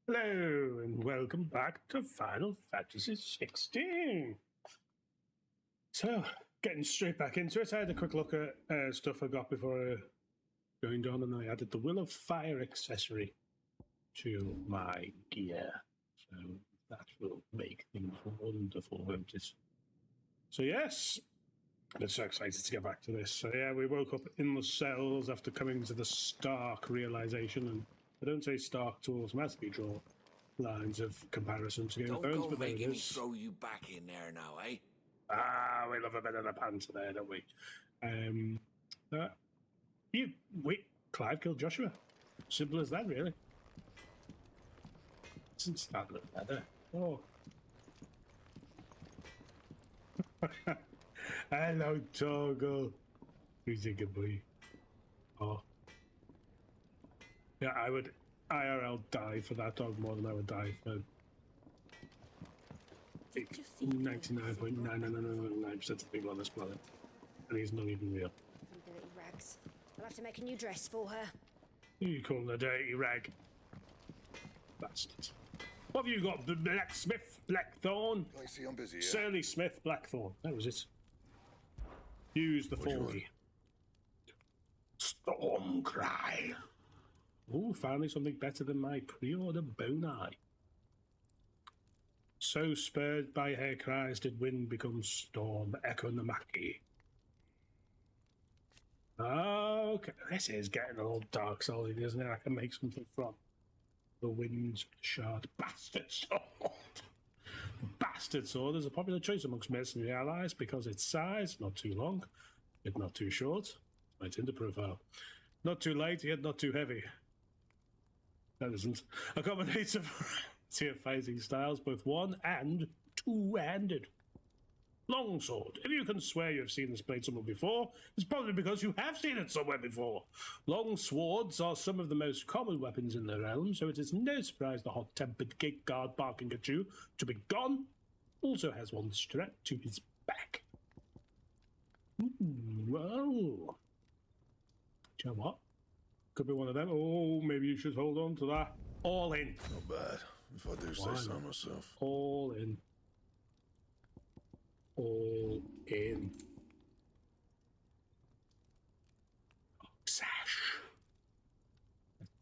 Hello, and welcome back to Final Fantasy XVI. So, getting straight back into it, I had a quick look at stuff I got before I joined on, and I added the Will of Fire accessory to my gear. So, that will make things wonderful, won't it? So, yes, I'm so excited to get back to this. So, yeah, we woke up in the cells after coming to the stark realization, and I don't say stark to automatically draw lines of comparison to Game of Thrones, Don't go but making me throw you back in there now, eh? Ah, we love a bit of the banter there, don't we? Clive killed Joshua. Simple as that, really. Doesn't that look better? Oh. Hello, Toggle. Who's a good boy? Oh. Yeah, I would IRL die for that dog more than I would die for 99.999% of the people on this planet. And he's not even real. Dirty rags. I'll have to make a new dress for her. You call him a dirty rag. Bastard. What have you got? The Blacksmith, Blackthorn? I see I'm busy, yeah? Surly Smith, Blackthorn. That was it. Use the 40. Stormcry. Oh, finally something better than my pre-order bone eye. So spurred by her cries did wind become storm, Eikonic. Okay, this is getting a little Dark Souls, isn't it? I can make something from the wind's shard. Bastard sword! Bastard sword is a popular choice amongst mercenary allies because its size, not too long, yet not too short. My Tinder profile. Not too light, yet not too heavy. That isn't. Accommodates a variety of fighting styles, both one and two-handed. Longsword. If you can swear you have seen this blade somewhere before, it's probably because you have seen it somewhere before. Long swords are some of the most common weapons in the realm, so it is no surprise the hot-tempered gate guard barking at you to be gone also has one strapped to his back. Well. Do you know what? Could be one of them. Oh, maybe you should hold on to that. All in. Not bad, if I do say so myself. All in. All in. Oh, sash.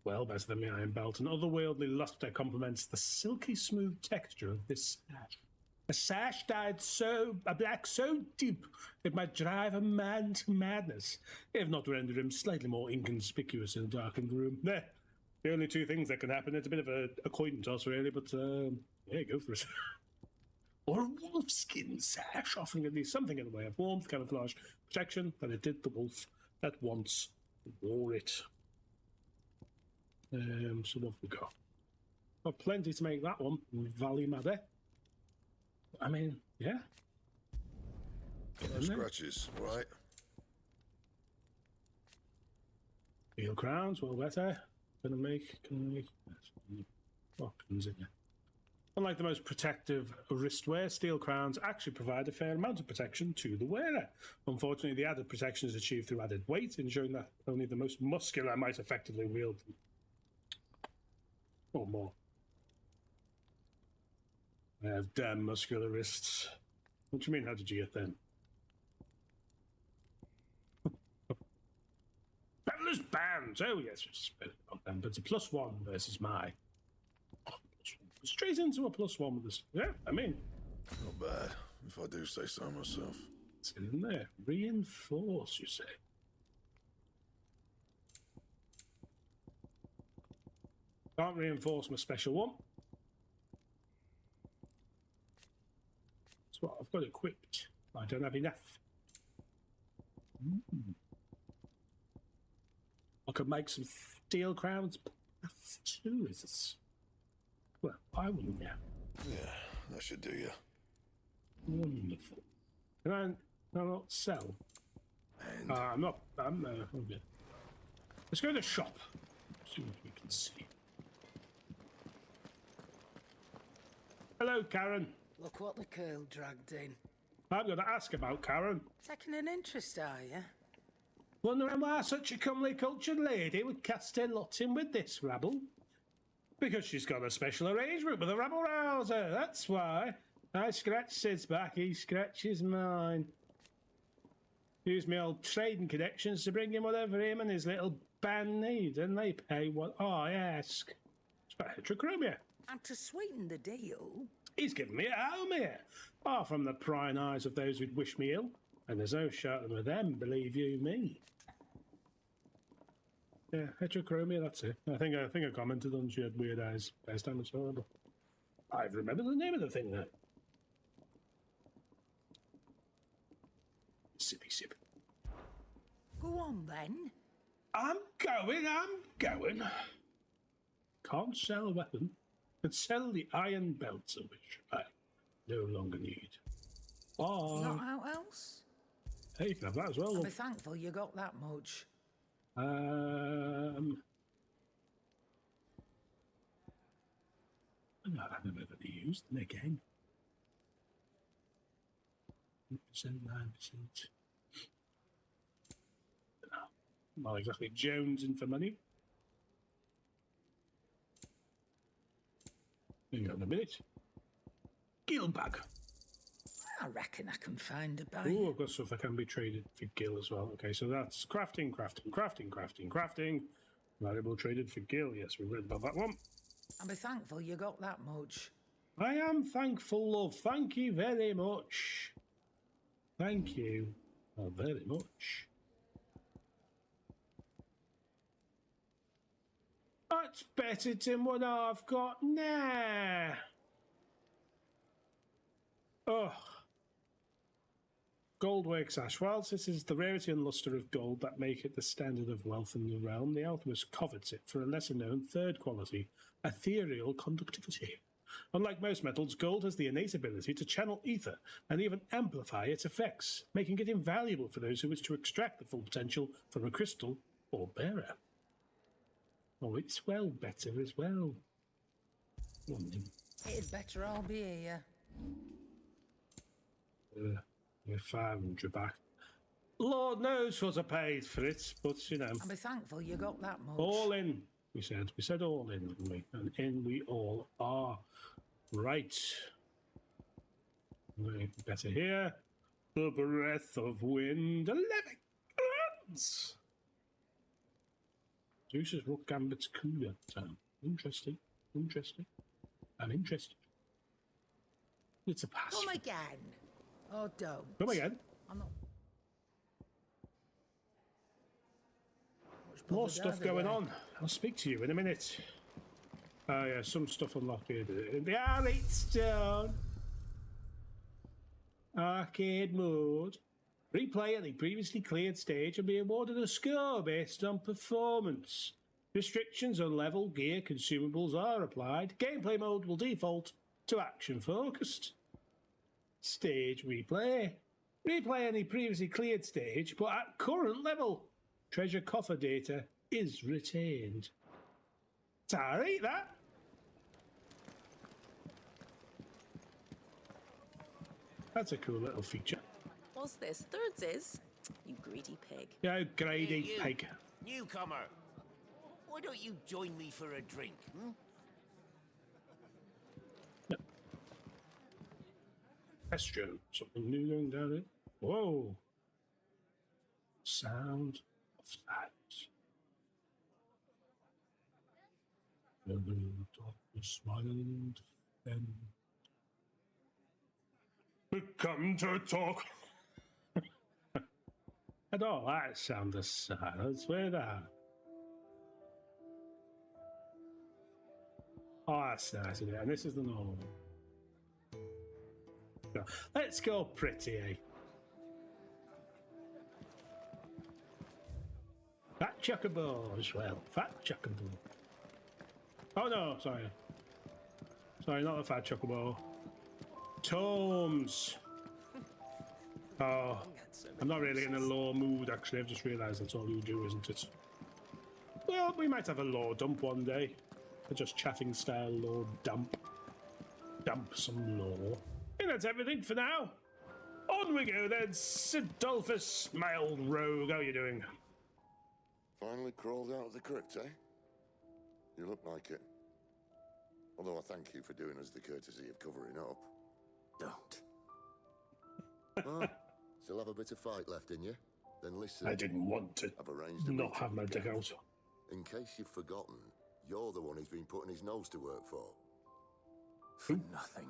Well, better than the iron belt. An otherworldly luster complements the silky smooth texture of this sash. A sash dyed black so deep it might drive a man to madness, if not render him slightly more inconspicuous in a darkened room. The only two things that can happen. It's a bit of a coin toss, really, but yeah, go for it. Or a wolfskin sash, offering at least something in the way of warmth, camouflage, protection that it did the wolf that once wore it. So what have we got? Got plenty to make that one. Valley Madder. I mean, yeah. No scratches, right? Steel crowns, well better. Can make options in here. Unlike the most protective wristwear, steel crowns actually provide a fair amount of protection to the wearer. Unfortunately, the added protection is achieved through added weight, ensuring that only the most muscular might effectively wield them. Or more. I have damn muscular wrists. What do you mean, how did you get them? Peddler's Bands! Oh yes, just about them, but it's a +1 versus my... Oh, straight into a +1 with this. Yeah, I mean... Not bad, if I do say so myself. What's in there? Reinforce, you say? Can't reinforce my special one. That's what I've got equipped. I don't have enough. I could make some steel crowns. That's too, is it? Well, why wouldn't you? Yeah, that should do you. Wonderful. Can I not sell? And I'm not. Okay. Let's go to the shop. See what we can see. Hello, Karen. Look what the girl dragged in. I'm going to ask about Karen. Taking an interest, are you? Wondering why such a comely cultured lady would cast her lot in with this rabble. Because she's got a special arrangement with a rabble rouser. That's why. I scratch Sid's back, he scratches mine. Use my old trading connections to bring him whatever him and his little band need, and they pay what I ask. It's about heterochromia. And to sweeten the deal, He's given me a home here, far from the prying eyes of those who'd wish me ill. And there's no shouting with them, believe you me. Yeah, heterochromia, that's it. I think I commented on she had weird eyes last time I saw her, but I remember the name of the thing now. Sippy sip. go on then. I'm going. Can't sell a weapon, but sell the iron belts of which I no longer need. Not out else? Hey, you can have that as well. I'll Love. be thankful you got that much. I never really used them again. 8%, 9%. No, not exactly jonesing for money. Hang on a minute. Gill bag. I reckon I can find a buy. Oh, I've got stuff that can be traded for gill as well. Okay, so that's crafting. Valuable traded for gill. Yes, we read about that one. I'll be thankful you got that much. I am thankful, love. Thank you very much. Thank you very much. That's better than what I've got now. Oh. Gold works ash. Whilst this is the rarity and lustre of gold that make it the standard of wealth in the realm, the alchemist covets it for a lesser known third quality, ethereal conductivity. Unlike most metals, gold has the innate ability to channel ether and even amplify its effects, making it invaluable for those who wish to extract the full potential from a crystal or bearer. Oh, it's well better as well. It'd better all be here. We're 500 back. Lord knows what I paid for it, but you know. I'll be thankful you got that much. All in, we said. We said all in, didn't we? And in we all are. Right. Better here. The breath of wind. 11 grants! Zeus's Rook Gambit's Cundoo town. Interesting. I'm interested. It's a pass. Come again. Oh, don't. Come again. I'm not. More stuff going on. I'll speak to you in a minute. Oh yeah, some stuff unlocked here. The R8 Stone. Arcade mode. Replay any previously cleared stage and be awarded a score based on performance. Restrictions on level, gear, consumables are applied. Gameplay mode will default to action focused. Stage replay. Replay any previously cleared stage, but at current level. Treasure coffer data is retained. Sorry, that. That's a cool little feature. What's this? Thirds is? You greedy pig. Yeah, greedy You, pig. newcomer. Why don't you join me for a drink? Question. Something new going down here. Whoa. Sound of silence. The darkness smiled and we come to talk. I don't like sound of silence. Where that? Oh, that's nice, isn't it? And this is the normal one. So, let's go pretty, eh? Fat chocobo as well. Fat chocobo. Oh no, sorry. Sorry, not the fat chocobo. Tomes. Oh, I'm not really in a law mood, actually. I've just realised that's all you do, isn't it? Well, we might have a law dump one day. A just chatting style law dump. Dump some law. I think that's everything for now. On we go then, Sidolphus, my old rogue. How are you doing? Finally crawled out of the crypt, eh? You look like it. Although I thank you for doing us the courtesy of covering up. Don't. Oh, still have a bit of fight left in you? Then listen. I didn't want to I've arranged a not meeting have my with dick Gav. out. In case you've forgotten, you're the one who's been putting his nose to work for. For nothing.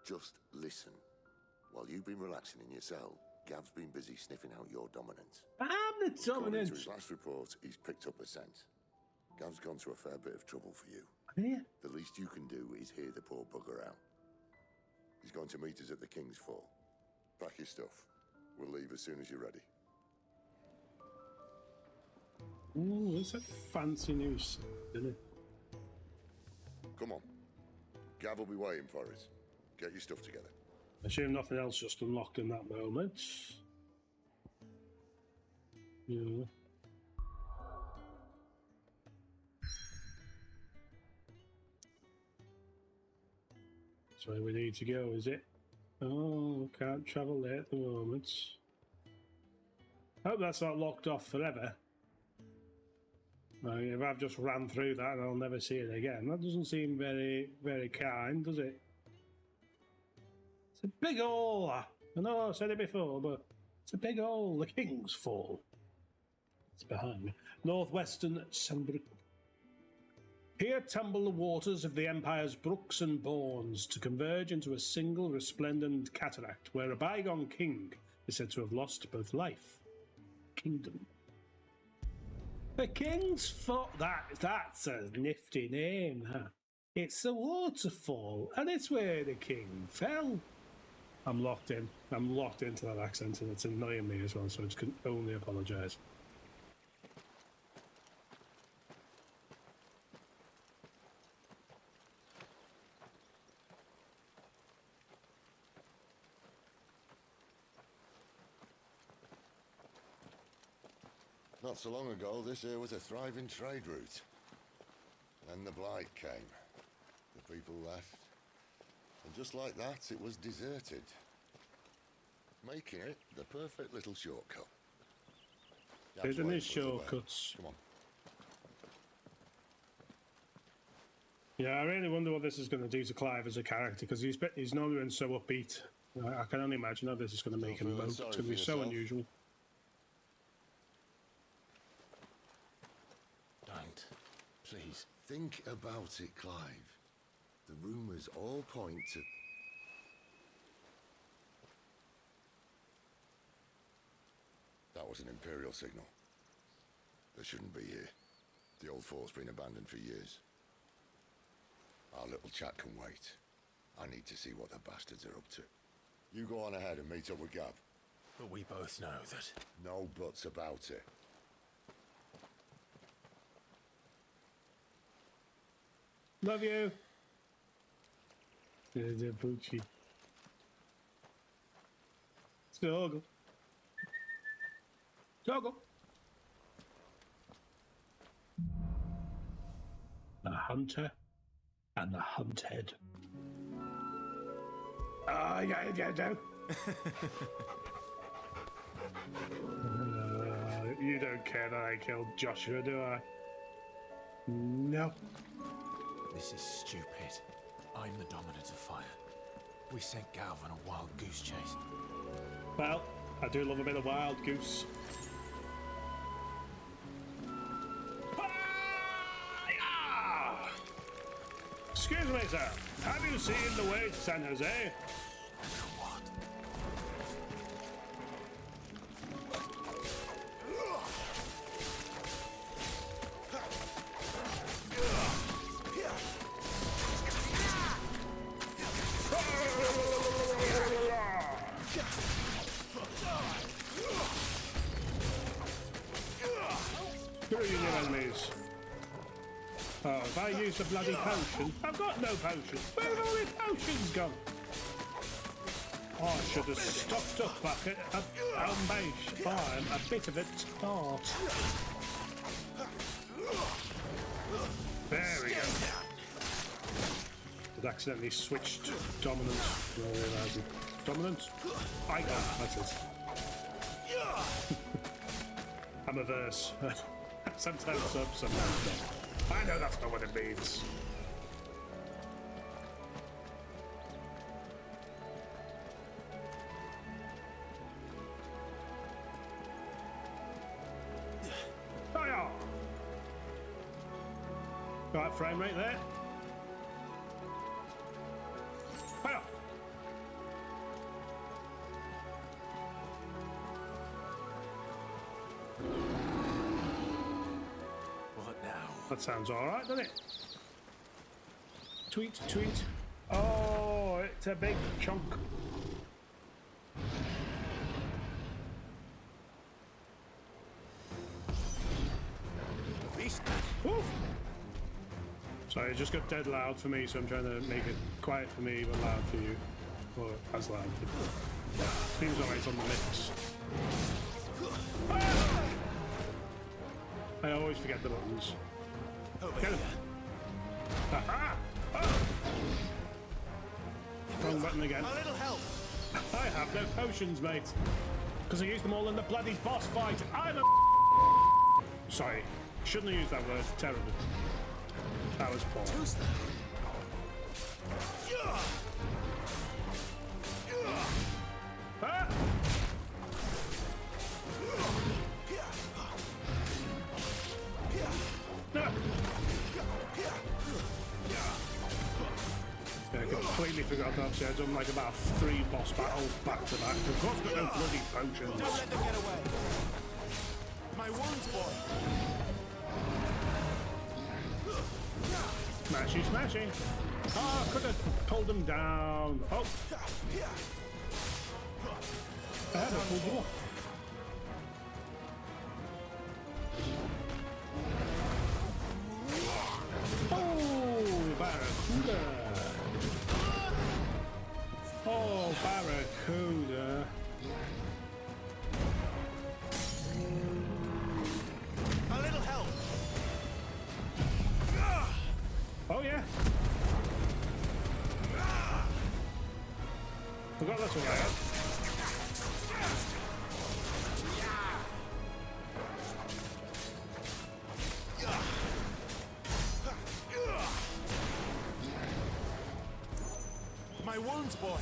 Just listen. While you've been relaxing in your cell, Gav's been busy sniffing out your dominance. I'm the According dominant. to his last report, he's picked up a scent. Gav's gone to a fair bit of trouble for you. Yeah. The least you can do is hear the poor bugger out. He's going to meet us at the King's Fall. Pack your stuff. We'll leave as soon as you're ready. Ooh, it's a fancy news, isn't it? Come on. Gav will be waiting for us. Get your stuff together. I assume nothing else just unlocked in that moment. Yeah. That's where we need to go, is it? Oh, can't travel there at the moment. Hope that's not locked off forever. Like, if I've just ran through that and I'll never see it again, that doesn't seem very, very kind, does it? It's a big hole. I know I've said it before, but it's a big hole. The King's Fall. It's behind me. Northwestern Sunbrook. Here tumble the waters of the Empire's brooks and bournes to converge into a single resplendent cataract where a bygone king is said to have lost both life and kingdom. The King's Fall. That's a nifty name, huh? It's a waterfall, and it's where the king fell. I'm locked in. I'm locked into that accent, and it's annoying me as well, so I just can only apologise. Not so long ago, this here was a thriving trade route. Then the blight came. The people left. And just like that, it was deserted. Making it the perfect little shortcut. Gav's Isn't waiting it for us away. shortcuts? Come on. Yeah, I really wonder what this is going to do to Clive as a character, because he's normally been so upbeat. I can only imagine how this is going to make him feeling mope. sorry It's going to for be so yourself? unusual. Don't. Please. Think about it, Clive. The rumours all point to... That was an Imperial signal. They shouldn't be here. The old fort's been abandoned for years. Our little chat can wait. I need to see what the bastards are up to. You go on ahead and meet up with Gav. But we both know that. No buts about it. Love you. The Bucci. Toggle. Toggle. The hunter and the hunted. Ah, yeah, no. You don't care that I killed Joshua, do I? No. This is stupid. I'm the dominant of fire. We sent Gav on a wild goose chase. Well, I do love a bit of wild goose. Ah! Excuse me, sir. Have you seen the way to San Jose? What? Screw you, new enemies. Oh, if I use the bloody potion, I've got no potion. Where have all the potions gone? Oh, I should have stocked up back at Almash Farm, a bit of a tart. There we go. It accidentally switched dominant. No realising. Dominant? Icon, that's it. I'm a verse. Sometimes up, sometimes down. I know that's not what it means. Fire! Right, frame rate there. Fire! What now? That sounds alright, doesn't it? Tweet, tweet. Oh, it's a big chunk. Beast. Woo! Sorry, it just got dead loud for me, so I'm trying to make it quiet for me, but loud for you. Or as loud for you. Seems alright on the mix. Ah! I always forget the buttons. Over Get him! Aha! Ah! Wrong button again. A little help. I have no potions, mate. Because I used them all in the bloody boss fight. I'm a... Sorry. Shouldn't have used that word. Terrible. That was poor. Who's that? Ah! Ah! Yeah, I completely forgot that. I've done like about 3 boss battles back to back. Of course, got no bloody potions. Don't let them get away. My wounds, boy. Smashy, smashy. Oh, I could have pulled them down. Oh. I had to pull them off. Oh, Barracuda. Oh, Barracuda. A little help. Oh, yeah. Forgot that's all I had. My wounds, boy.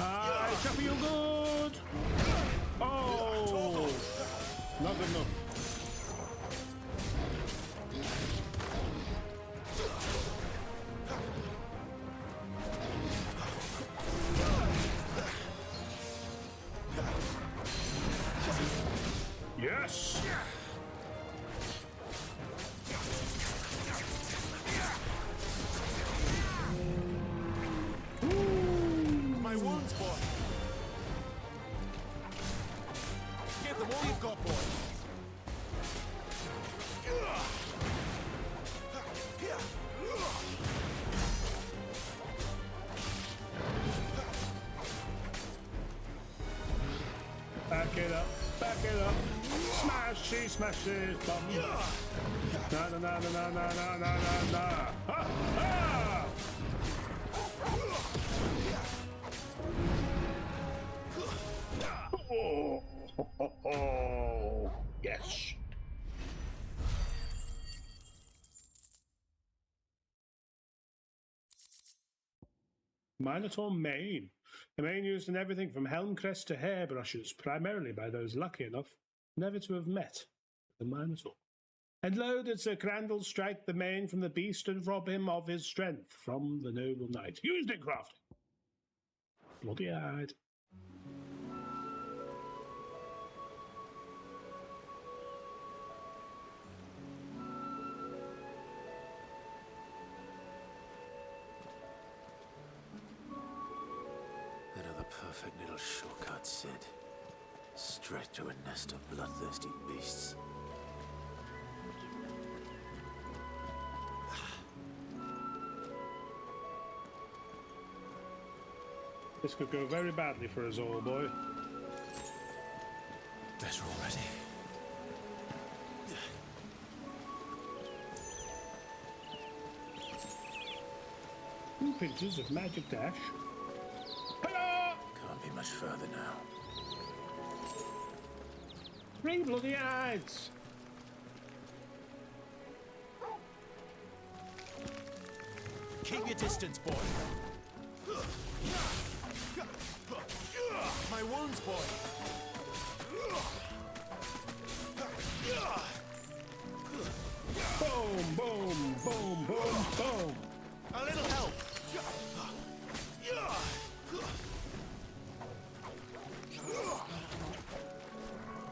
I chop you good. Oh, not good enough. Yes. My wounds, boy. Give them all you've got, boy. Back it up, back it up. Smashy, smashy, bum. Na na na na na na na na na na. Ha ha! Oh, ho, ho, ho. Yes. Minotaur mane. The mane used in everything from helm crest to hairbrushes, primarily by those lucky enough never to have met the Minotaur. And lo, did Sir Crandall strike the mane from the beast and rob him of his strength from the noble knight. Used it crafting. Bloody-eyed. Another perfect little shortcut, Sid. Straight to a nest of bloodthirsty beasts. This could go very badly for us all, boy. Better already. 2 pinches of magic dash. Can't be much further now. 3 bloody eyes! Keep your distance, boy. My wounds, boy. Boom, boom, boom, boom, boom. A little help.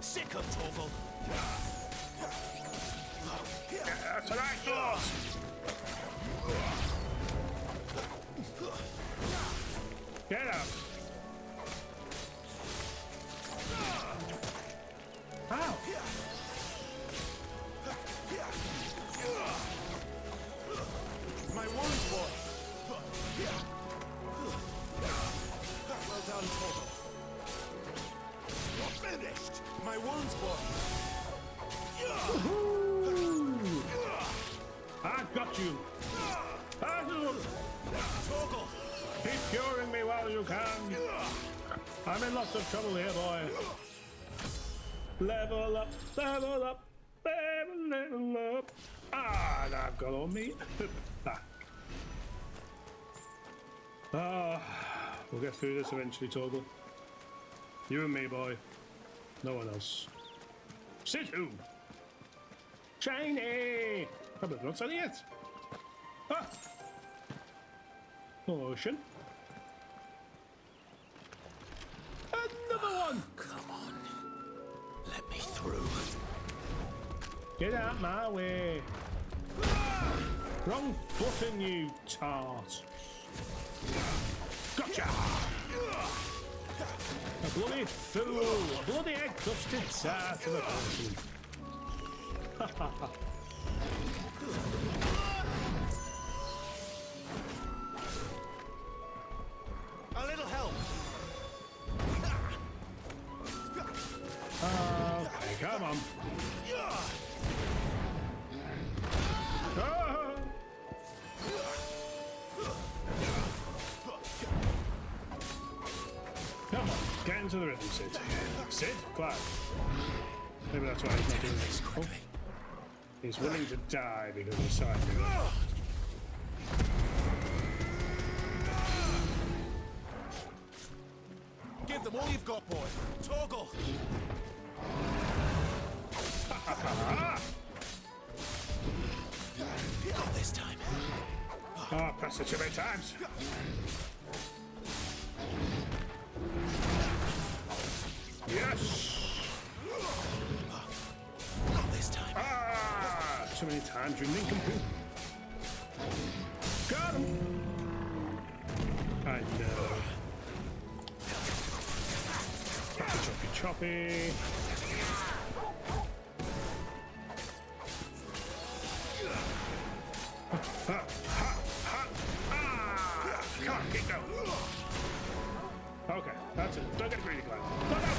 Sick of Torgal. That's what I thought! Get up! Ow! My wounds, boy. Well done, Torgal. You're finished. My wounds, boy. I've got you! Torgal. Keep curing me while you can! I'm in lots of trouble here, boy. Level up, level up, level up. Ah, and I've got all me back. We'll get through this eventually, Torgal. You and me, boy. No one else. Sit who? Shiny! Probably not said it yet. Ah! Potion. Another one! Come on. Let me through. Get out my way. Wrong button, you tart. Gotcha! A bloody fool! A bloody egg-crusted tart of a person. A little help. Okay, come on. Ah! Come on, get into the rhythm, Sid. Sid? Clive. Maybe that's why he's not doing this. Oh. He's willing to die because he's signed him. Give them all you've got, boy. Torgal. Not this time. Ah, press it too many times. Yes! Not this time. Ah! Too many times, you nincompoop. Got him! I know. Choppy, choppy. Ha, ha, ha, ah! Come on, keep going. Okay, that's it. Don't get greedy, Clive. Look out!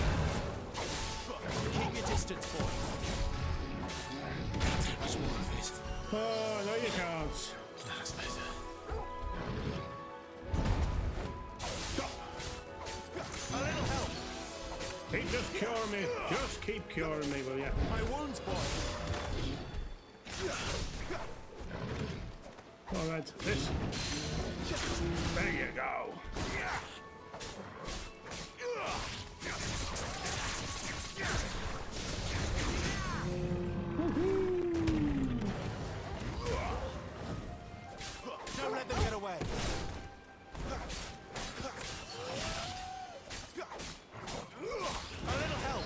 Keep your distance, boy. Can't take much more of it. Oh, no you can't. That's better. Stop! A little help. Keep just curing me. Just keep curing me, will ya? My wounds, boy. Alright, this. There you go. Don't let them get away. A little help.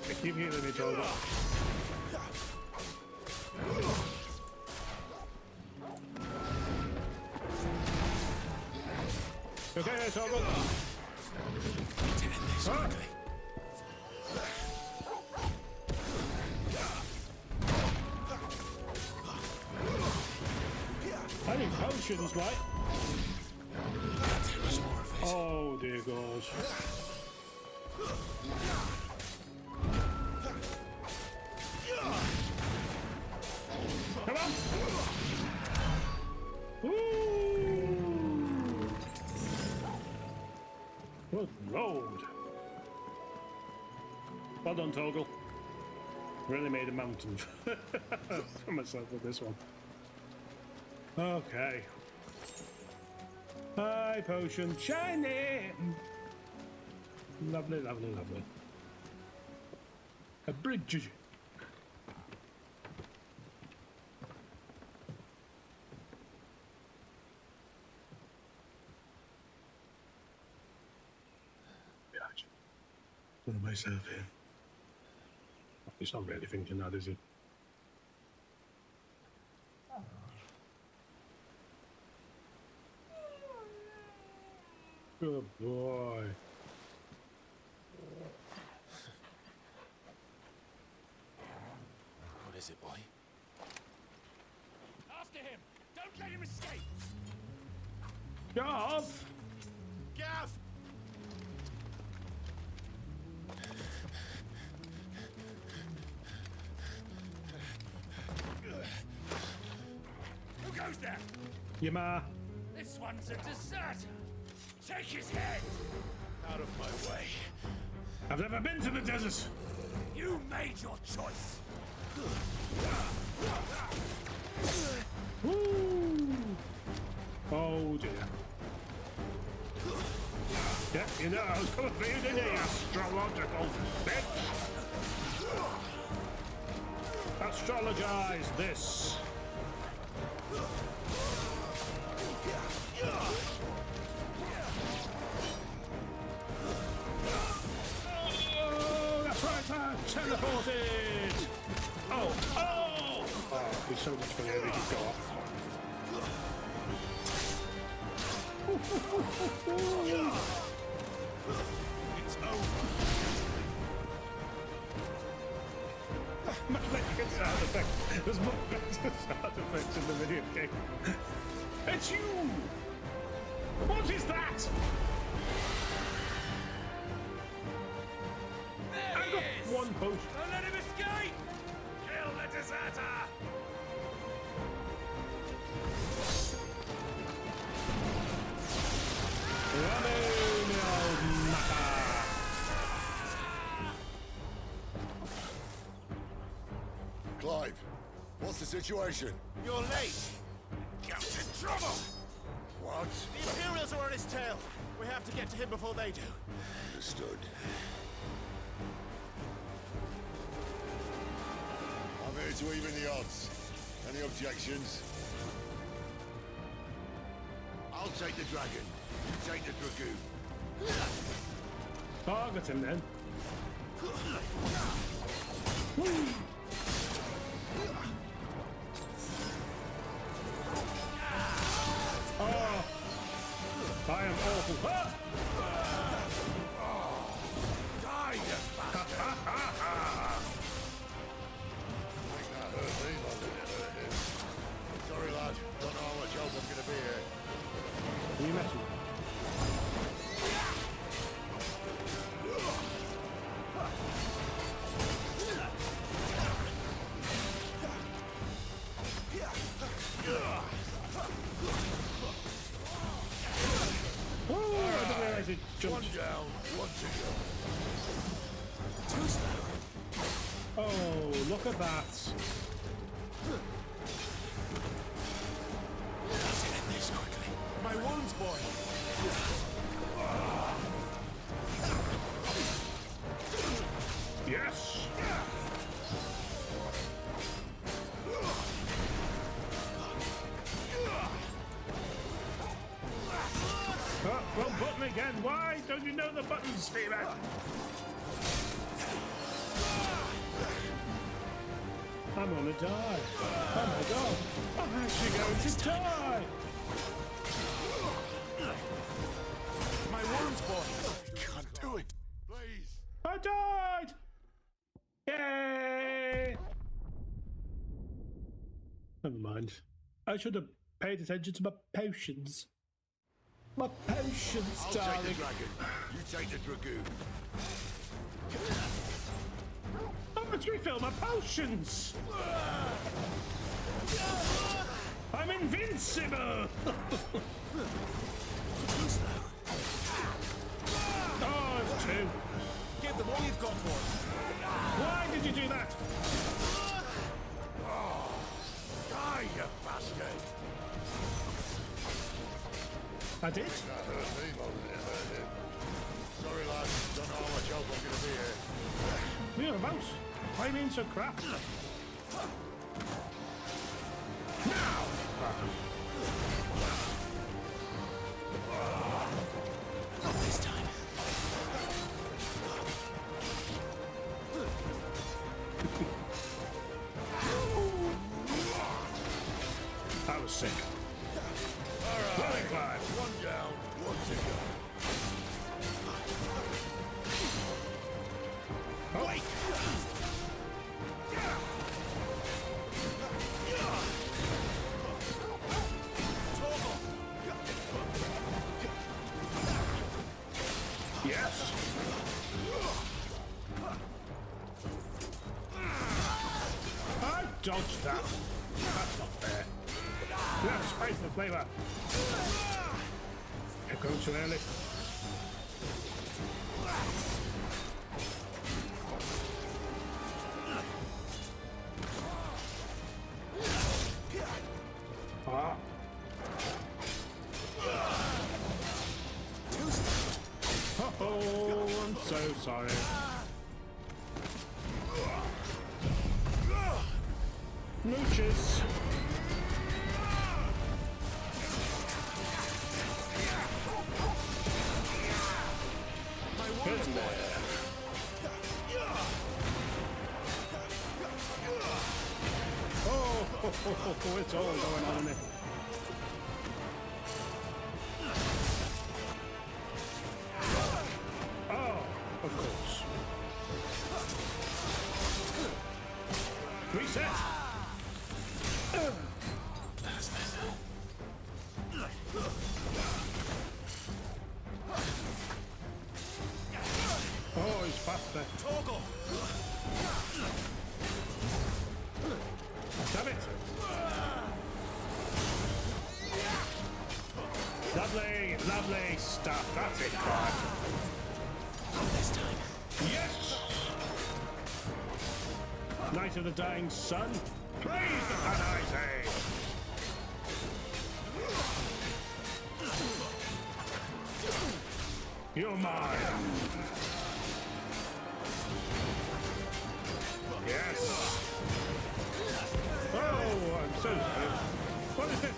I keep healing me, Torgal. Okay, there, Torgal. To end this quickly. I need potions, right? Can't take much more of it. Oh, dear God. Come on! Ooh! Good lord. Well done, Toggle. Really made a mountain for myself with this one. Okay. Hi, potion. Shiny! Lovely, lovely, lovely. A bridge. Put myself in. He's not really thinking that, is he? Good boy. What is it, boy? After him! Don't let him escape! Gav! Gav! Who goes there? Your ma. This one's a deserter! Take his head! Out of my way. I've never been to the desert. You made your choice! Woo! Oh dear. Yeah, you know I was coming for you, didn't you, astrological bitch? Astrologize this. Oh, that's right, I teleported! Oh, oh! Oh, it'd be so much funnier if he could go off. It's over! Much better sound effect. There's much better sound effects in the video game. It's you! What is that? There I've got he is! one potion. Don't let him escape! Kill the deserter! Clive, what's the situation? You're late! Captain Trouble! What? The Imperials are on his tail! We have to get to him before they do. Understood. I'm here to even the odds. Any objections? I'll take the dragon. You take the dragoon. Target him then. Oh, I am awful. Ah! Die, you bastard! I think that hurt me more than it hurt him. Sorry, lad. Don't know how much help I'm gonna be here. You messing? Oh, I didn't realize it One jumped. down, one to go. Oh, look at that. Let's end this quickly. My wounds, boy! Yes. Oh, wrong button again. Why don't you know the buttons, Steven? I'm gonna die. Oh my god. I'm actually going to die. My wounds, boy! Can't do it. Please. I died. Yay. Never mind. I should have paid attention to my potions. My potions, I'll take darling. the dragon. You take the dragoon. I'm going to refill my potions. I'm invincible. all you've got for us. Why did you do that? Die, you bastard! I did? That hurt me more than it hurt him. Sorry, lads. Don't know how much help I'm going to be here. Whereabouts? Why are you being so crap? Not this time. That was sick. Well then, Clive. One down, one to go. Wait! Yes! I dodged that. That's not fair. You have space for flavour. You're going too early. Ah. Oh, I'm so sorry. Mooches. Good there. Oh, it's all going on in it. Oh, of course. Reset. Oh, he's faster. Toggle! Damn it. Lovely, lovely stuff. That's it, Clive. Not this time. Yes! Night of the Dying Sun. Praise the Panaite! You're mine. Yes. Oh, I'm so sorry. What is this?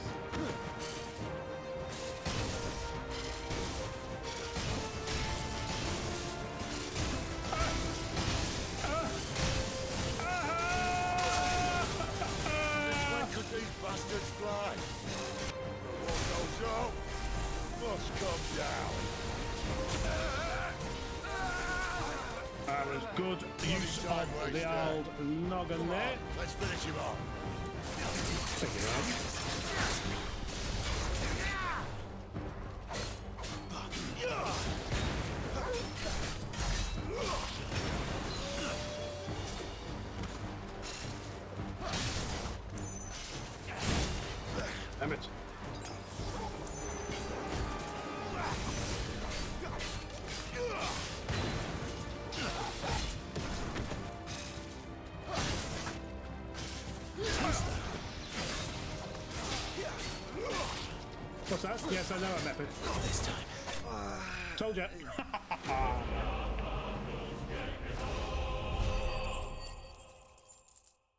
When could these bastards fly? The one goes up, must come down. That was good use of the old noggin there. Let's finish him off. Take it out. Damn it. What's that? Yes, I know a method. Not this time. Told ya.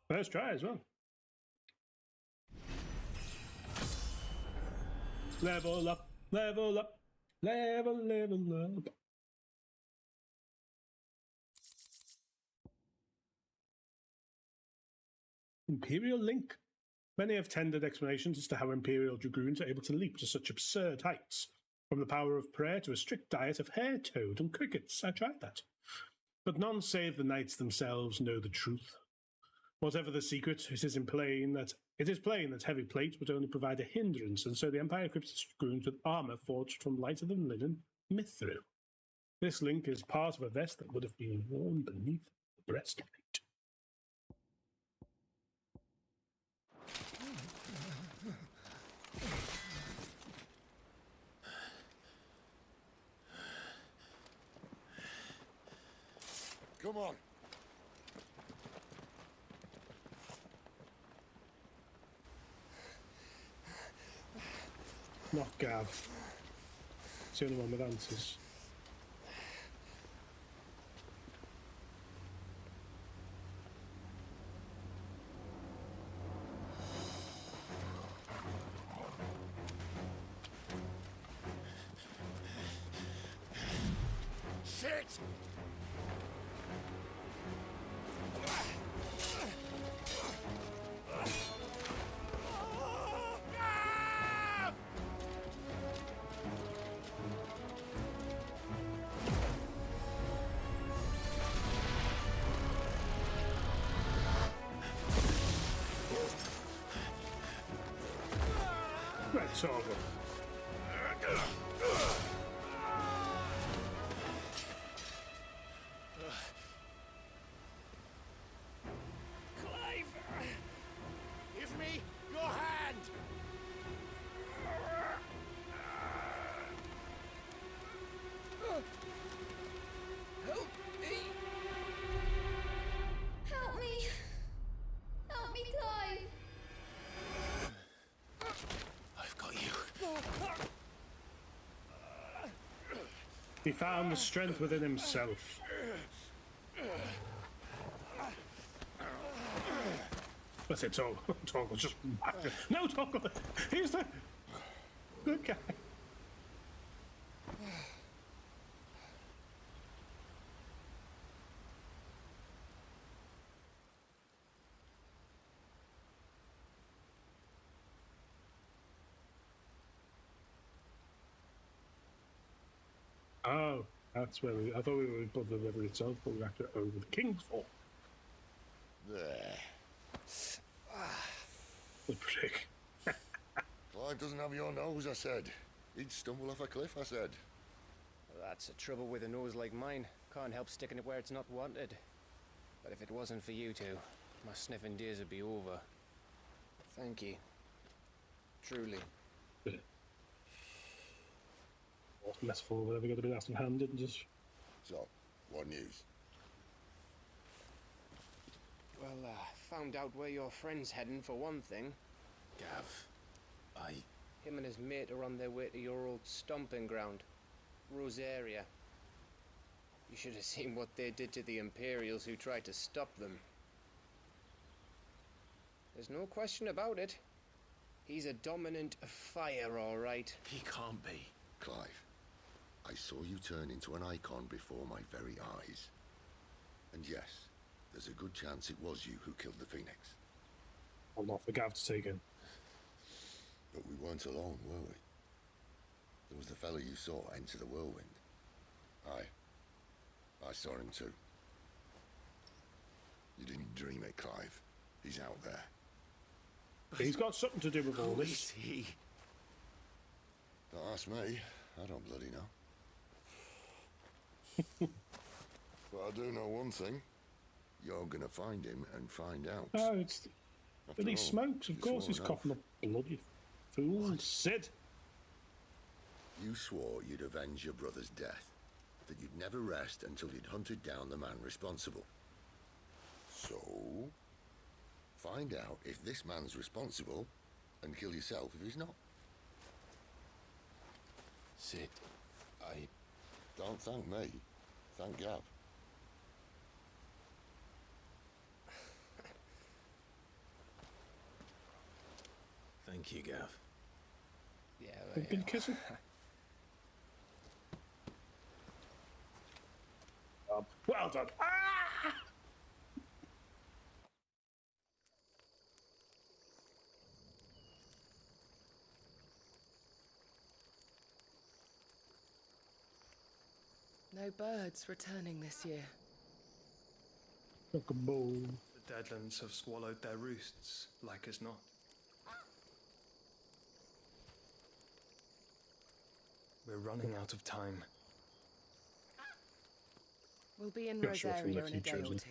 First try as well. Level up, level up, level up. Imperial Link. Many have tendered explanations as to how Imperial Dragoons are able to leap to such absurd heights, from the power of prayer to a strict diet of hare, toad, and crickets. I tried that. But none save the knights themselves know the truth. Whatever the secret, it is plain that heavy plate would only provide a hindrance, and so the Empire equipped its dragoons with armour forged from lighter than linen mithril. This link is part of a vest that would have been worn beneath the breastplate. Come on. Not Gav. It's the only one with answers. Shit! Right, Torgal. Clive! Give me your hand! Help me! Help me! Help me, Clive! I've got you. He found the strength within himself. That's it, Torgal. Torgal just after. No, Torgal! He's the good guy. Oh, that's where we. I thought we were above the river itself, but we're actually over the King's Fall. There. The prick. Clive doesn't have your nose, I said. He'd stumble off a cliff, I said. That's the trouble with a nose like mine. Can't help sticking it where it's not wanted. But if it wasn't for you two, my sniffing days would be over. Thank you. Truly. What's less for whatever got to be last in handed and just. So, what news? Well, found out where your friend's heading for one thing. Gav, Him and his mate are on their way to your old stomping ground, Rosaria. You should have seen what they did to the Imperials who tried to stop them. There's no question about it. He's a dominant fire, all right. he can't be. Clive, I saw you turn into an icon before my very eyes. And yes, there's a good chance it was you who killed the Phoenix. I'm not for Gav to take in. But we weren't alone, were we? There was the fellow you saw enter the whirlwind. I saw him too. You didn't dream it, Clive. He's out there. He's got something to do with all Who this. is he? Don't ask me. I don't bloody know. But I do know one thing. You're gonna find him and find out. Oh, it's. After But he all, smokes, of you course. swore He's an coughing oath. up blood, you fool. Sid. You swore you'd avenge your brother's death. That you'd never rest until you'd hunted down the man responsible. So, find out if this man's responsible and kill yourself if he's not. Sid, Don't thank me. Thank Gav. thank you, Gav. Yeah, They've been kissing. Well done. Ah! No birds returning this year. Like a bull. The Deadlands have swallowed their roosts, like as not. We're running out of time. We'll be in Yeah, sure, Rosaria if in a you've day or chosen. two.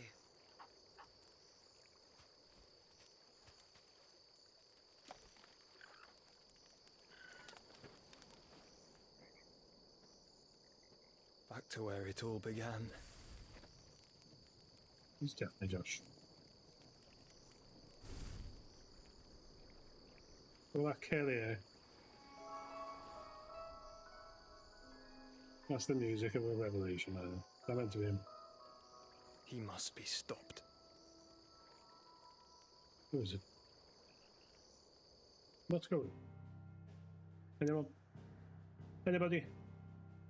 Back to where it all began. He's definitely Josh. Well, that Kelly. That's the music of a revelation, man. That meant to be him. He must be stopped. Who is it? Let's go. Anyone? Anybody?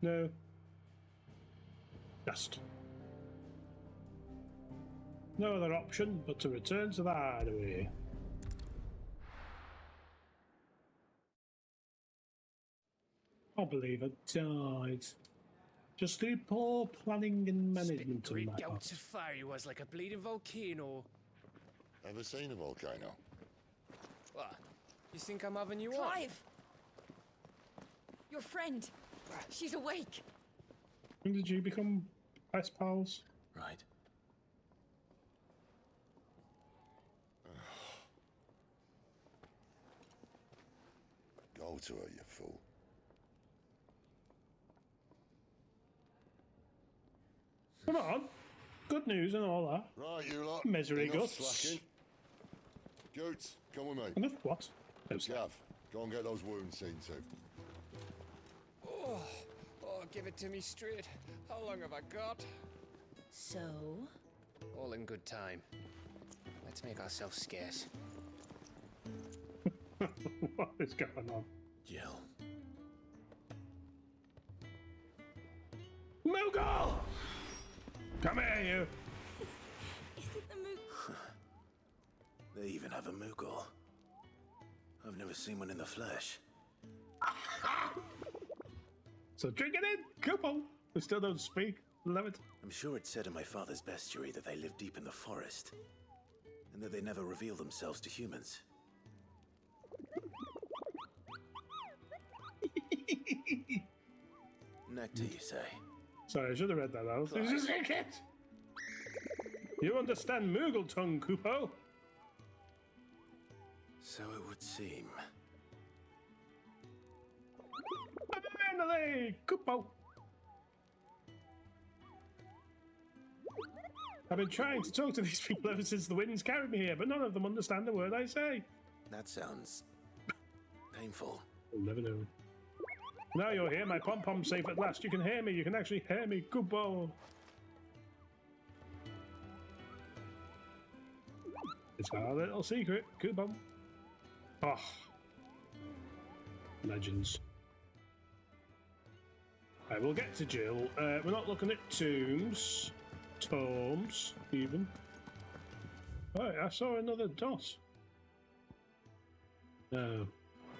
No. Dust. No other option but to return to the hideaway. I believe I died. Just through poor planning and management on Great my part. gouts of fire he was, like a bleeding volcano. Ever seen a volcano? What? You think I'm having you on? Clive! Your friend. She's awake. When did you become best pals? Right. Go to her, you fool. Come on. Good news and all that. Right, you lot. Misery Enough guts. slacking. Goots, come with me. Enough what? No, sir. Gav, go and get those wounds seen to. Oh, give it to me straight. How long have I got? So, All in good time. Let's make ourselves scarce. What is going on? Jill. Moogle! Come here, you. is it the moon? They even have a Moogle. I've never seen one in the flesh. So drink it in, couple. We still don't speak. Love it. I'm sure it said in my father's bestiary that they live deep in the forest, and that they never reveal themselves to humans. Nectar, you say? Sorry, I should have read that out. This is a kid. You understand Moogle tongue, Kupo? So it would seem. Finally, Kupo. I've been trying to talk to these people ever since the winds carried me here, but none of them understand a word I say. That sounds painful. You'll never know. Now you're here, my pom-pom's safe at last. You can hear me. You can actually hear me. Kupo. It's our little secret, Kupo. Oh. Legends. Right, we'll get to Jill. We're not looking at tombs. Tomes, even. Right, I saw another dot. No.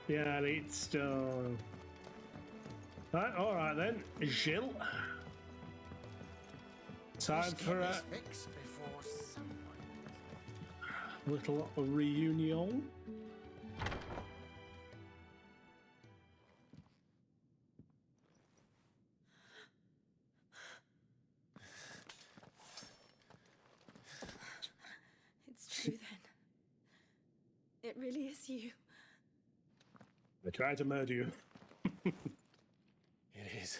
Yeah, it's still. Right, alright then. Jill. Time for a little reunion. It's true then. It really is you. They tried to murder you. It is.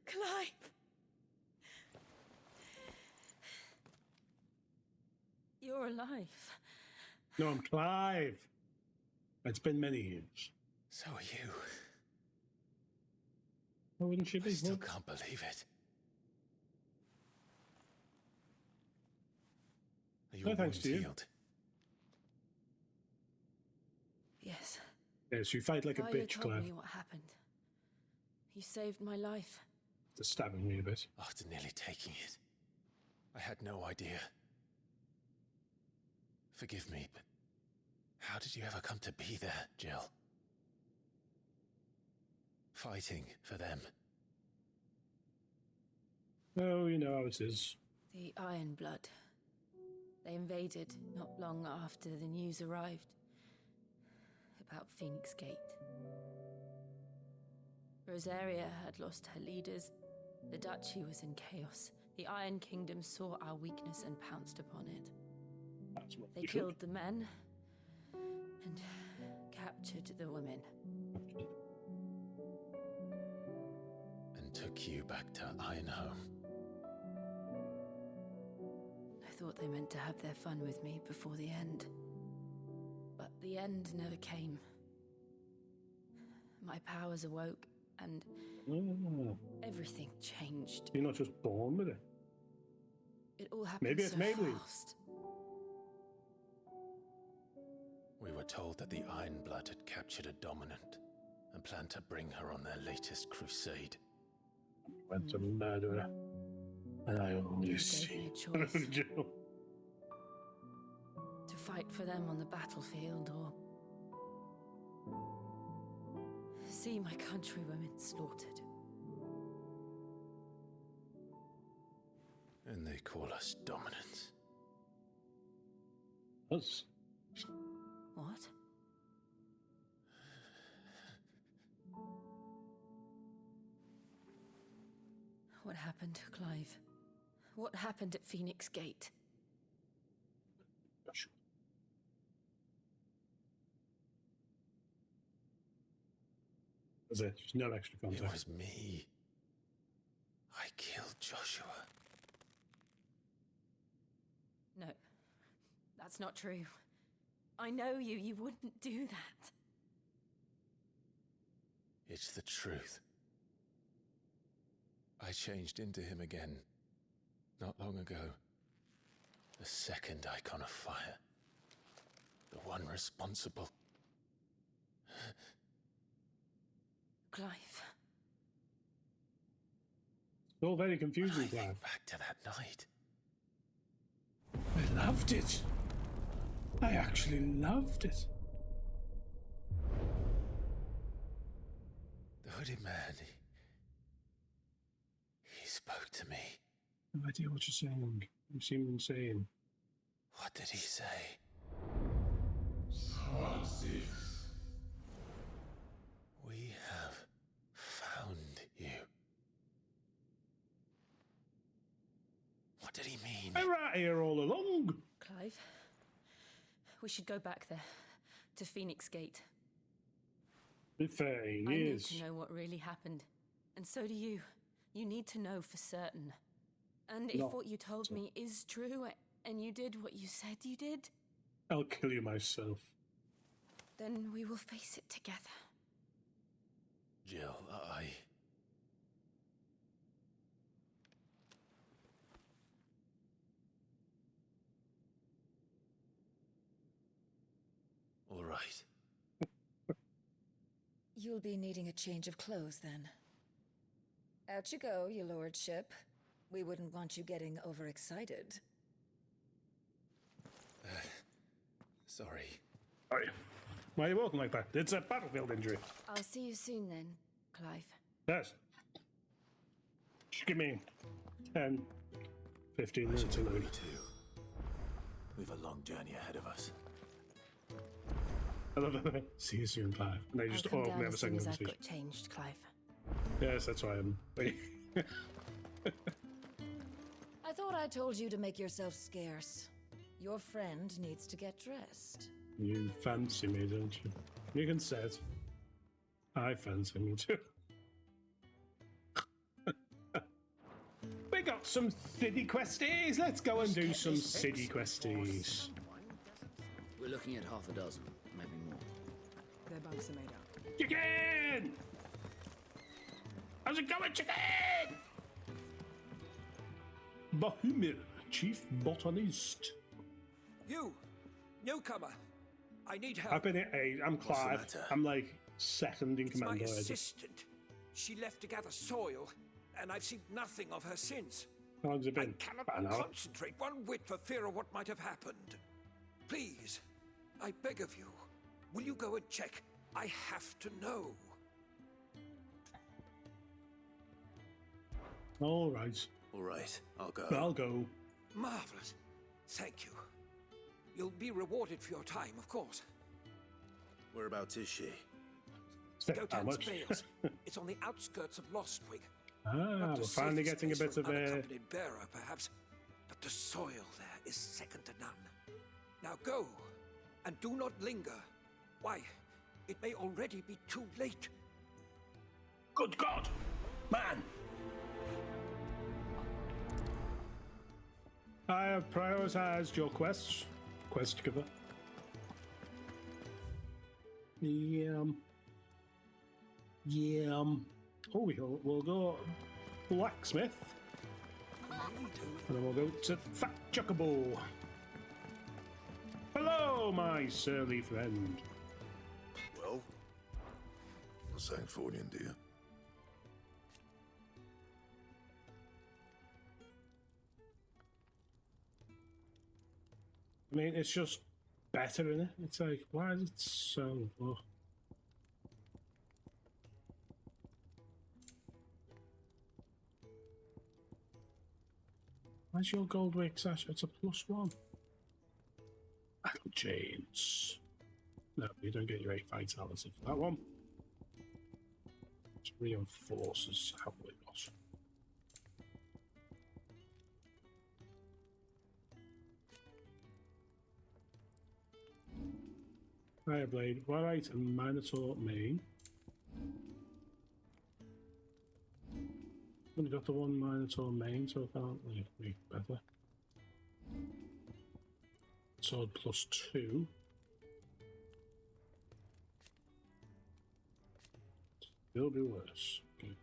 Clive! You're alive. No, I'm Clive. It's been many years. So are you. Why wouldn't she be? I still can't believe it. Are your No, thanks wounds to you. healed? Yes. Yes, you fight like a Valia bitch, told Clive. me what happened. You saved my life. Just stabbing me a bit. After nearly taking it, I had no idea. Forgive me, but how did you ever come to be there, Jill? Fighting for them. Oh, you know how it is. The Iron Blood. They invaded not long after the news arrived about Phoenix Gate. Rosaria had lost her leaders. The duchy was in chaos. The Iron Kingdom saw our weakness and pounced upon it. That's what They you killed the men and captured the women. And took you back to Ironhome. thought they meant to have their fun with me before the end. But the end never came. My powers awoke, and everything changed. You're not just born with it. It all happened Maybe it's so Maybelline. fast. We were told that the Ironblood had captured a dominant and planned to bring her on their latest crusade. Went to murder her. And I only You see. gave me a choice. To fight for them on the battlefield, or see my countrywomen slaughtered. And they call us dominants. Us. What? What happened, Clive? What happened at Phoenix Gate? That's it. There's no extra context. It was me. I killed Joshua. No, that's not true. I know you. You wouldn't do that. It's the truth. I changed into him again, not long ago. The second icon of fire. The one responsible. Clive. It's all very confusing, When I Clive. think back to that night. I loved it. I actually loved it. The hooded man, he spoke to me. No idea what you're saying. You seem insane. What did he say? We have found you. What did he mean? I'm right here all along. Clive, we should go back there, to Phoenix Gate. Been 13 I need years. to know what really happened. And so do you. You need to know for certain. And if No. what you told me is true, and you did what you said you did, I'll kill you myself. then we will face it together. Jill, All right. You'll be needing a change of clothes then. Out you go, your lordship. We wouldn't want you getting overexcited. Sorry. Sorry. Why are you walking like that? It's a battlefield injury. I'll see you soon then, Clive. Yes. Just give me 10, 15 minutes to load. We've a long journey ahead of us. I love that. See you soon, Clive. And they just I'll come all down never as second soon as I've conversation. got changed, Clive. Yes, that's why I'm waiting. I thought I told you to make yourself scarce. Your friend needs to get dressed. You fancy me, don't you? You can say it. I fancy me too. We got some city questies. Let's go and do some city questies. We're looking at half a dozen, maybe more. Their bunks are made up. Chicken! How's it going, chicken? Bahumir, chief botanist. You, newcomer, I need help. I've been at 8. I'm Clive. I'm like second in It's my command already. assistant. She left to gather soil, and I've seen nothing of her since. How long's it been? I cannot About an hour. concentrate one whit for fear of what might have happened. Please, I beg of you, will you go and check? I have to know. All right. All right, I'll go. I'll go. Marvelous. Thank you. You'll be rewarded for your time, of course. Whereabouts is she? How Gotan's much? Bales. It's on the outskirts of Lostwig. Ah, Not the we're finally safest getting a place bit for of an a. unaccompanied bearer, perhaps, but the soil there is second to none. Now go, and do not linger. Why, it may already be too late. Good God, man! I have prioritized your quests. Quest giver. Yeah. Oh, we'll go blacksmith. And then we'll go to Fat Chocobo. Hello, my surly friend. Well, what's saying for you, dear? I mean, it's just better, innit? It's like, why is it so low? Where's your gold wig sash? It's a +1. Battle chains. No, you don't get your 8 vitality for that one. It reinforces how we got. Fireblade, Warite, and Minotaur Mane. I've only got the one Minotaur Mane, so I can't really make better. Sword +2. Still be worse. Okay.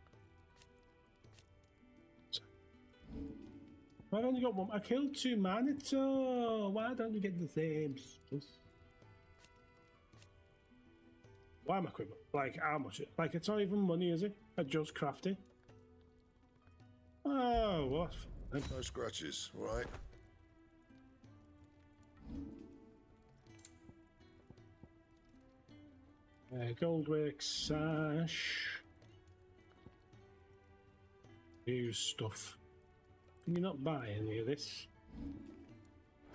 Why don't you got one? I killed 2 Minotaur. Why don't you get the same stuff? Why am I equipment? Like, how much? Like, it's not even money, is it? I just craft it. Oh, what? No scratches, right? Goldwick sash. New stuff. Can you not buy any of this?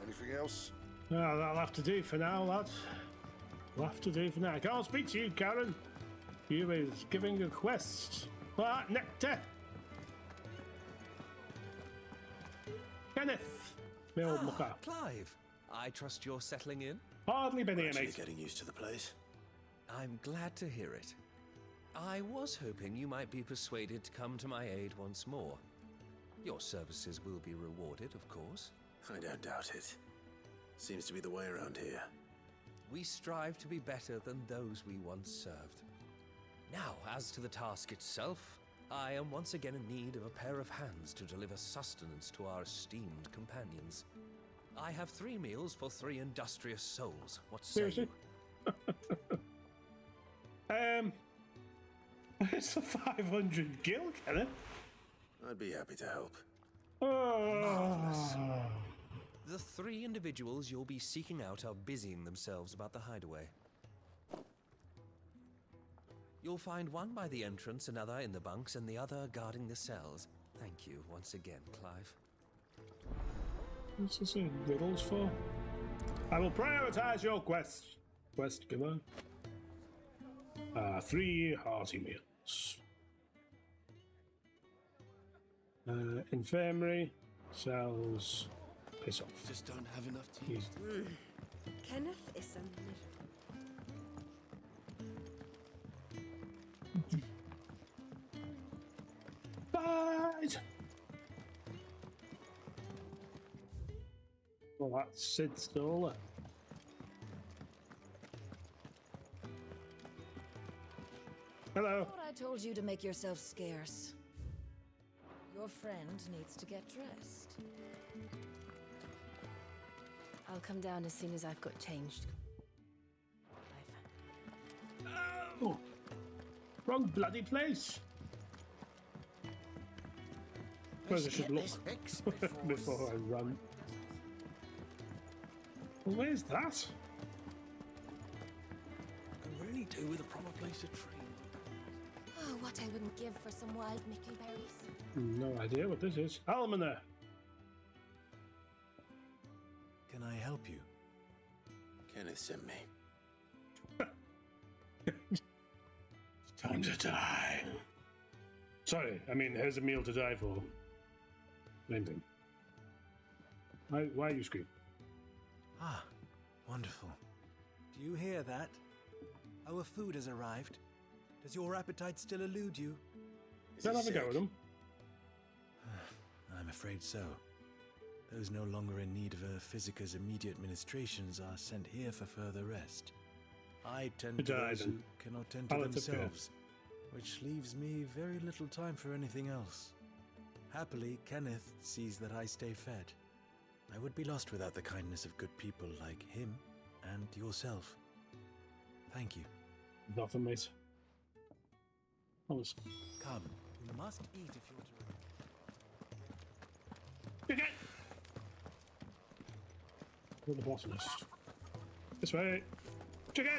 Anything else? Oh, that'll have to do for now, lad. Will have to do for now. I can't speak to you, Karen. You is giving a quest. Ah, nectar. Kenneth, my old mucker. Clive, I trust you're settling in? Hardly been here, Actually mate. getting used to the place. I'm glad to hear it. I was hoping you might be persuaded to come to my aid once more. Your services will be rewarded, of course. I don't doubt it. Seems to be the way around here. We strive to be better than those we once served. Now, as to the task itself, I am once again in need of a pair of hands to deliver sustenance to our esteemed companions. I have 3 meals for 3 industrious souls. What say you? It's a 500 gil, Kenneth. I'd be happy to help. Marvelous. The 3 individuals you'll be seeking out are busying themselves about the hideaway. You'll find one by the entrance, another in the bunks, and the other guarding the cells. Thank you once again, Clive. What's this in riddles for? I will prioritize your quest. Quest giver. 3 hearty meals. Infirmary. Cells. Piss off. Just don't have enough tea. Kenneth is a Fight! Well, that's Sid Stoller. Hello. Thought I told you to make yourself scarce. Your friend needs to get dressed. I'll come down as soon as I've got changed. Oh, wrong bloody place. Suppose I should look before I run. Well, where's that? Can really do with a proper place to train. Oh, what I wouldn't give for some wild Mickey berries. No idea what this is. Almoner. Can I help you? Kenneth sent me. Time to die. Sorry, I mean, here's a meal to die for. Same thing. Why are you screaming? Ah, wonderful. Do you hear that? Our food has arrived. Does your appetite still elude you? Don't have a go at them. I'm afraid so. Those no longer in need of a Physica's immediate ministrations are sent here for further rest. I tend to those who cannot tend to themselves, which leaves me very little time for anything else. Happily, Kenneth sees that I stay fed. I would be lost without the kindness of good people like him and yourself. Thank you. Nothing, mate. Honest. Come, you must eat if you're to... Okay. Go to the botanist. This way. Chicken!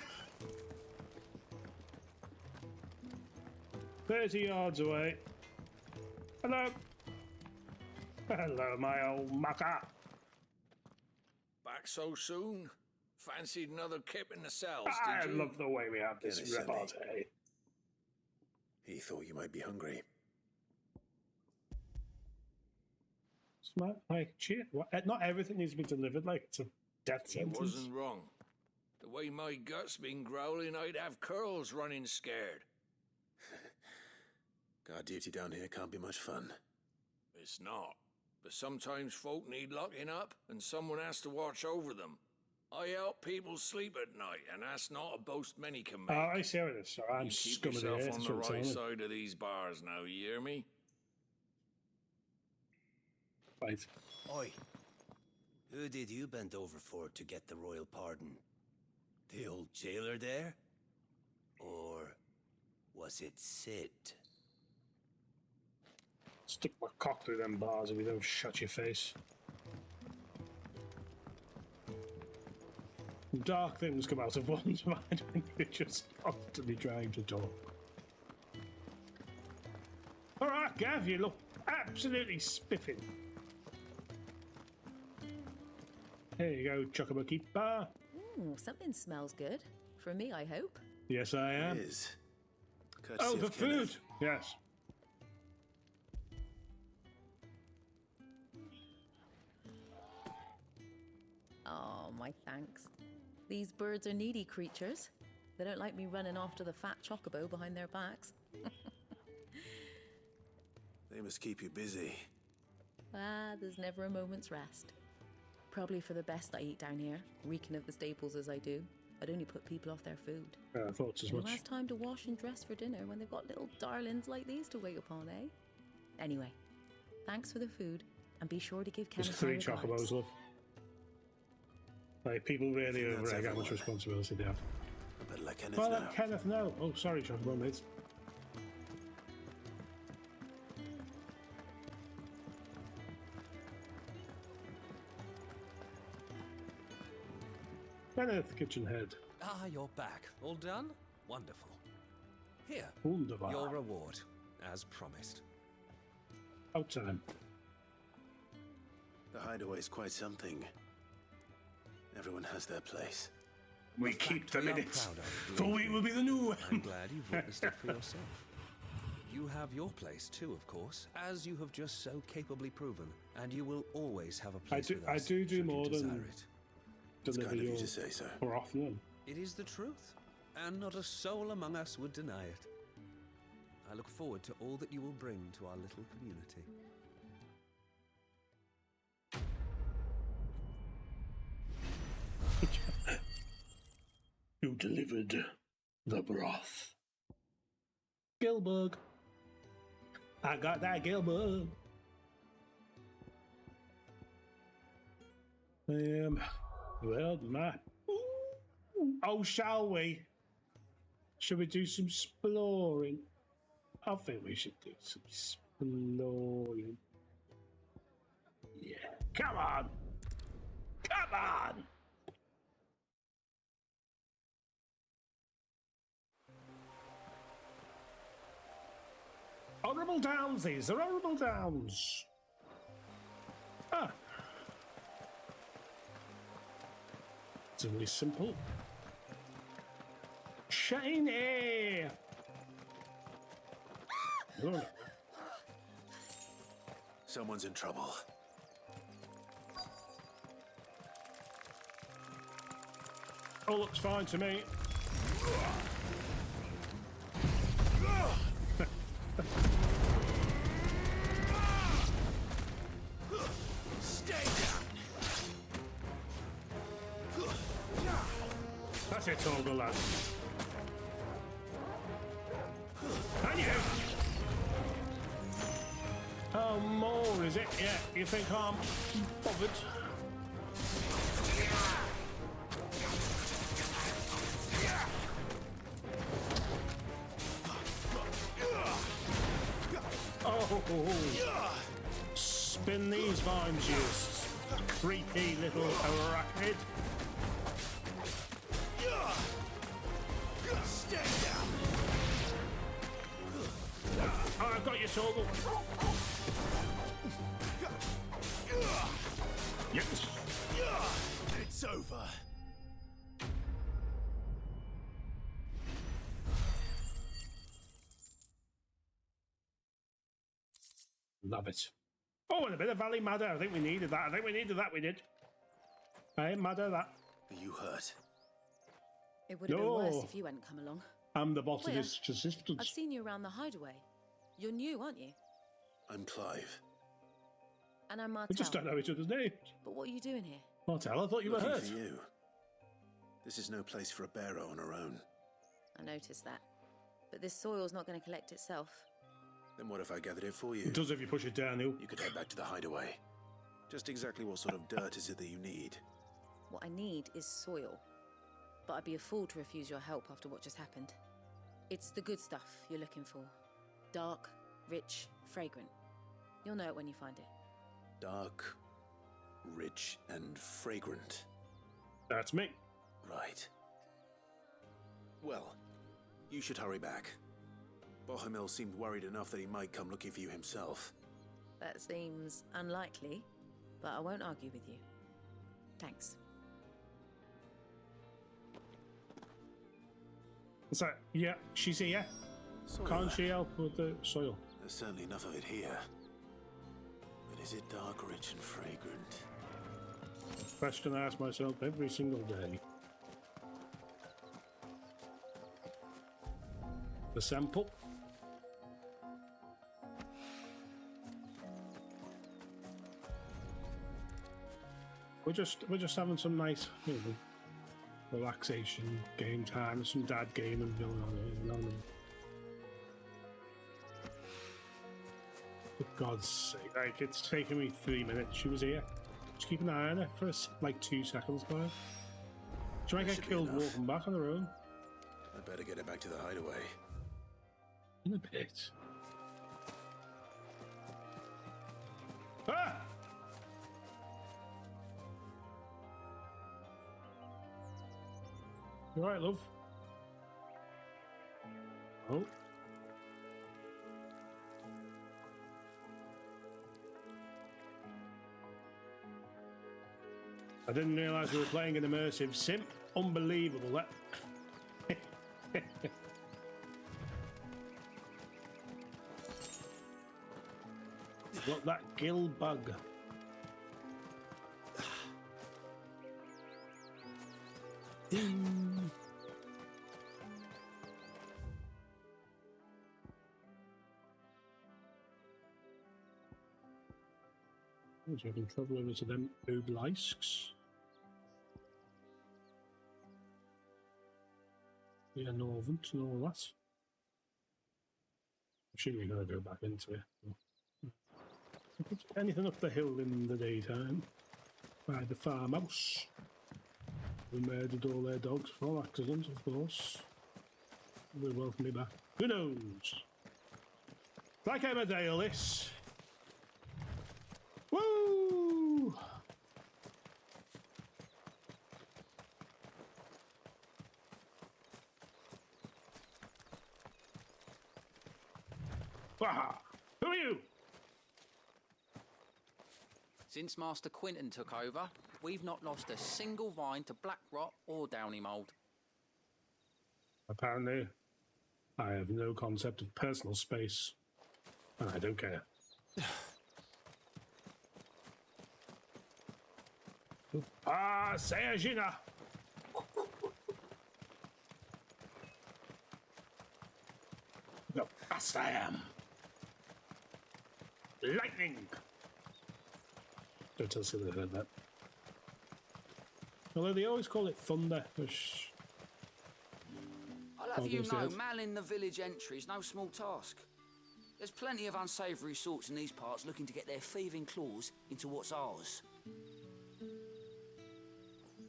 30 yards away. Hello. Hello, my old mucker. Back so soon? Fancied another kip in the cells, I did you? love the way we have this Yes, repartee. He thought you might be hungry. Smart, like, shit. Not everything needs to be delivered like it's a death He sentence. wasn't wrong. The way my gut's been growling, I'd have curls running scared. Guard duty down here can't be much fun. It's not. But sometimes folk need locking up, and someone has to watch over them. I help people sleep at night, and that's not a boast many can make. Oh, I see how it is. So I'm You keep scum of the yourself earth. on that's the what I'm right saying. side of these bars now, you hear me? Right. Oi. Who did you bend over for to get the royal pardon? The old jailer there? Or was it Sid? Stick my cock through them bars if you don't shut your face. Dark things come out of one's mind when you're just constantly trying to talk. Alright, Gav, you look absolutely spiffing. Here you go, Chocobo Keeper. Ooh, something smells good. For me, I hope. Yes, I am. It is. Oh, the food! Yes. Oh, my thanks. These birds are needy creatures. They don't like me running after the fat chocobo behind their backs. They must keep you busy. Ah, there's never a moment's rest. Probably for the best I eat down here, reeking of the staples as I do. I'd only put people off their food. I thought as Who much. has time to wash and dress for dinner when they've got little darlings like these to wait upon, eh? Anyway, thanks for the food, and be sure to give There's Kenneth 3 my regards. chocobos, love. Like, people really think that's overrate how much everyone. responsibility they have. I better let Kenneth Well, know. let Kenneth know. Oh, sorry, chocobo mates. Kenneth, kitchen head. Ah, you're back. All done? Wonderful. Here, Wunderbar. your reward, as promised. Out time. The hideaway's quite something. Everyone has their place. We keep them we in are it. proud of you, For we will be the new I'm glad you've witnessed it for yourself. You have your place too, of course, as you have just so capably proven, and you will always have a place with us. I do should you more desire than it. deliver kind of you your to say so. or often them. It is the truth, and not a soul among us would deny it. I look forward to all that you will bring to our little community. You delivered the broth. Gilbug. I got that Gilbug. Well, oh, shall we? Should we do some exploring? I think we should do some exploring. Yeah, come on! Come on! Honourable Downs, these are Honourable Downs. Ah. It's really simple. Shiny! Oh. Someone's in trouble. All looks fine to me. Stay down! That's it, Torgal, lad. And you! Oh, more, is it? Yeah, you think I'm bothered? Oh, spin these vines, you creepy little arachnid. Stay down. Oh, I've got you, Torgal. Yes. It's over. Love it. Oh, and a bit of Valley Madder. I think we needed that. We did. I ain't mad at that. Are you hurt? It would have been worse if you hadn't come along. I'm the boss of Wait, this resistance. I've seen you around the hideaway. You're new, aren't you? I'm Clive. And I'm Martel. We just don't know each other's names. But what are you doing here? Martel, I thought you were Looking hurt. for you. This is no place for a bearer on her own. I noticed that. But this soil's not going to collect itself. Then what if I gathered it for you? It does if you push it downhill. You could head back to the hideaway. Just exactly what sort of dirt is it that you need? What I need is soil. But I'd be a fool to refuse your help after what just happened. It's the good stuff you're looking for. Dark, rich, fragrant. You'll know it when you find it. Dark, rich, and fragrant. That's me. Right. Well, you should hurry back. Bohemil seemed worried enough that he might come looking for you himself. That seems unlikely, but I won't argue with you. Thanks. Is that? Yeah, she's here. Soil Can't then. she help with the soil? There's certainly enough of it here. But is it dark, rich, and fragrant? Question I ask myself every single day. The sample. We're just having some nice, you know, relaxation game time, some dad gaming going on here, you know what I mean? For God's sake, like, it's taken me 3 minutes. She was here. Just keep an eye on her for like 2 seconds, Clive. She might get killed walking back on her own. I'd better get her back to the hideaway. In a bit. Ah! You alright, love? Oh. I didn't realise we were playing an immersive sim. Unbelievable, that. Got that gill bug. So I can travel over to them obelisks. Yeah, Norvent and all that. I'm sure we're going to go back into it. Anything up the hill in the daytime by the farmhouse. We murdered all their dogs for accident, of course. They'll welcome me back. Who knows? Like Emmerdale, this. Woo! Waha! Who are you? Since Master Quinton took over, we've not lost a single vine to black rot or downy mould. Apparently, I have no concept of personal space, and I don't care. Ah, Sayajina! Look how fast I am! Lightning! Don't tell Silly I heard that. Although they always call it thunder, which I'll have you Obviously, know, that's- manning the village entry is no small task. There's plenty of unsavoury sorts in these parts looking to get their thieving claws into what's ours.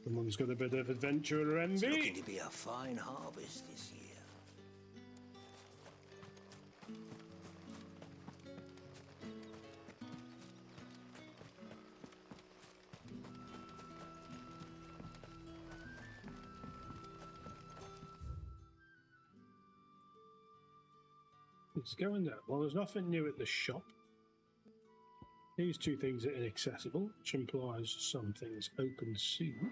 Someone's got a bit of adventure It's envy. looking to be a fine harvest this year. It's going there. Well, there's nothing new at the shop. These two things are inaccessible, which implies some things open soon.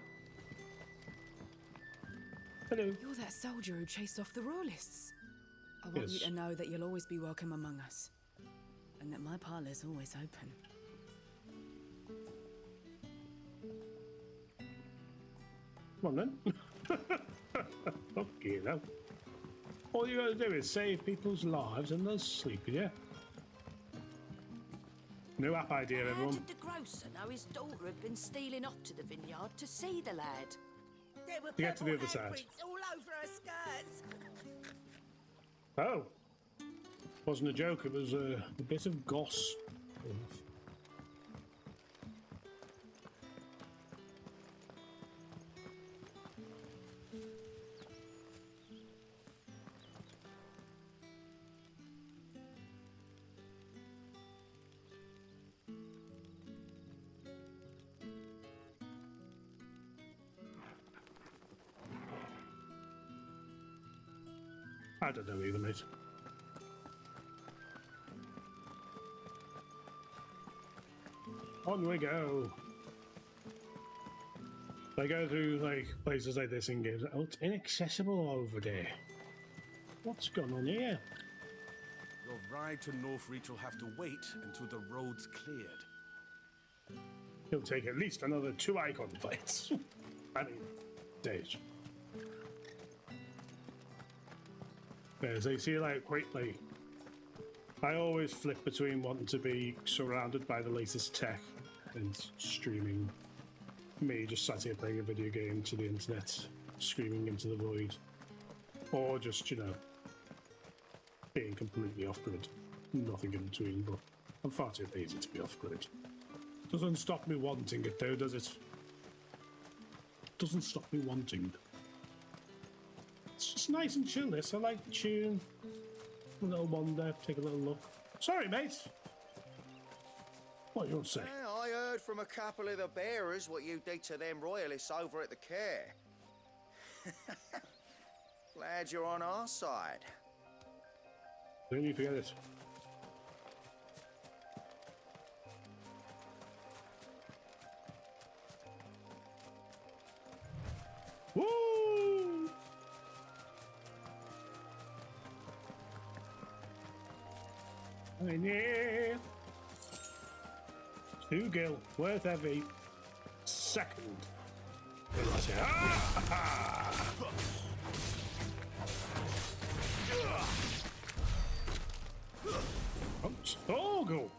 Hello. You're that soldier who chased off the royalists. I want you Yes. to know that you'll always be welcome among us. And that my parlour's always open. Come on then. Okay, now. All you gotta do is save people's lives and they'll sleep with you. New app idea, How everyone. did the grocer know his daughter had been stealing off to the vineyard to see the lad? There were To get to the purple other side. handprints all over her skirts. Oh. Wasn't a joke, it was a bit of goss. I don't know either, mate. On we go. They go through like places like this in games. Oh, it's inaccessible over there. What's going on here? Your ride to Northreach will have to wait until the road's cleared. It'll take at least another 2 icon fights. I mean, days. Yeah, so you see, like, quickly, I always flip between wanting to be surrounded by the latest tech and streaming me just sat here playing a video game to the internet, screaming into the void, or just, you know, being completely off-grid. Nothing in between, but I'm far too lazy to be off-grid. Doesn't stop me wanting it though, does it? Doesn't stop me wanting. It's just nice and chill, this. I like the tune. A little wander, take a little look. Sorry, mate. What you want to say? Yeah, I heard from a couple of the bearers what you did to them royalists over at the care. Glad you're on our side. Don't you forget it. Woo! Yeah. 2 gil worth every second. Toggle.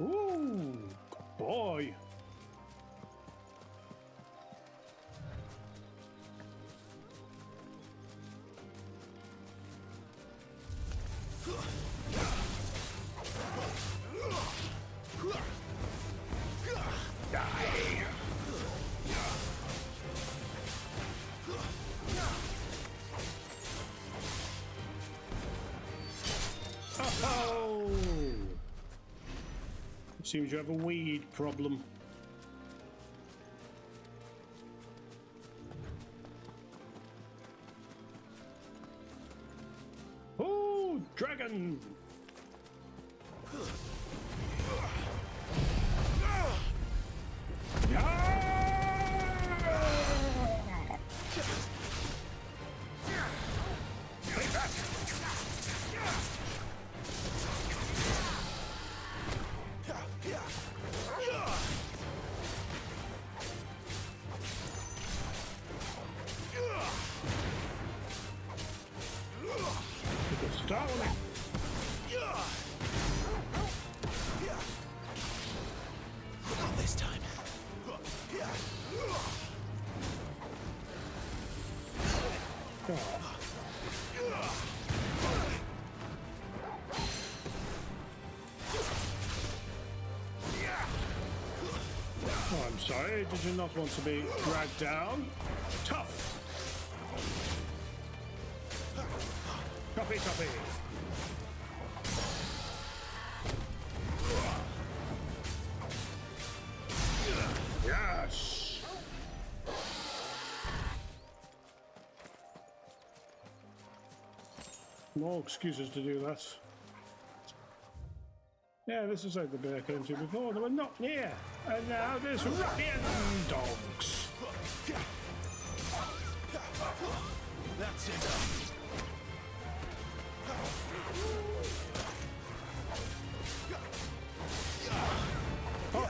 Ooh, good boy. Oh! Seems you have a weed problem. Oh, dragon! sorry, did you not want to be dragged down? Tough! Copy, copy. Yes! More excuses to do that. Yeah, this is like the bear came to before. They were not near. And now there's ruffian dogs. That's enough. Oh,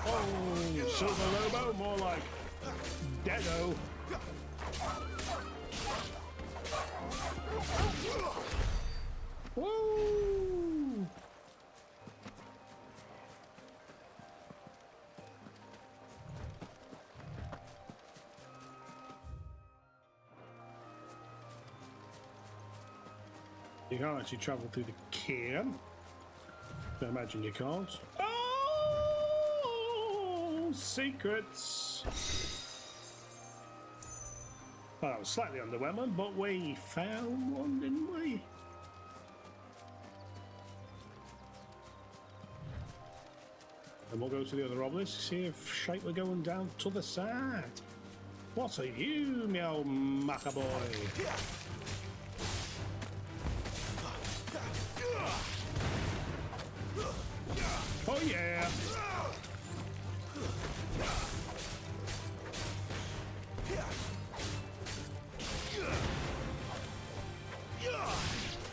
Silver Lobo, more like Deado. Woo! You can't actually travel through the can. I imagine you can't. Oh, secrets. Well, that was slightly underwhelming, but we found one, didn't we? And we'll go to the other obelisk, see if shite we're going down to the side. What are you, me old maca boy? Oh yeah!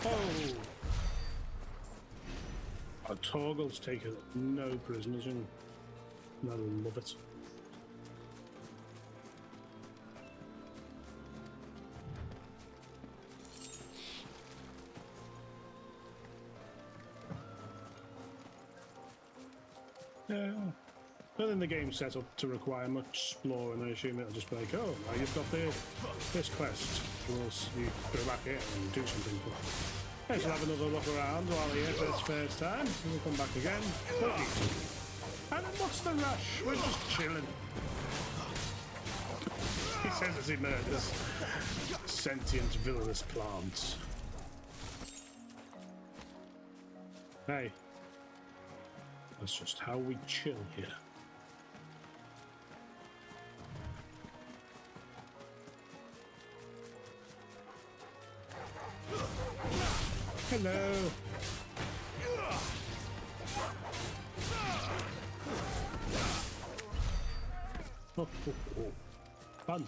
Oh! Our Torgal's taken no prisoners and I love it. Yeah. But then the game's set up to require much exploring. I assume it'll just be like, oh, now you've got this quest. We'll you go back here and do something for it. Let's have another look around while we're here for this first time. We'll come back again. Don't need to. And what's the rush? We're just chilling. He says as he murders sentient villainous plants. Hey. That's just how we chill here. Hello. Oh, oh, oh. Fun.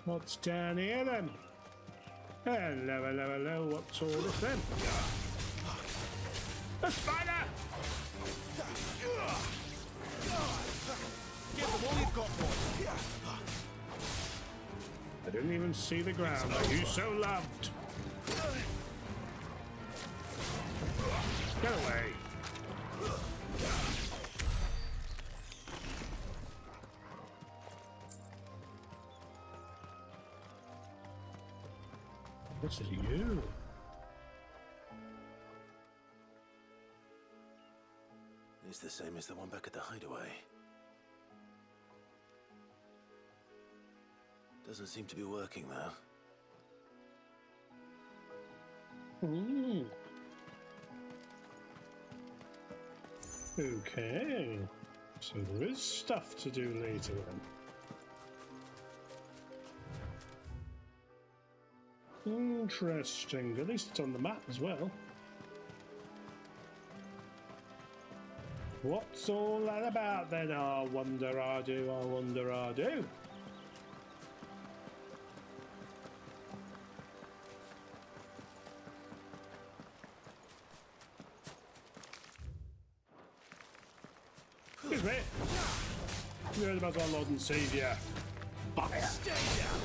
What's down here then? Hello, hello, hello. What's all this then? A spider! Give them all you've got, boy. I didn't even see the ground. Are you so loved? Get away. What's it, you? It's the same as the one back at the hideaway. Doesn't seem to be working though. Okay. So there is stuff to do later then. Interesting. At least it's on the map as well. What's all that about then? I wonder, I do, I wonder, I do. Excuse me. You heard about our Lord and Saviour. Fire. Stay down.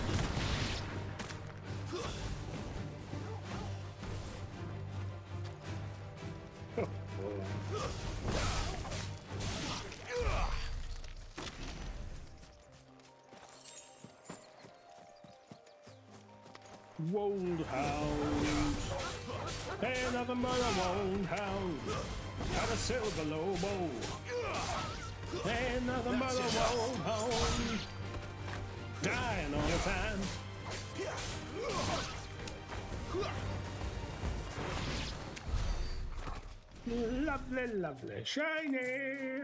Wold hound. Another mother won't hound. Got a silver lobo. Another mother won't hound. Dying all the time. Lovely, lovely, shiny.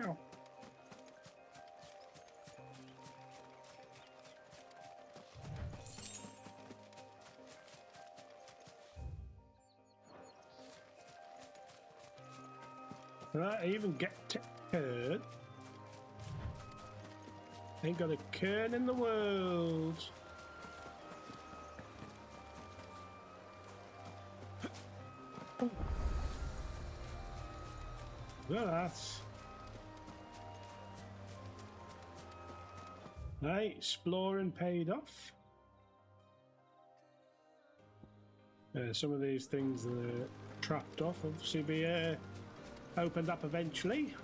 Right, I even get to Kern. Ain't got a Kern in the world. Well, that's right. Exploring paid off. Some of these things that are trapped off obviously be opened up eventually.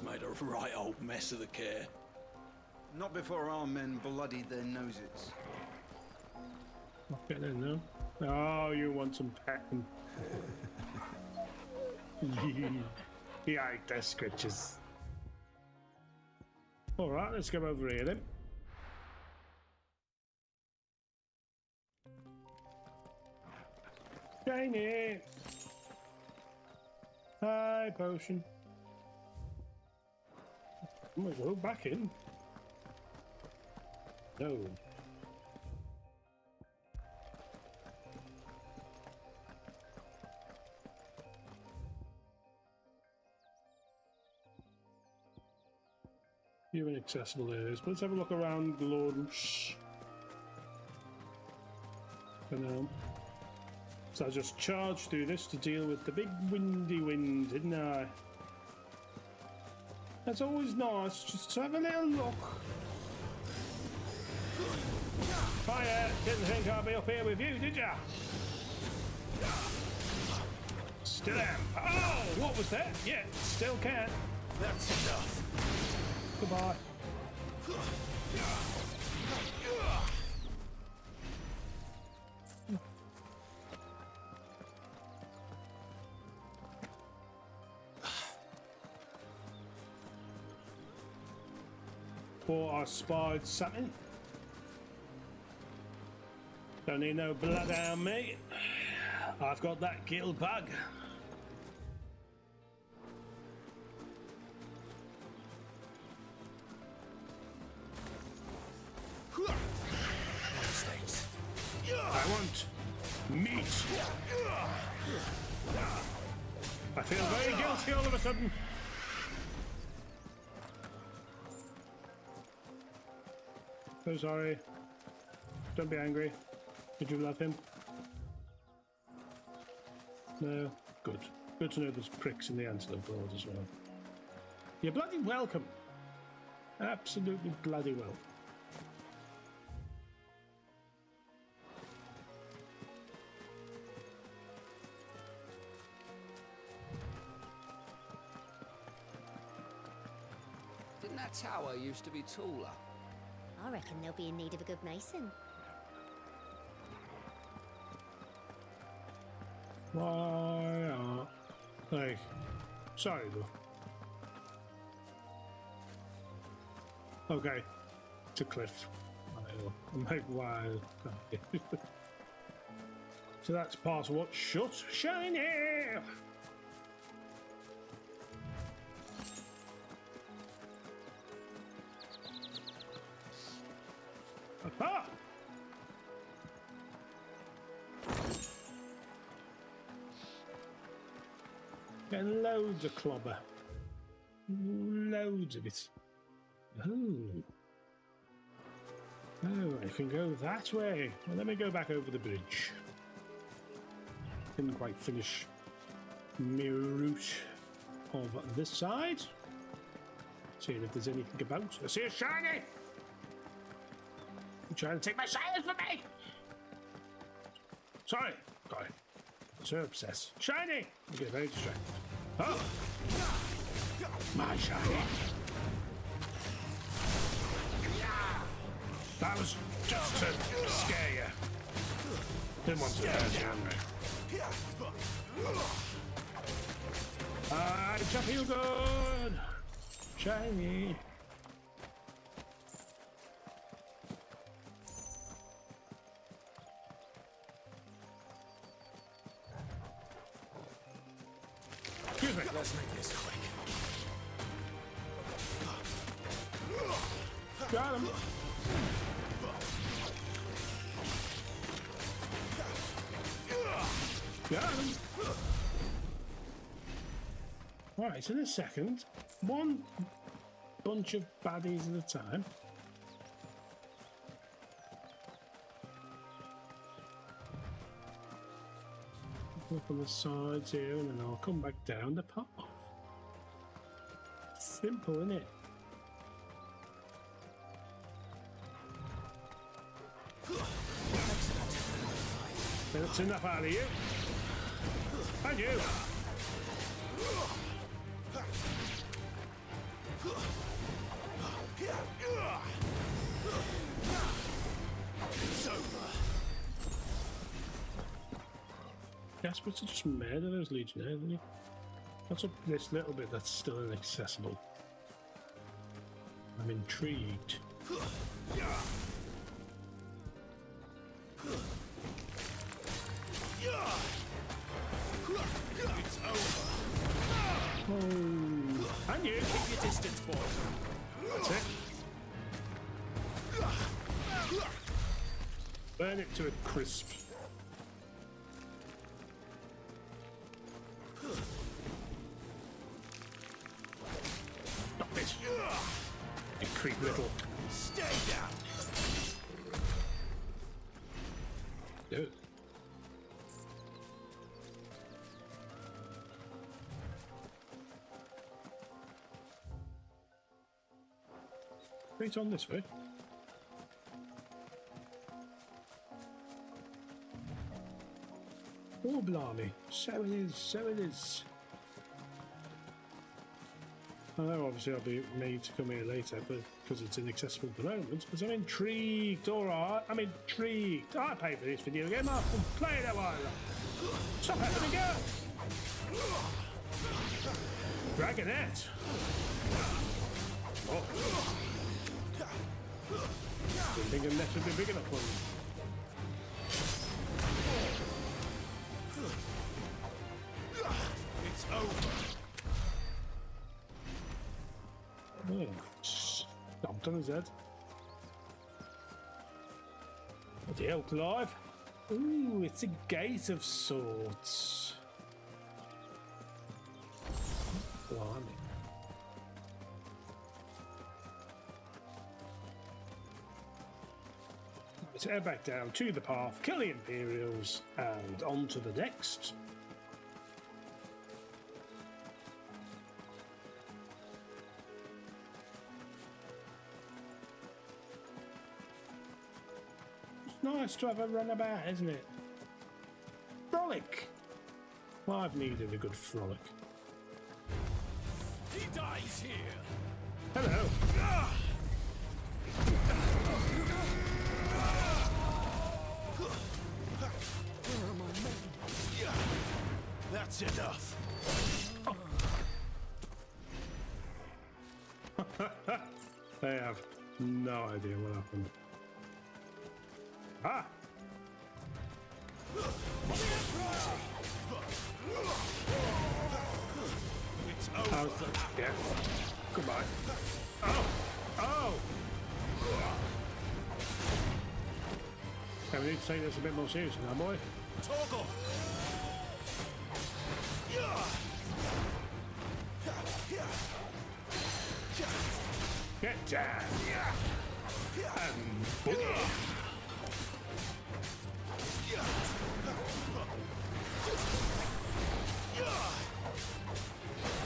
Made a right old mess of the care. Not before our men bloodied their noses. Okay then, no. Oh, you want some petting. Yeah, their scritches. Alright, let's go over here then. Shiny! Hi, potion. I'm gonna go back in. No. Few inaccessible areas. Let's have a look around Glorus. For now. So I just charged through this to deal with the big windy wind, didn't I? That's always nice, just to have a little look. Hiya, didn't think I'd be up here with you, did ya? Still am. Oh, what was that? Yeah, still can. That's enough. Goodbye. Thought I spied something. Don't need no blood on me. I've got that gill bug. I want meat. I feel very guilty all of a sudden. So sorry. Don't be angry. Did you love him? No? Good. Good to know there's pricks in the antelope world as well. You're bloody welcome. Absolutely bloody welcome. Didn't that tower used to be taller? I reckon they'll be in need of a good mason. Why are they? Sorry, though. Okay, it's a cliff. I'm like, why? So that's part of what's shut. Shiny! Aha! Getting loads of clobber. Loads of it. Oh. Oh, I can go that way. Well, let me go back over the bridge. Didn't quite finish my route of this side. Seeing if there's anything about. I see a shiny! You're trying to take my shines from me! Sorry. Sorry. So obsessed. Shiny! You get very distracted. Oh! My shiny! That was just to scare you. Didn't want to hurt you, I jump you good! Shiny! Excuse me. Let's make this quick. Got him. Got him. Right, in a second, one bunch of baddies at a time. Up on the sides here, and then I'll come back down the path. Simple, isn't it? That's enough out of you. And you. It's over. Gasper's just mad at those legionnaires, isn't he? What's up with this little bit that's still inaccessible? I'm intrigued. It's over. Oh, and you Keep your distance, boy. That's it. Burn it to a crisp. Stop it. You creep little. Stay down. Dude. Straight on this way. Oh, blimey. So it is, so it is. I know obviously I'll be made to come here later, but because it's inaccessible at the moment, but I'm intrigued, alright, I'm intrigued. I pay for this video game, I can play it a while. Stop having to go! Dragonette! Oh. Didn't think a net would be big enough for me. It's over. Oh, stomped on his head. Bloody hell, Clive. Ooh, it's a gate of sorts. Blimey. Let's head back down to the path, kill the Imperials, and on to the next. Nice to have a run about, isn't it? Frolic! Well, I've needed a good frolic. He dies here. Hello! That's enough. They have no idea what happened. Ah! It's over. Yeah. Goodbye. Oh! Oh! Okay, we need to take this a bit more seriously now, boy. Toggle. Get down! And boogie!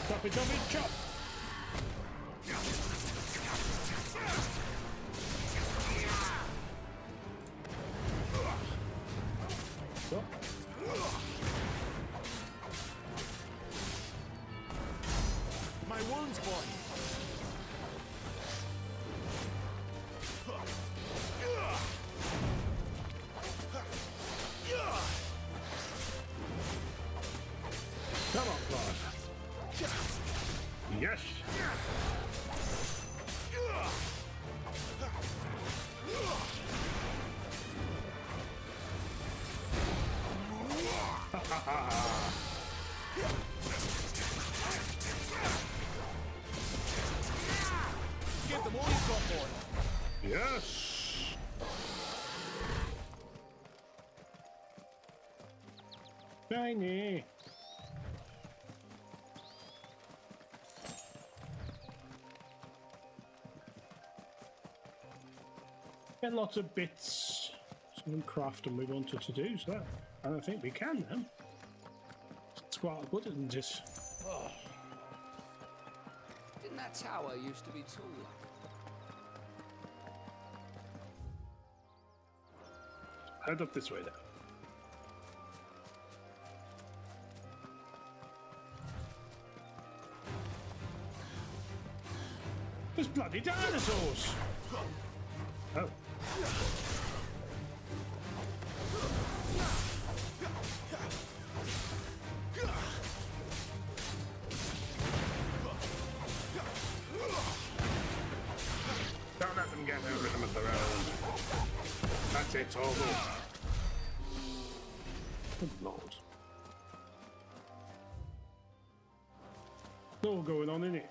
Choppy, choppy, chop! Stop. wounds, boy. Come on, Clive. Yes. Give them all you've got, boy. Yes. Shiny. Get lots of bits, some crafting we wanted to do, so and I think we can then. It's quite good, isn't it? Oh. Didn't that tower used to be taller? Head up this way then. There's bloody dinosaurs! Oh. Don't let them get a rhythm of their own. That's it, Torval. Good lord. It's all going on, innit?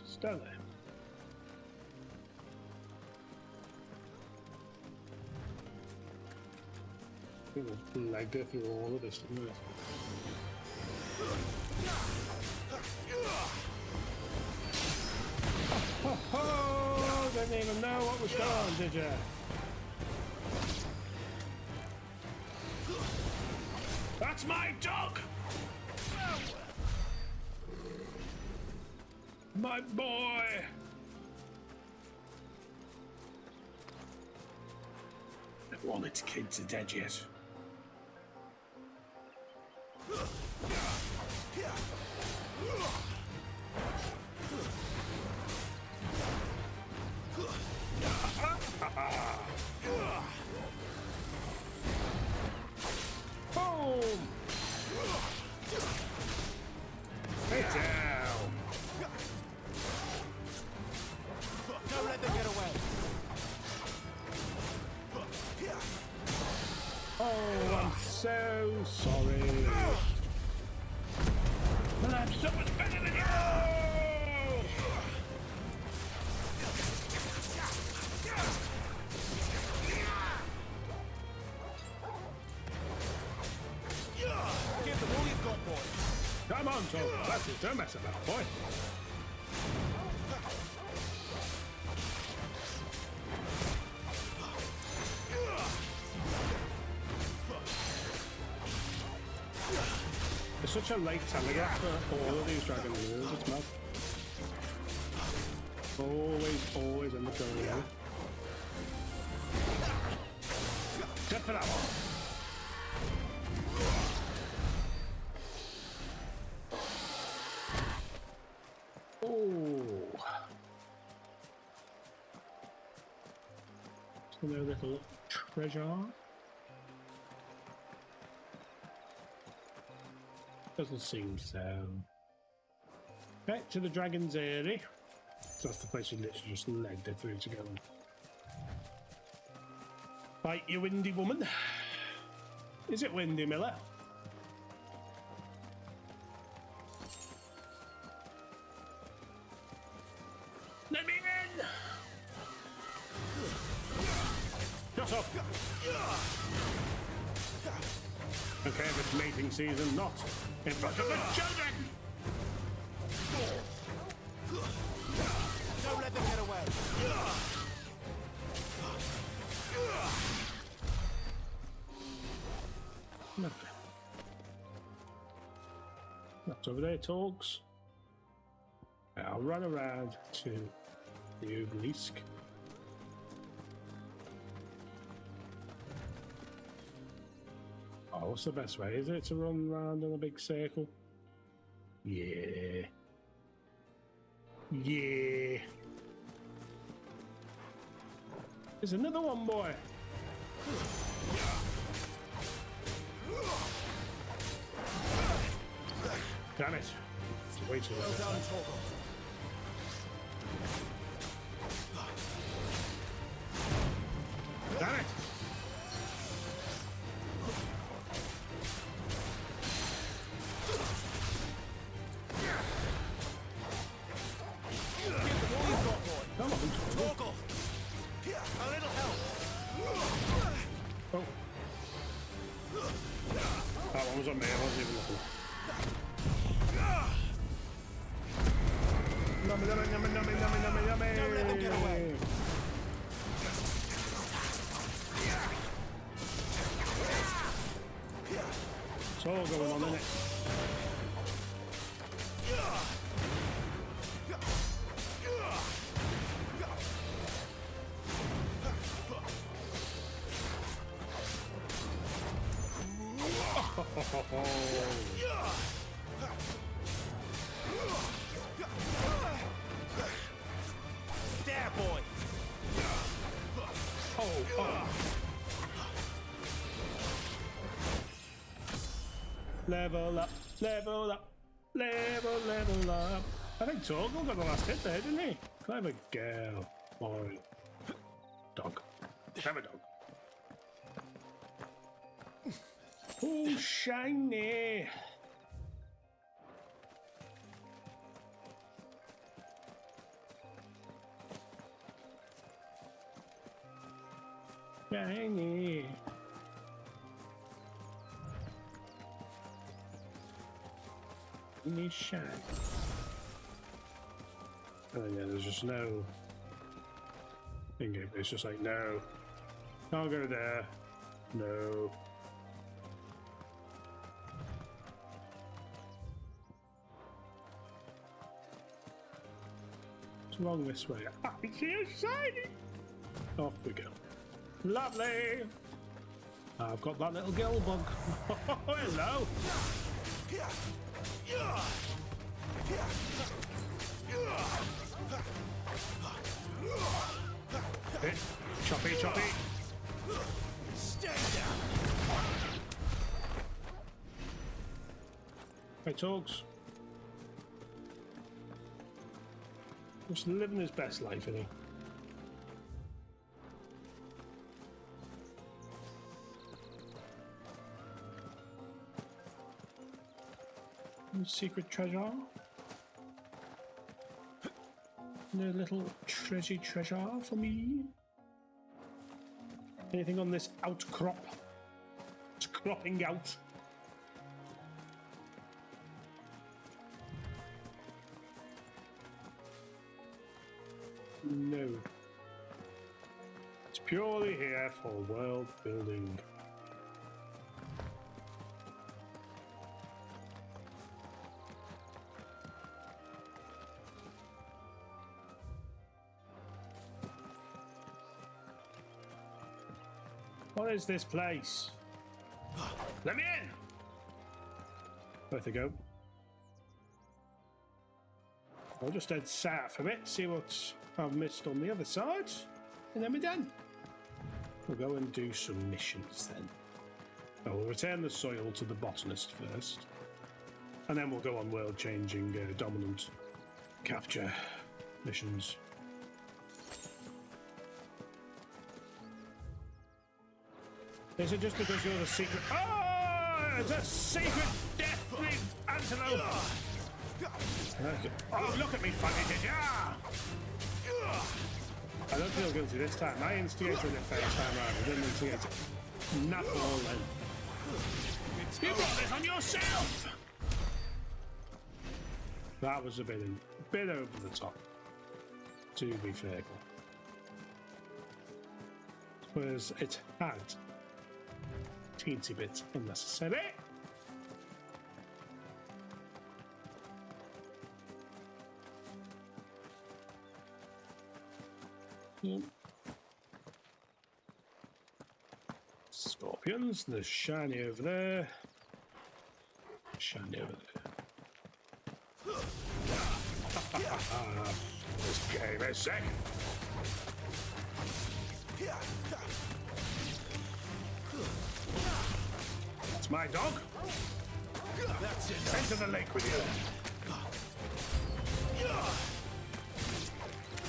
Stella. I think we'll lag there through all of this, isn't it? Oh, didn't even know what was going on, did you? That's my dog! My boy! Never wanted to kids are dead yet. Boom! Hey down! Don't let them get away. Oh, I'm so sorry. But I'm so much better than you! Give them all you've got, boy. Come on, Tom. That's it. Don't mess about, boy. It's such a late telegraph for all of these dragon lures, it's mad. Always end up going away. Get for that one. Oh. So there's a little treasure. Doesn't seem so. Back to the dragon's area. So that's the place we literally just legged it through to go. Fight you, windy woman. Is it windy, Miller? Let me in! Shut up! Okay, if it's mating season, not in front of the children! Don't let them get away. Lovely. That's over there, Torgs. I'll run around to the obelisk. Oh, what's the best way? Is it to run around in a big circle? Yeah. Yeah. There's another one, boy. Damn it. It's way too late. Well done, Torgal. Damn it. Give them all you've got, boy. Come on, Torgal. A little help. Oh. That one was on me, I wasn't even looking. Nummy, nummy, nummy, nummy, nummy, nummy, nummy. Don't let them get away. It's all going on, isn't it? There, boy. Oh. Level up, level up, level up. I think Torgal got the last hit there, didn't he? Clever girl. Boy. Dog. Clever dog. Oh, shiny. Shiny. Shiny. Oh yeah, there's just no thing. It's just like, no. Can't go there. No. It's wrong this way. I see a shiny. Off we go. Lovely. I've got that little gill bug. Hello. Hit. Choppy, choppy. Stay down. Hey, Togs. Just living his best life, isn't he? Secret treasure? No little treasure for me? Anything on this outcrop? It's cropping out. No. It's purely here for world building. What is this place? Let me in! Worth a go. I'll just head south a bit, see what I've missed on the other side, and then we're done. We'll go and do some missions then. We'll return the soil to the botanist first, and then we'll go on world-changing dominant capture missions. Is it just because you're the secret? Oh, it's a secret deathly antelope! Oh, look at me, funny, did ya? I don't feel guilty this time. I instigated it first time around. I didn't instigate it. Not all then. You brought this on yourself! That was a bit over the top, to be fair. Whereas it had teensy bit unnecessary. Scorpion. scorpions. There's shiny over there. Shiny over there. This game is sick. That's my dog. That's it. Into the lake with you.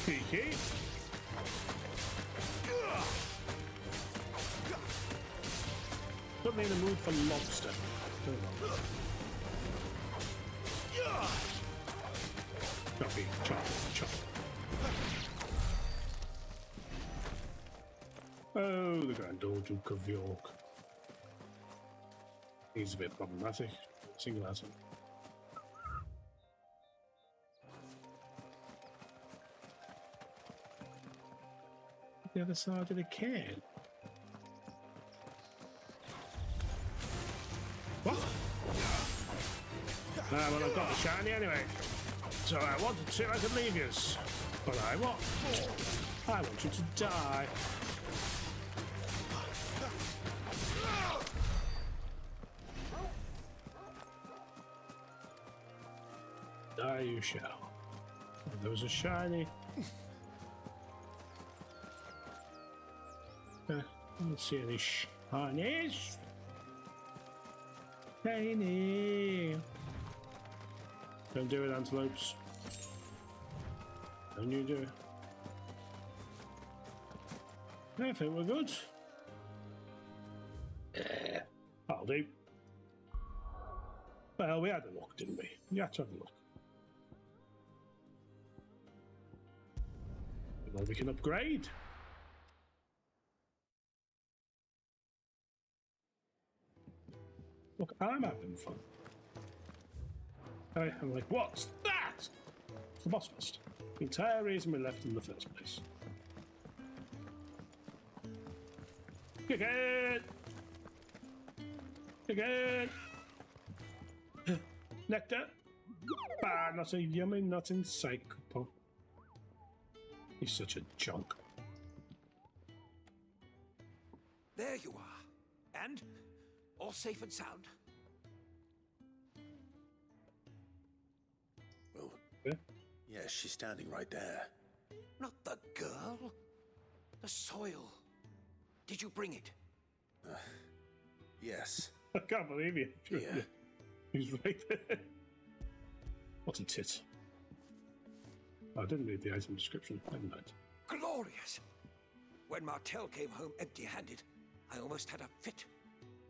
Peeky. Put me in the mood for lobster. Choppy, chop, chop. Oh, the Grand Old Duke of York. He's a bit problematic. Single item. The other side of the can. What? Well, I've got the shiny anyway. So I wanted to see if I could leave yous. But I want you to die. Die you shall. There was a shiny. I don't see any shinies. Shiny. Don't do it, antelopes. Don't you do it. I think we're good. I'll do. Well, we had a look, didn't we? We had to have a look. Well, we can upgrade. Look, I'm having fun. I'm like, what's that? It's the boss quest. The entire reason we left in the first place. Kick it! Kick it! Nectar? Bah, not a yummy, not in psychopath. He's such a junk. There you are. And? All safe and sound? Well, yeah, she's standing right there. Not the girl. The soil. Did you bring it? Yes. I can't believe you. Yeah. He's right there. What a tit. I didn't read the item description, didn't I? Glorious! When Martel came home empty-handed, I almost had a fit.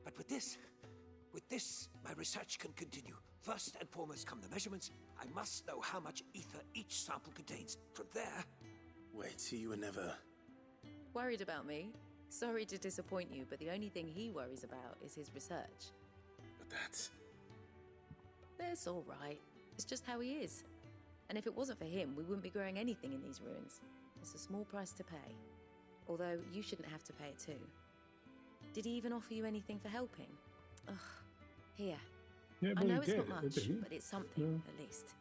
But with this, my research can continue. First and foremost come the measurements. I must know how much ether each sample contains. From there... Wait, so you were never... Worried about me? Sorry to disappoint you, but the only thing he worries about is his research. But that's... That's all right. It's just how he is. And if it wasn't for him, we wouldn't be growing anything in these ruins. It's a small price to pay. Although, you shouldn't have to pay it too. Did he even offer you anything for helping? Ugh. Here. Yeah, I know it's did, not much, didn't but it's something, at least.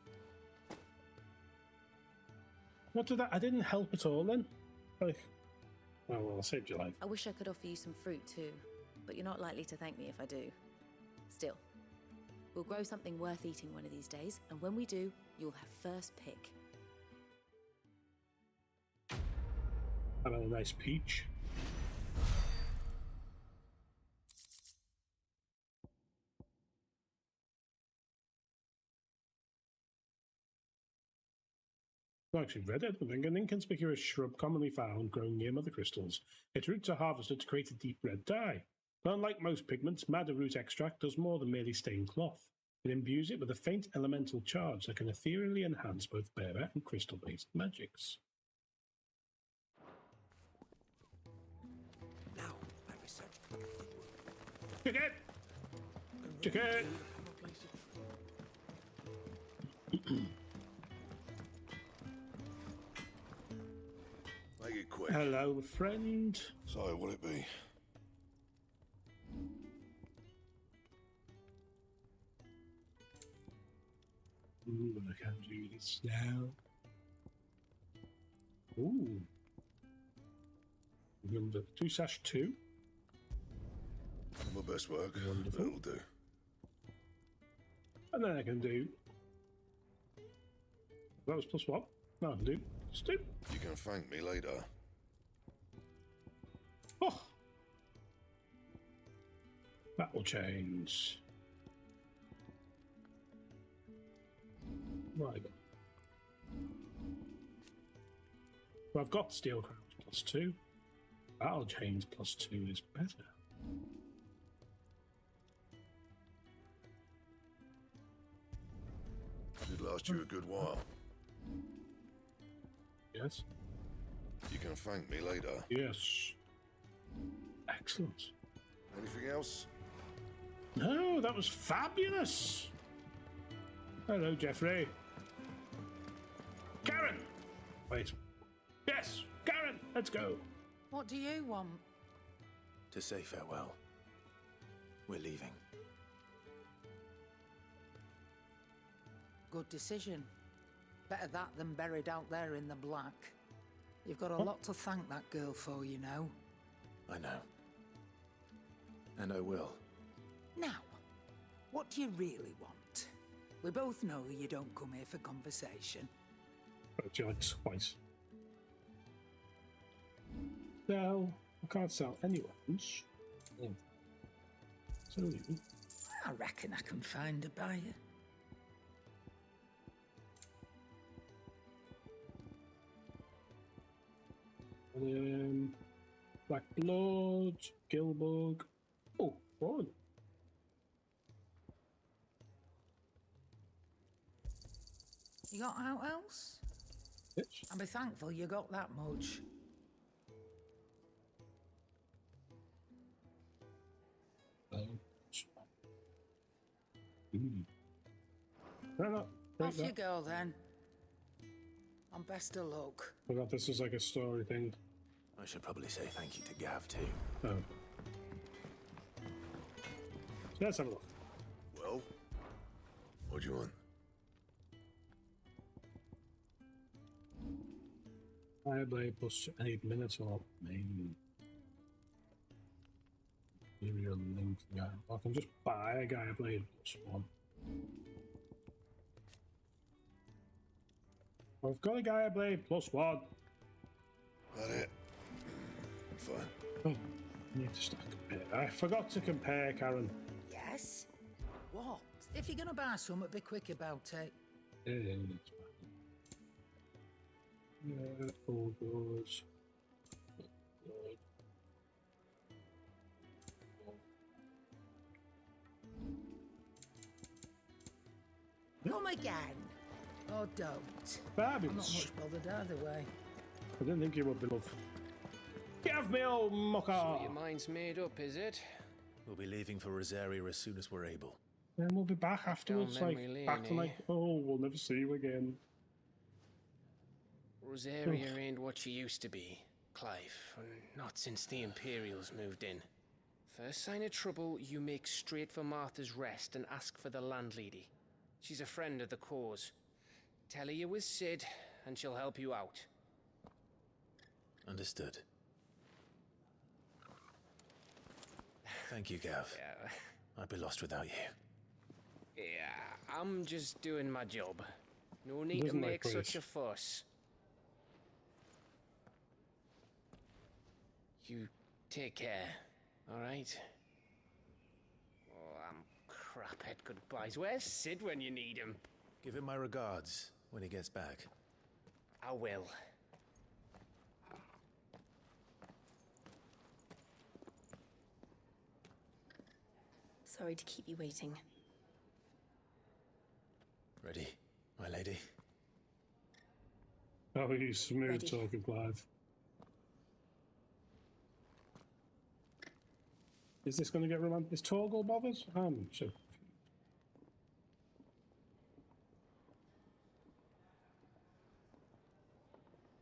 What did that? I didn't help at all then? Like, oh well, I saved your life. I wish I could offer you some fruit too, but you're not likely to thank me if I do. Still, we'll grow something worth eating one of these days, and when we do, you'll have first pick. How about a nice peach? I actually read it. An inconspicuous shrub commonly found growing near mother crystals. Its roots are harvested to create a deep red dye. But unlike most pigments, madder root extract does more than merely stain cloth. It imbues it with a faint elemental charge that can ethereally enhance both bearer and crystal-based magics. Now, my research... Chicken! Chicken! Make it quick. Hello, friend. So, what'll it be? Ooh, I can't do this now. Ooh. Number 2/2. My best work. Wonderful. That'll do. And then I can do... That was plus what? No, I can do plus 2. You can thank me later. Oh! That will change. Right. Well, I've got steel crowns plus 2. Battle chains plus 2 is better. Should last you a good while. Yes. You can thank me later. Yes. Excellent. Anything else? No, that was fabulous. Hello, Jeffrey. Karen! Wait. Yes, Karen, let's go. What do you want? To say farewell. We're leaving. Good decision. Better that than buried out there in the black. You've got a lot to thank that girl for, you know. I know. And I will. Now, what do you really want? We both know you don't come here for conversation. But you like twice. No, I can't sell any weapons. So you. I reckon I can find a buyer. Black Blood, Gilbug. Oh, fun. You got out else? Yes. I'll be thankful you got that much. No, off you go then. And best of luck. I forgot this is like a story thing. I should probably say thank you to Gav too. Oh. So let's have a look. Well, what do you want? Fire blade plus 8 minutes or maybe. Imperial link guy. I can just buy a Gaia blade plus 1. I've got a Gaia blade plus 1. That it? Fine. Oh, I need to start comparing. I forgot to compare, Karen. Yes? What? If you're gonna buy something, be quick about it. Yeah, that's fine. Yeah, all goes. Come again. Or don't. Fabulous. I'm not much bothered either way. I didn't think you would be love. Give me old mucker! So your mind's made up, is it? We'll be leaving for Rosaria as soon as we're able. Then we'll be back afterwards, down like, memory lane, back to like, oh, we'll never see you again. Rosaria ain't what she used to be, Clive. Not since the Imperials moved in. First sign of trouble, you make straight for Martha's Rest and ask for the landlady. She's a friend of the cause. Tell her you're with Sid, and she'll help you out. Understood. Thank you, Gav. Yeah. I'd be lost without you. Yeah, I'm just doing my job. No need to make such a fuss. You take care, alright? Oh, I'm crap at goodbyes. Where's Sid when you need him? Give him my regards when he gets back. I will. Sorry to keep you waiting. Ready, my lady? Oh, you smooth Ready. talking, Clive. Is this going to get romantic? Is Torgal bothered? Sure.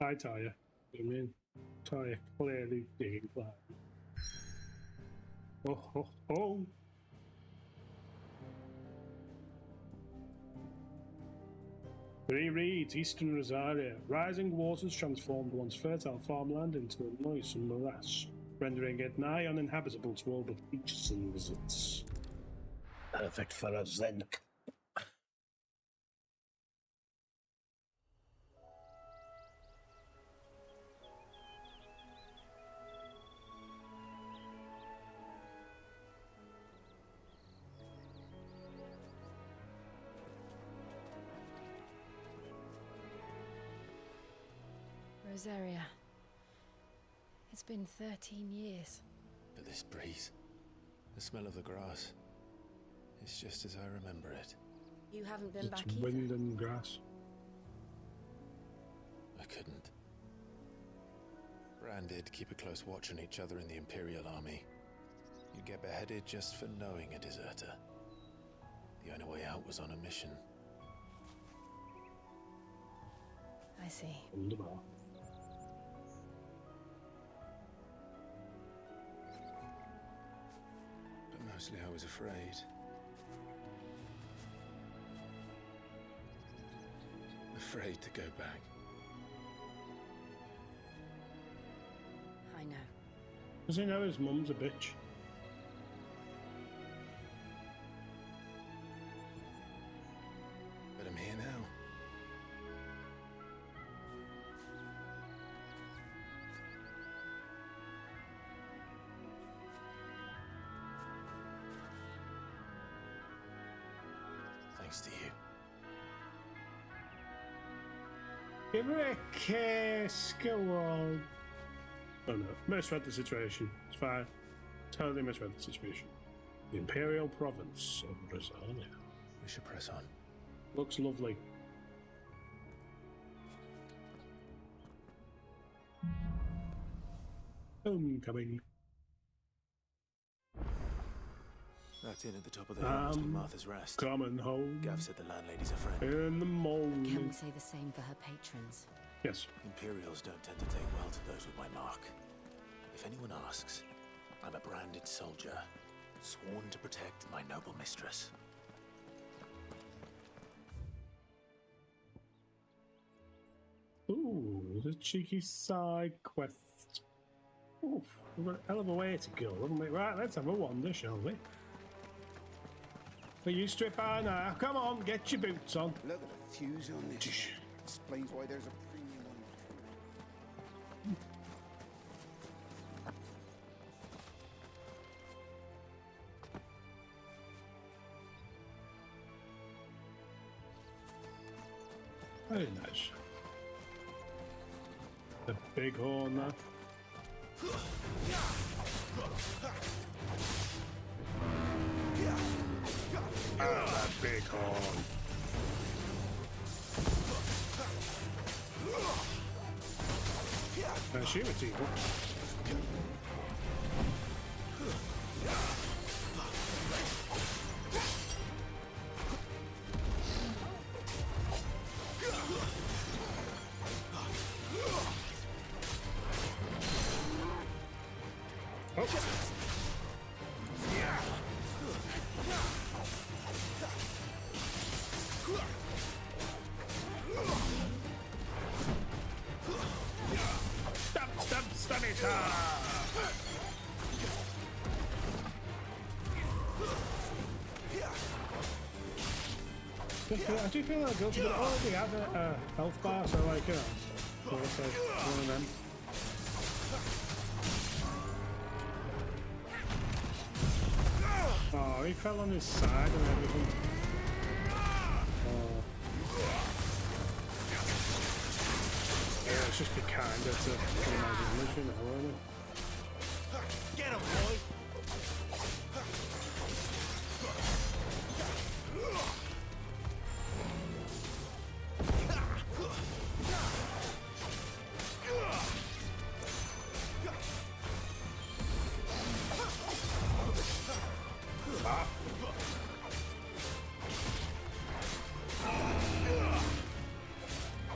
Hi, Taya. I mean, Taya clearly digging Clive. Oh, oh, oh. Three reads, Eastern Rosaria. Rising waters transformed once fertile farmland into a noisome morass. rendering it nigh uninhabitable to all but leeches and lizards. Perfect for us then. Rosaria. It's been 13 years. But this breeze, the smell of the grass, it's just as I remember it. You haven't been back It's either. wind and grass. I couldn't. Bran did keep a close watch on each other in the Imperial Army. You'd get beheaded just for knowing a deserter. The only way out was on a mission. I see. Wunderbar. But mostly I was afraid. Afraid to go back. I know. Does he know his mum's a bitch? But I'm here now. Thanks to you. Give her a kiss, go on. Oh no, misread the situation. It's fine. Totally misread the situation. The Imperial Province of Rosaria. We should press on. Looks lovely. Homecoming. That inn at the top of the hill must be Martha's Rest. Coming home. Gav said the landlady's a friend. In the morning. Can we say the same for her patrons? Yes. Imperials don't tend to take well to those with my mark. If anyone asks, I'm a branded soldier, sworn to protect my noble mistress. Ooh, the cheeky side quest. Oof, we've got a hell of a way to go, haven't we? Right, let's have a wander, shall we? Will you strip on now? Come on, get your boots on. Look at the fuse on this. Explains why there's a premium on. Very nice. The big horn there. Ah, that big horn. I assume it's evil. Stop it! I do feel like guilty, but I already have a health bar, so like, so it's like one of them. Oh, he fell on his side and everything. Oh. Yeah, it's just a kind of to imagination, however. Get him, boy!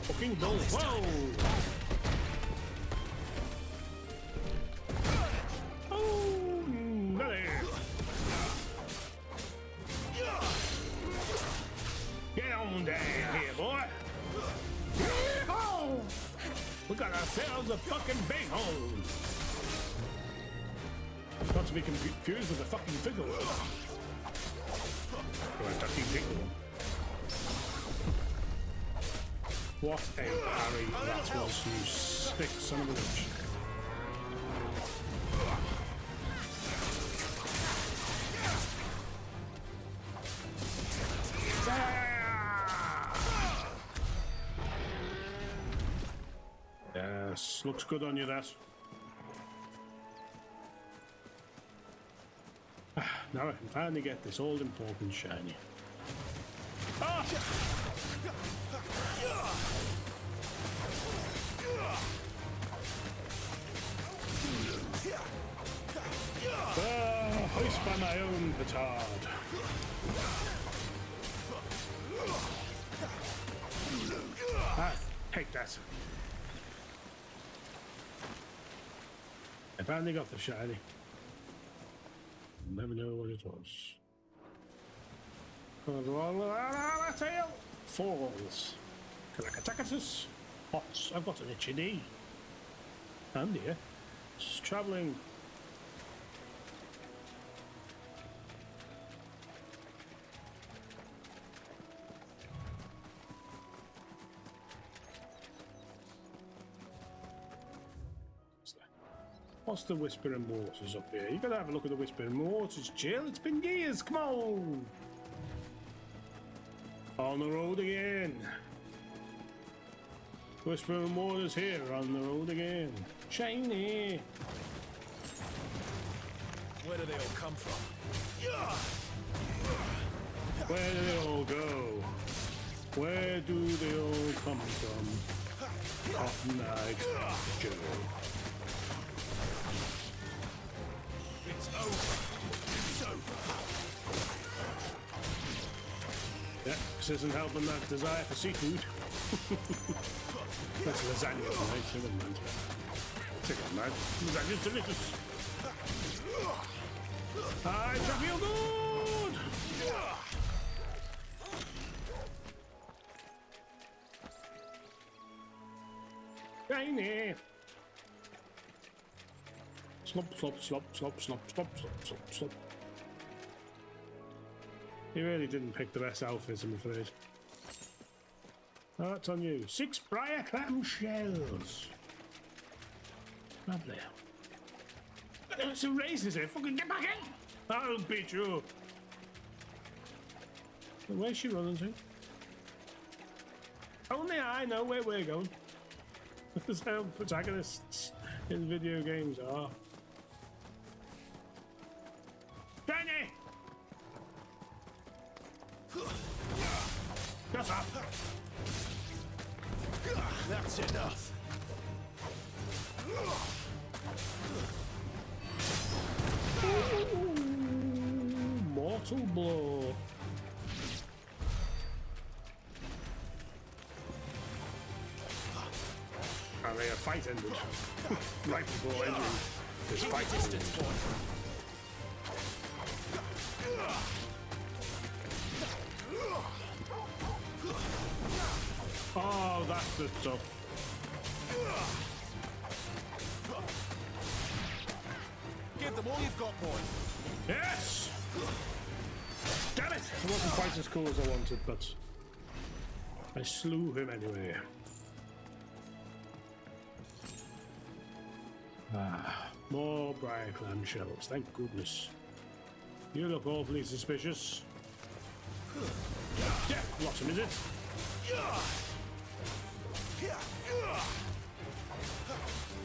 Fucking go! Whoa! Oh, nutty! Get on down here, boy! Yeehaw! We got ourselves a fucking big hole! Not to be confused with the fucking fiddle. Or a ducky pickle. What a parry that was, you sick son of a bitch. Yes, looks good on you, that. Now I can finally get this all important shiny. Ah! Hoist by my own petard. Ah, take that. I finally got the shiny. Never know what it was. Tail falls. Kalakatacatus. Pots. I've got an itchy knee. And here. It's travelling. What's the Whispering Waters up here? You gotta have a look at the Whispering Waters, Jill. It's been years. Come on. On the road again. Whispering Waters here. On the road again. Shiny. Where do they all come from? Where do they all go? Where do they all come from? Hot Night Joe. It's over. It's over. Yeah, this isn't helping that desire for seafood. That's lasagna tonight, so never mind. Take it, man. Lasagna's delicious. I feel good! Shiny! Slop, slop, slop, slop, slop, slop, slop, slop, slop. You really didn't pick the best outfits, I'm afraid. Oh, that's on you. 6 briar clam shells. Lovely. There's some races here. Fucking get back in! I'll beat you. Where's she running to? Only I know where we're going. That's how protagonists in video games are. Danny! Shut up! That's enough. Ooh, mortal blow. And a fight ended right before entering this fight. Distance point. Oh, that's the stuff. Give them all you've got, boy. Yes! Damn it! It wasn't quite as cool as I wanted, but I slew him anyway. Ah, more briar clam shells, thank goodness. You look awfully suspicious. Yeah, what's a minute?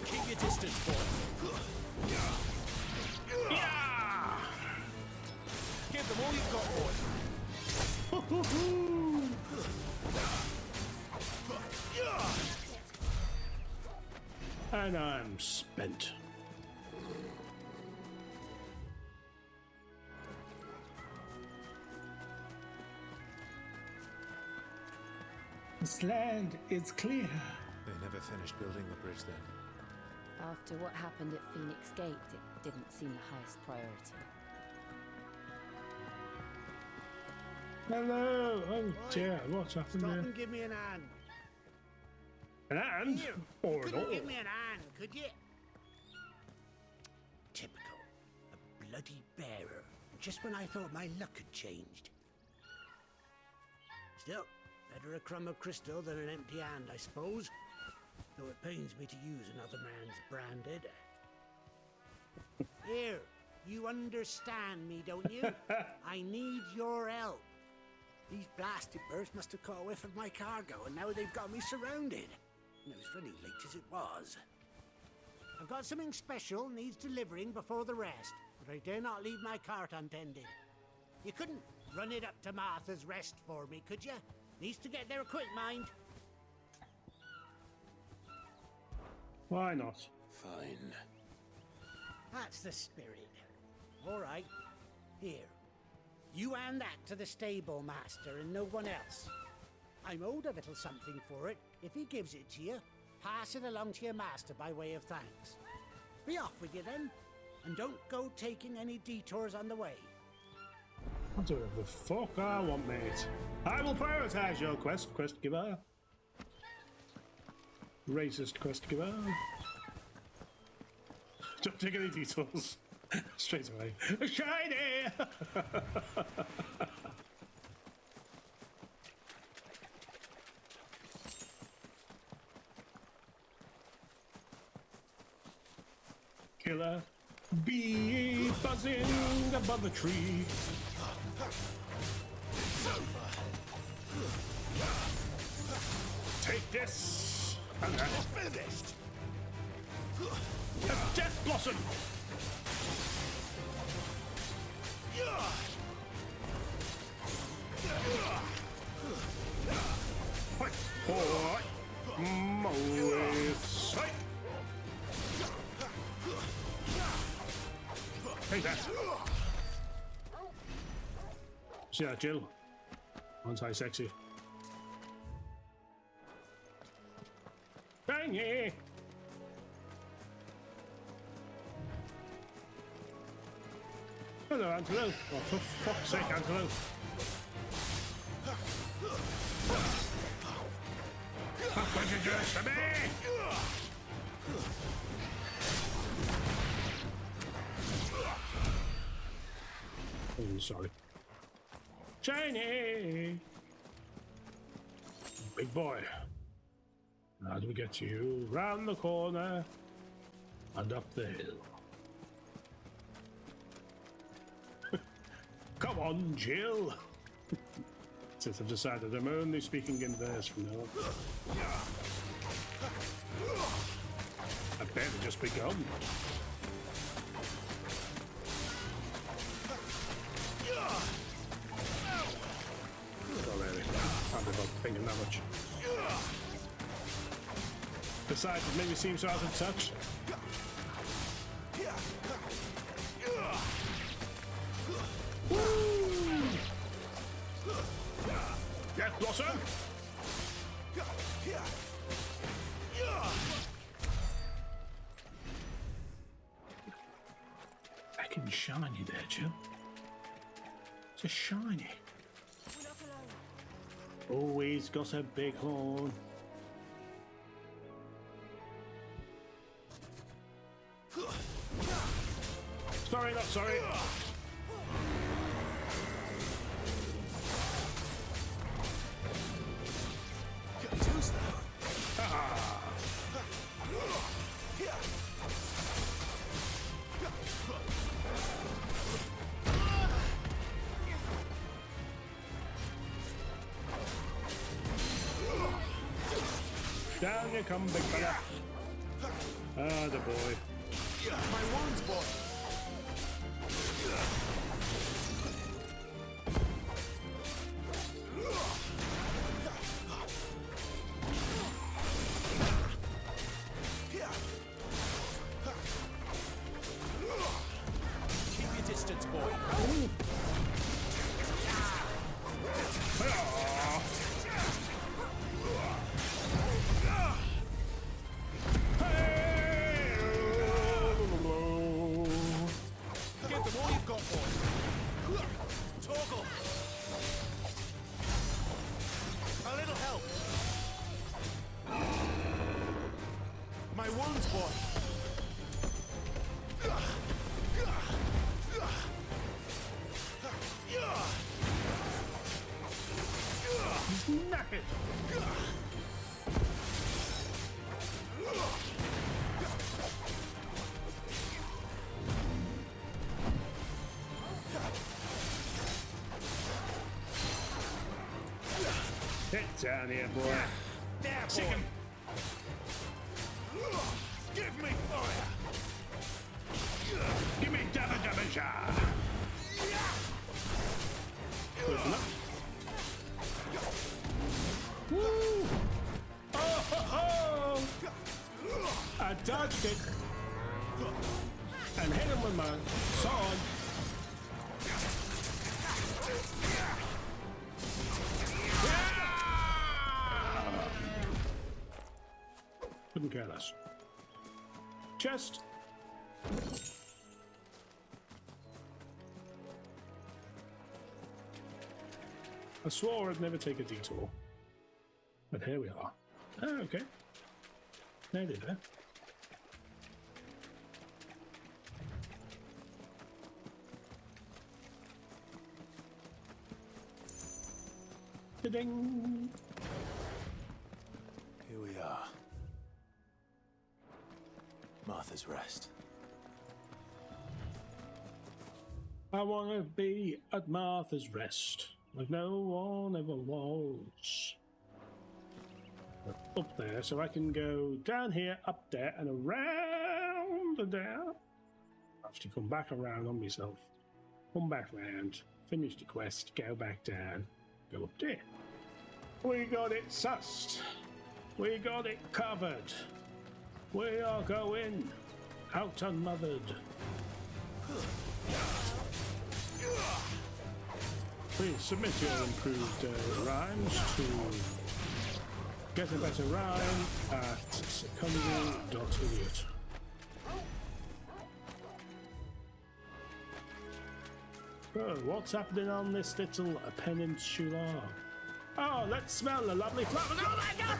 Keep your distance, boy. Yeah! Give them all you've got, boy. And I'm spent. This land is clear. They never finished building the bridge then. After what happened at Phoenix Gate, it didn't seem the highest priority. Hello! Oh dear, what's happened here? And give me an hand. An hand? Here, Or could an you all? give me an hand, could you? Typical. A bloody bearer, just when I thought my luck had changed. Still, better a crumb of crystal than an empty hand, I suppose. Though it pains me to use another man's branded. Here, you understand me, don't you? I need your help. These blasted birds must have caught a whiff of my cargo, and now they've got me surrounded. And it was funny late as it was. I've got something special needs delivering before the rest, but I dare not leave my cart untended. You couldn't run it up to Martha's Rest for me, could you? Needs to get there quick, mind. Why not? Fine. That's the spirit. All right. Here. You hand that to the stable master and no one else. I'm owed a little something for it. If he gives it to you, pass it along to your master by way of thanks. Be off with you then, and don't go taking any detours on the way. I'll do whatever the fuck I want, mate. I will prioritize your quest giver. Racist quest giver. Don't take any details. Straight away. Shiny! Killer bee buzzing above the tree. Take this and that. Finished. A death blossom. Fight for Moise. Take that. See that, Jill? Anti-sexy. Bang it! Hello, Antelope. Oh, for fuck's sake, Antelope. How could you do this to me? Oh, sorry. Shiny! Big boy. How do we get you? Round the corner and up the hill. Come on, Jill! Since I've decided I'm only speaking in verse from now on. I better just begun. Not really. Can't be bothered thinking that much. Besides, it made me seem so out of touch. Death Blossom! Fucking shiny there, Jill. It's a shiny. Oh, he's got a big horn. Sorry, not sorry. Down you come, big fella. Ah, the boy. My wounds, boy. Keep your distance, boy. Give them all you've got, boy. Toggle. A little help. My wounds, boy. it. Get down here, boy. There, Sick him. Give me fire! Give me damage. Close enough. Woo! Oh! I dodged it and hit him with my sword. Couldn't care less. Chest. I swore I'd never take a detour. But here we are. Oh, okay. Nearly there. Ding! Here we are. Martha's Rest. I want to be at Martha's Rest, like no one ever was. Up there, so I can go down here, up there, and around and down. I have to come back around on myself. Come back round, finish the quest, go back down, go up there. We got it sussed. We got it covered. We are going out unmothered. Please submit your improved rhymes to get a better rhyme at Cundoo.idiot. Oh, what's happening on this little peninsula? Oh, let's smell the lovely flowers. Oh my God!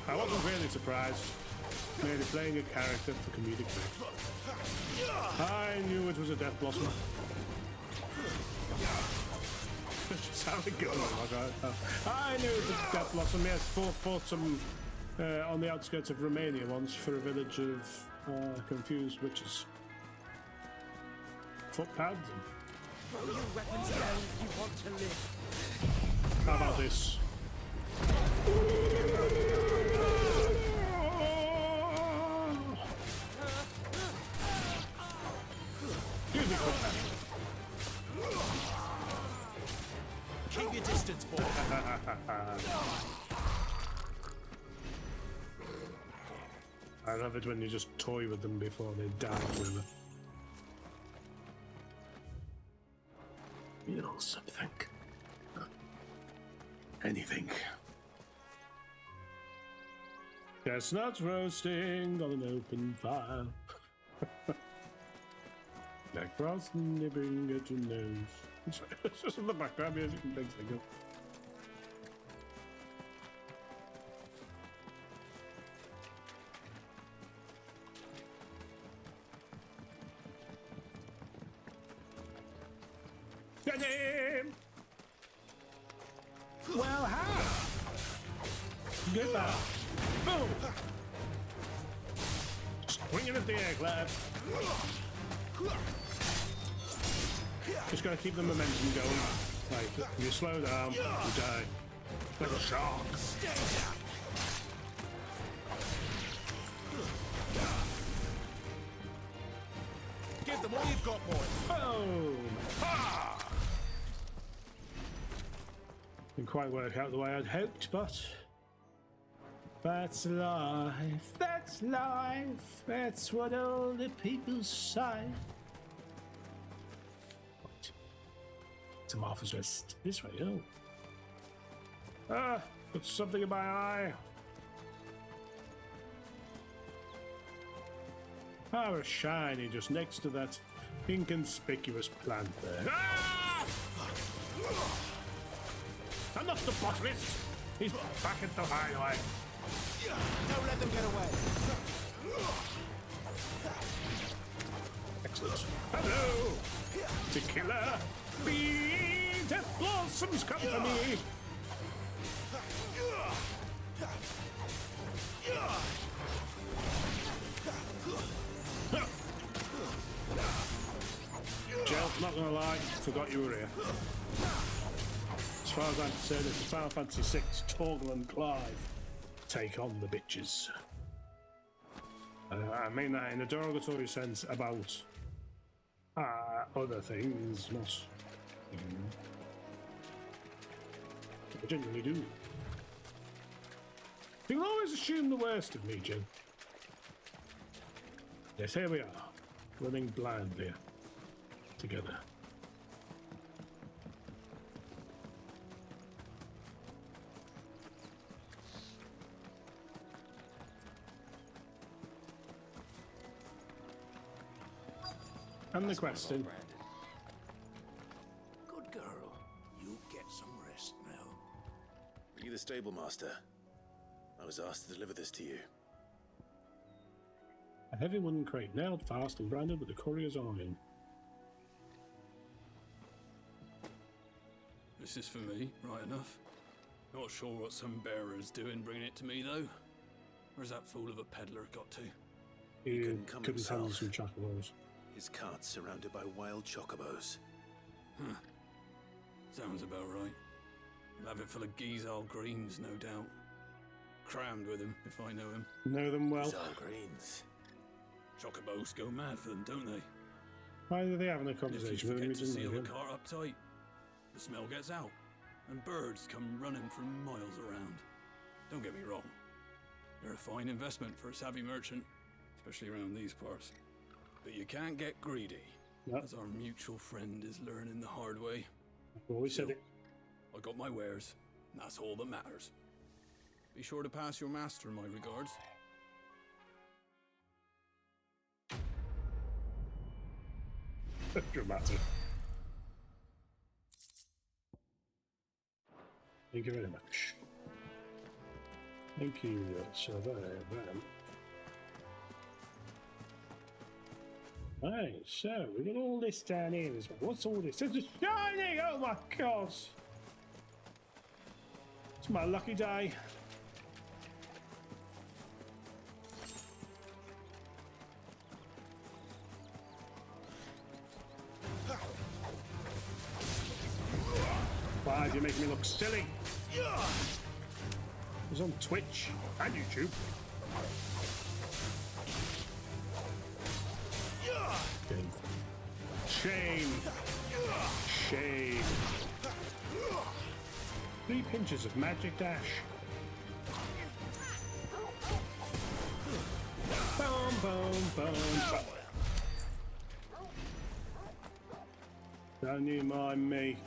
I wasn't really surprised. Merely playing a character for comedic effect. I knew it was a death blossom. Just how it goes. Oh my God. I knew it was a death blossom. Yes, fought some on the outskirts of Romania once for a village of confused witches. Footpads. Throw your weapons down if you want to live. How about this? Excuse me, Footpad. Keep your distance, boy. I love it when you just toy with them before they die forever. Feel something. Anything. Chestnuts roasting on an open fire. Like frost nipping at your nose. It's just in the background music and things like that. Get him! Well, how? Goodbye. Boom! Swing it at the air, Clive. Just gotta keep the momentum going. Like, if you slow down, you die. Like a shark. Give them all you've got, boy. Boom! Ha! Didn't quite work out the way I'd hoped, but that's life. That's life. That's what all the people say. To Martha's Rest. This way, oh. Ah, got something in my eye. Ah, a shiny just next to that inconspicuous plant there. Ah! I'm not the botanist. He's back at the highway. Don't let them get away. Excellent. Hello, tequila. feet. Death blossoms come for me. Jill, not gonna lie, forgot you were here. As far as I'm concerned, it's the Final Fantasy VI, Torgal and Clive take on the bitches. I mean that in a derogatory sense about other things, not. I genuinely do. You can always assume the worst of me, Jim. Yes, here we are, running blindly together. And the question. Good girl. You get some rest now. Are you the stable master? I was asked to deliver this to you. A heavy wooden crate nailed fast and branded with the courier's iron. This is for me, right enough. Not sure what some bearer's doing bringing it to me, though. Where's that fool of a peddler got to? He couldn't come handle himself. some chocobos. His cart's surrounded by wild chocobos. Huh. Sounds about right. He'll have it full of Gizal greens, no doubt. Crammed with him, if I know him. Know them well. Gizal greens. Chocobos go mad for them, don't they? Why are they having a And if conversation you with him? forget He to doesn't seal know the him. cart up tight, the smell gets out, and birds come running from miles around. Don't get me wrong. They're a fine investment for a savvy merchant, especially around these parts. But you can't get greedy, as our mutual friend is learning the hard way. I've always said it. I got my wares, and that's all that matters. Be sure to pass your master my regards. Dramatic. Thank you very much. Thank you, so very much. Right, so we got all this down here as well. What's all this? It's shining! Oh my god! It's my lucky day. Why are you making me look silly? It was on Twitch and YouTube. Shame. Shame. 3 pinches of magic dash. Boom, boom, boom, boom. Don't you mind me.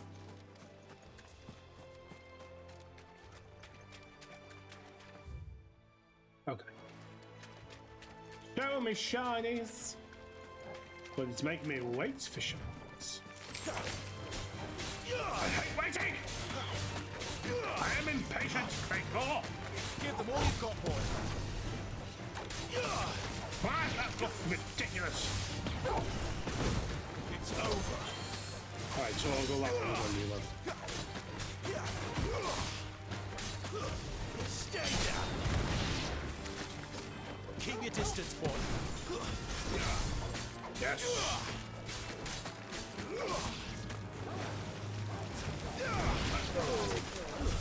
Okay. Show me shinies. But it's making me wait for shinies. I hate waiting! I am impatient, Claytor! Give them all you've got, boy. Why that look ridiculous? It's over. Alright, so I'll go that one on you, love. Stay down. Keep your distance, boy. Yes.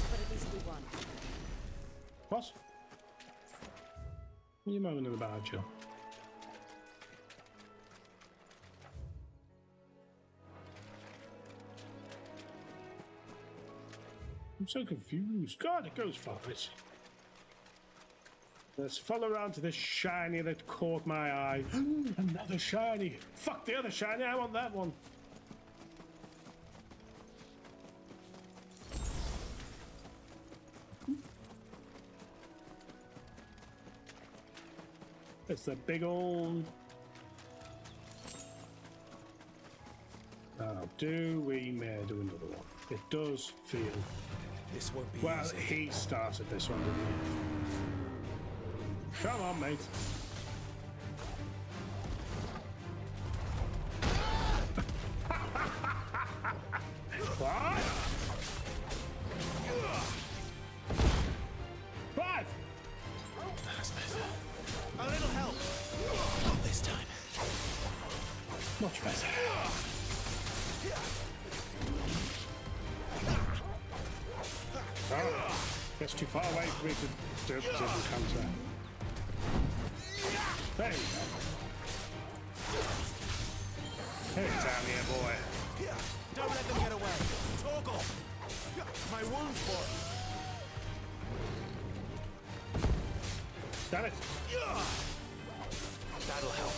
But at least we won. What? What are you moaning about, Jill? I'm so confused. God, it goes fast. Let's follow around to this shiny that caught my eye. Another shiny. Fuck the other shiny. I want that one. It's the big old. Now, do we may do another one? It does feel. This won't be well, easy. he started this one, didn't he? Come on, mate. Gets too far away for me to do a precision counter. There you go. Hey, down here, boy. Don't let them get away. Toggle. My wounds, boy. Damn it. That'll help.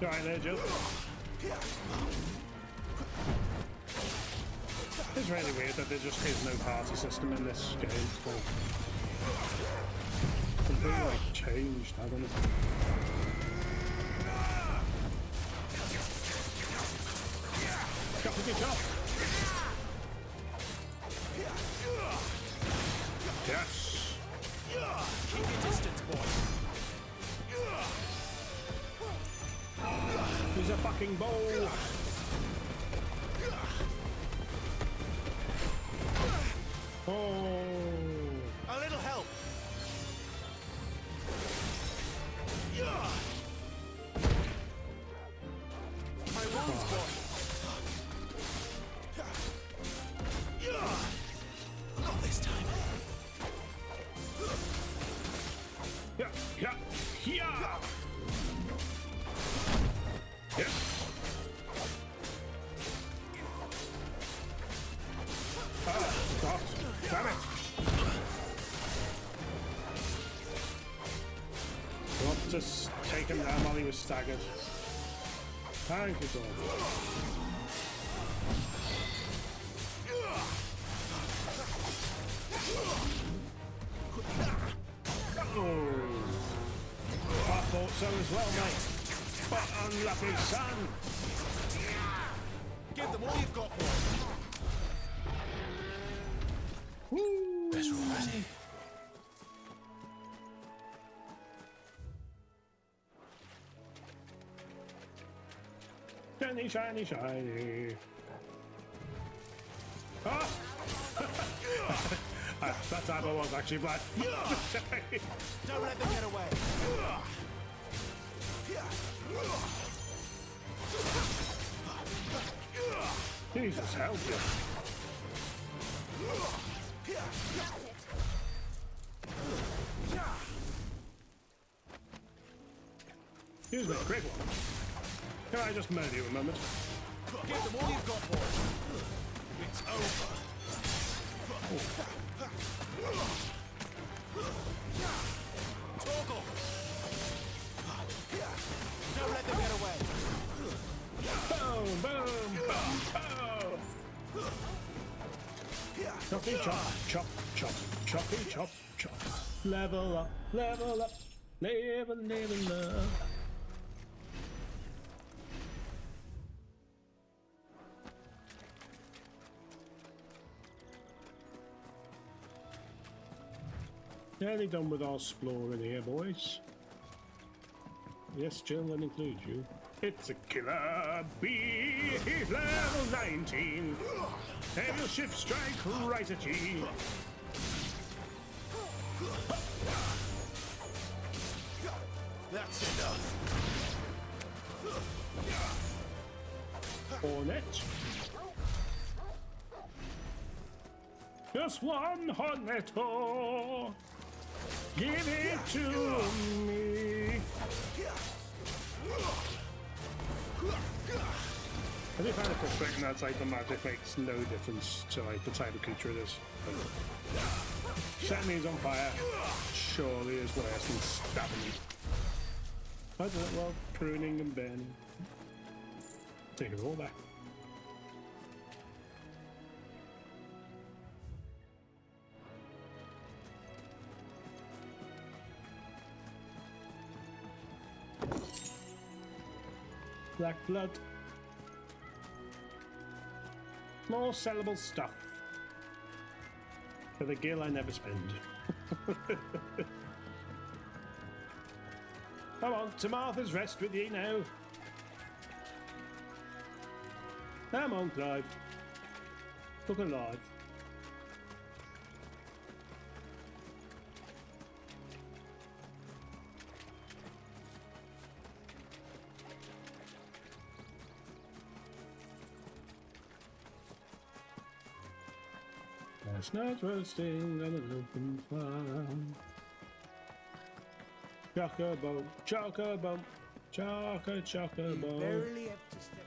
You alright there, Jill? It's really weird that there just is no party system in this game. So completely like changed, hasn't it? Choppity chop! Yes! Keep your distance, boy. He's a fucking bowl! Oh! A little help. My wounds, boy. Not this time. Yeah, yeah, yeah! Yeah. God, damn it! Got to take him down while he was staggered. Thank you, God. Oh! I thought so as well, mate. But unlucky son! Give them all you've got, boy. Woo! Better already. Shiny, shiny, shiny. Ah! That time I was actually blind. Don't let them get away. Jesus, help you. Excuse me, quick one. Can I just murder you a moment? Give them all you've got, boy. It's over. Toggle. Don't let them get away. Boom, boom, boom, boom. Choppy chop, chop, chop, choppy chop, chop. Level up, live and love. Nearly done with our exploring here, boys. Yes, Jill, that includes you. It's a killer bee. He's level 19. Aerial shift strike right at ye. That's enough. Hornet. Just one Horneto. Give it to me. I do find it frustrating that like the magic makes no difference to like the type of creature it is. Setting these on fire surely is worse than stabbing me. I do it well, pruning and burning. Take it all back. Black blood. More sellable stuff. For the gil I never spend. Come on, to Martha's Rest with ye now. Come on, Clive. Look alive. Chestnuts roasting on an open fire. Chocobo, chocobo, chocobo. Barely have to step.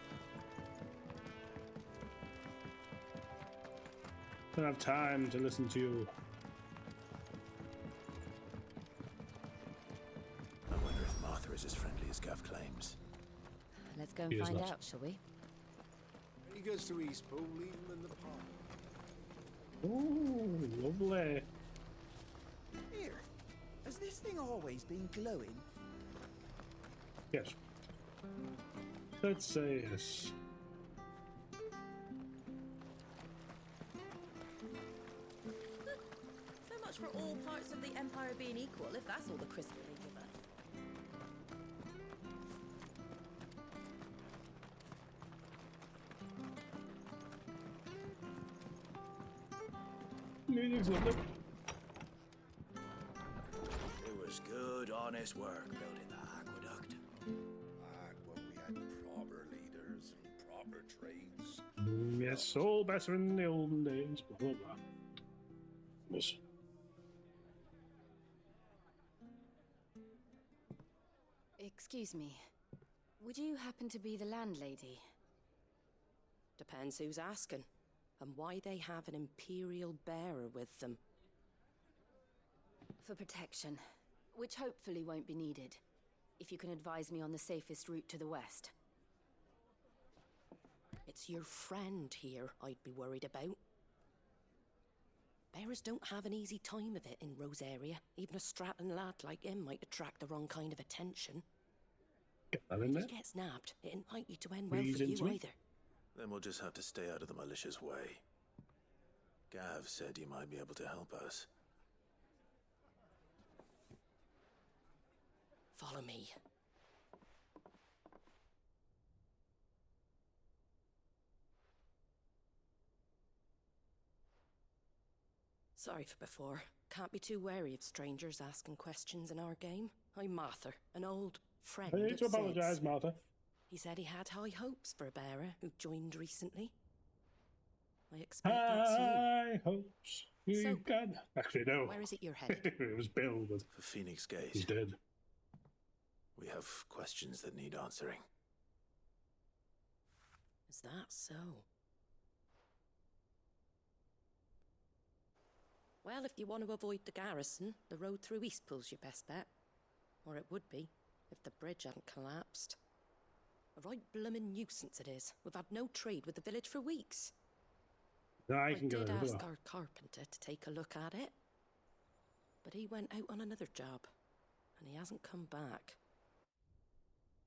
Don't have time to listen to you. I wonder if Martha is as friendly as Gav claims. Let's go and find out, shall we? He goes to East Pool, leave him in the park. Ooh, lovely. Here, has this thing always been glowing? Yes. Let's say yes. So much for all parts of the Empire being equal, if that's all the crystal they give us. Music's lovely. It was good, honest work building the aqueduct. Back when we had proper leaders and proper trades. Yes, all better in the olden days. Blah, blah, blah. Yes. Excuse me. Would you happen to be the landlady? Depends who's asking, and why they have an Imperial bearer with them. For protection, which hopefully won't be needed. If you can advise me on the safest route to the west. It's your friend here I'd be worried about. Bearers don't have an easy time of it in Rose area. Even a strapping lad like him might attract the wrong kind of attention. If he gets nabbed, it ain't likely to end well for you either. Then we'll just have to stay out of the malicious way. Gav said you might be able to help us. Follow me. Sorry for before. Can't be too wary of strangers asking questions in our game. I'm Martha, an old friend. I need to apologize, Martha. He said he had high hopes for a bearer who joined recently. I expect that's you. High hopes you got. Actually, no. Where is it you're headed? It was Bill, but for Phoenix Gate. He's dead. We have questions that need answering. Is that so? Well, if you want to avoid the garrison, the road through Eastpool's your best bet. Or it would be, if the bridge hadn't collapsed. A right bloomin' nuisance it is. We've had no trade with the village for weeks. I did go ask our carpenter to take a look at it. But he went out on another job. And he hasn't come back.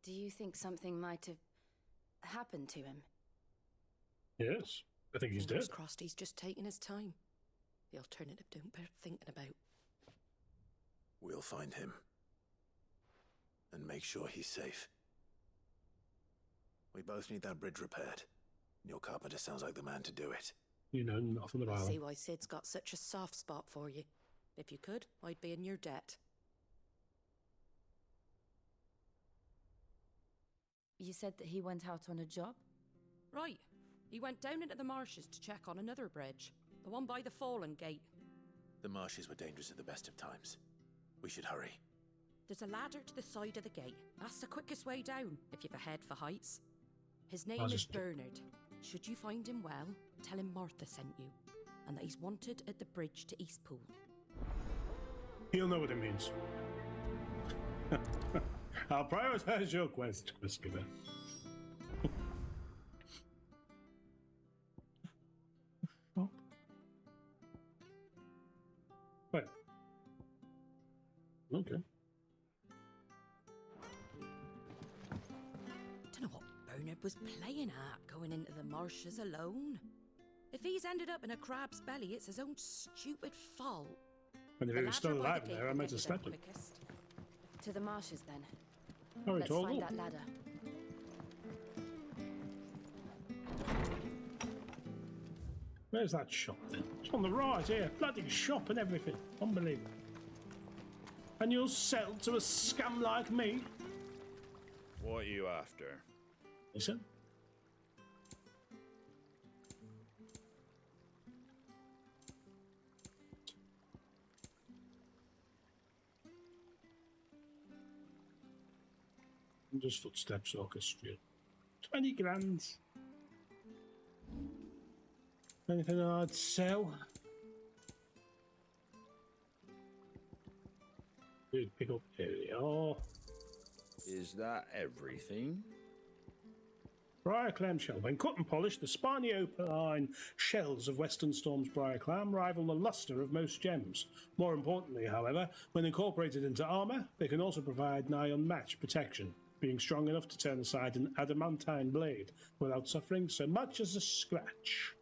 Do you think something might have happened to him? Yes, I think he's Fingers dead. crossed he's just taking his time. The alternative don't bear thinking about. We'll find him. And make sure he's safe. We both need that bridge repaired. Your carpenter sounds like the man to do it. You know nothing about I see him. why Sid's got such a soft spot for you. If you could, I'd be in your debt. You said that he went out on a job? Right. He went down into the marshes to check on another bridge. The one by the Fallen Gate. The marshes were dangerous at the best of times. We should hurry. There's a ladder to the side of the gate. That's the quickest way down, if you've a head for heights. His name is Bernard. Should you find him well, tell him Martha sent you. And that he's wanted at the bridge to Eastpool. He'll know what it means. I'll prioritize your quest, Miss Giver. Wait. Okay. Don't know what Bernard was playing at, going into the marshes alone. If he's ended up in a crab's belly, it's his own stupid fault. And if he was still alive there, I might have stepped him. To the marshes, then. Oh, Let's find that ladder. Where's that shop then? It's on the right here. Bloody shop and everything. Unbelievable. And you'll sell to a scum like me? What are you after? Listen. Just footsteps orchestrated. 20 grand. Anything I'd sell? Dude, pick up. Here we are. Is that everything? Briar clam shell. When cut and polished, the spiny opaline shells of Western Storm's briar clam rival the luster of most gems. More importantly, however, when incorporated into armor, they can also provide nigh unmatched protection, being strong enough to turn aside an adamantine blade without suffering so much as a scratch.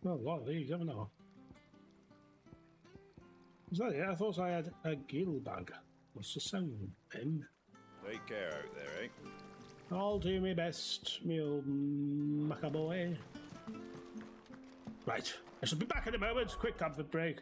Well, a lot of these, haven't I? Is that it? I thought I had a gill bag. What's the sound, Ben? Take care out there, eh? I'll do my best, me old macaboy. Right, I shall be back in a moment. Quick comfort break.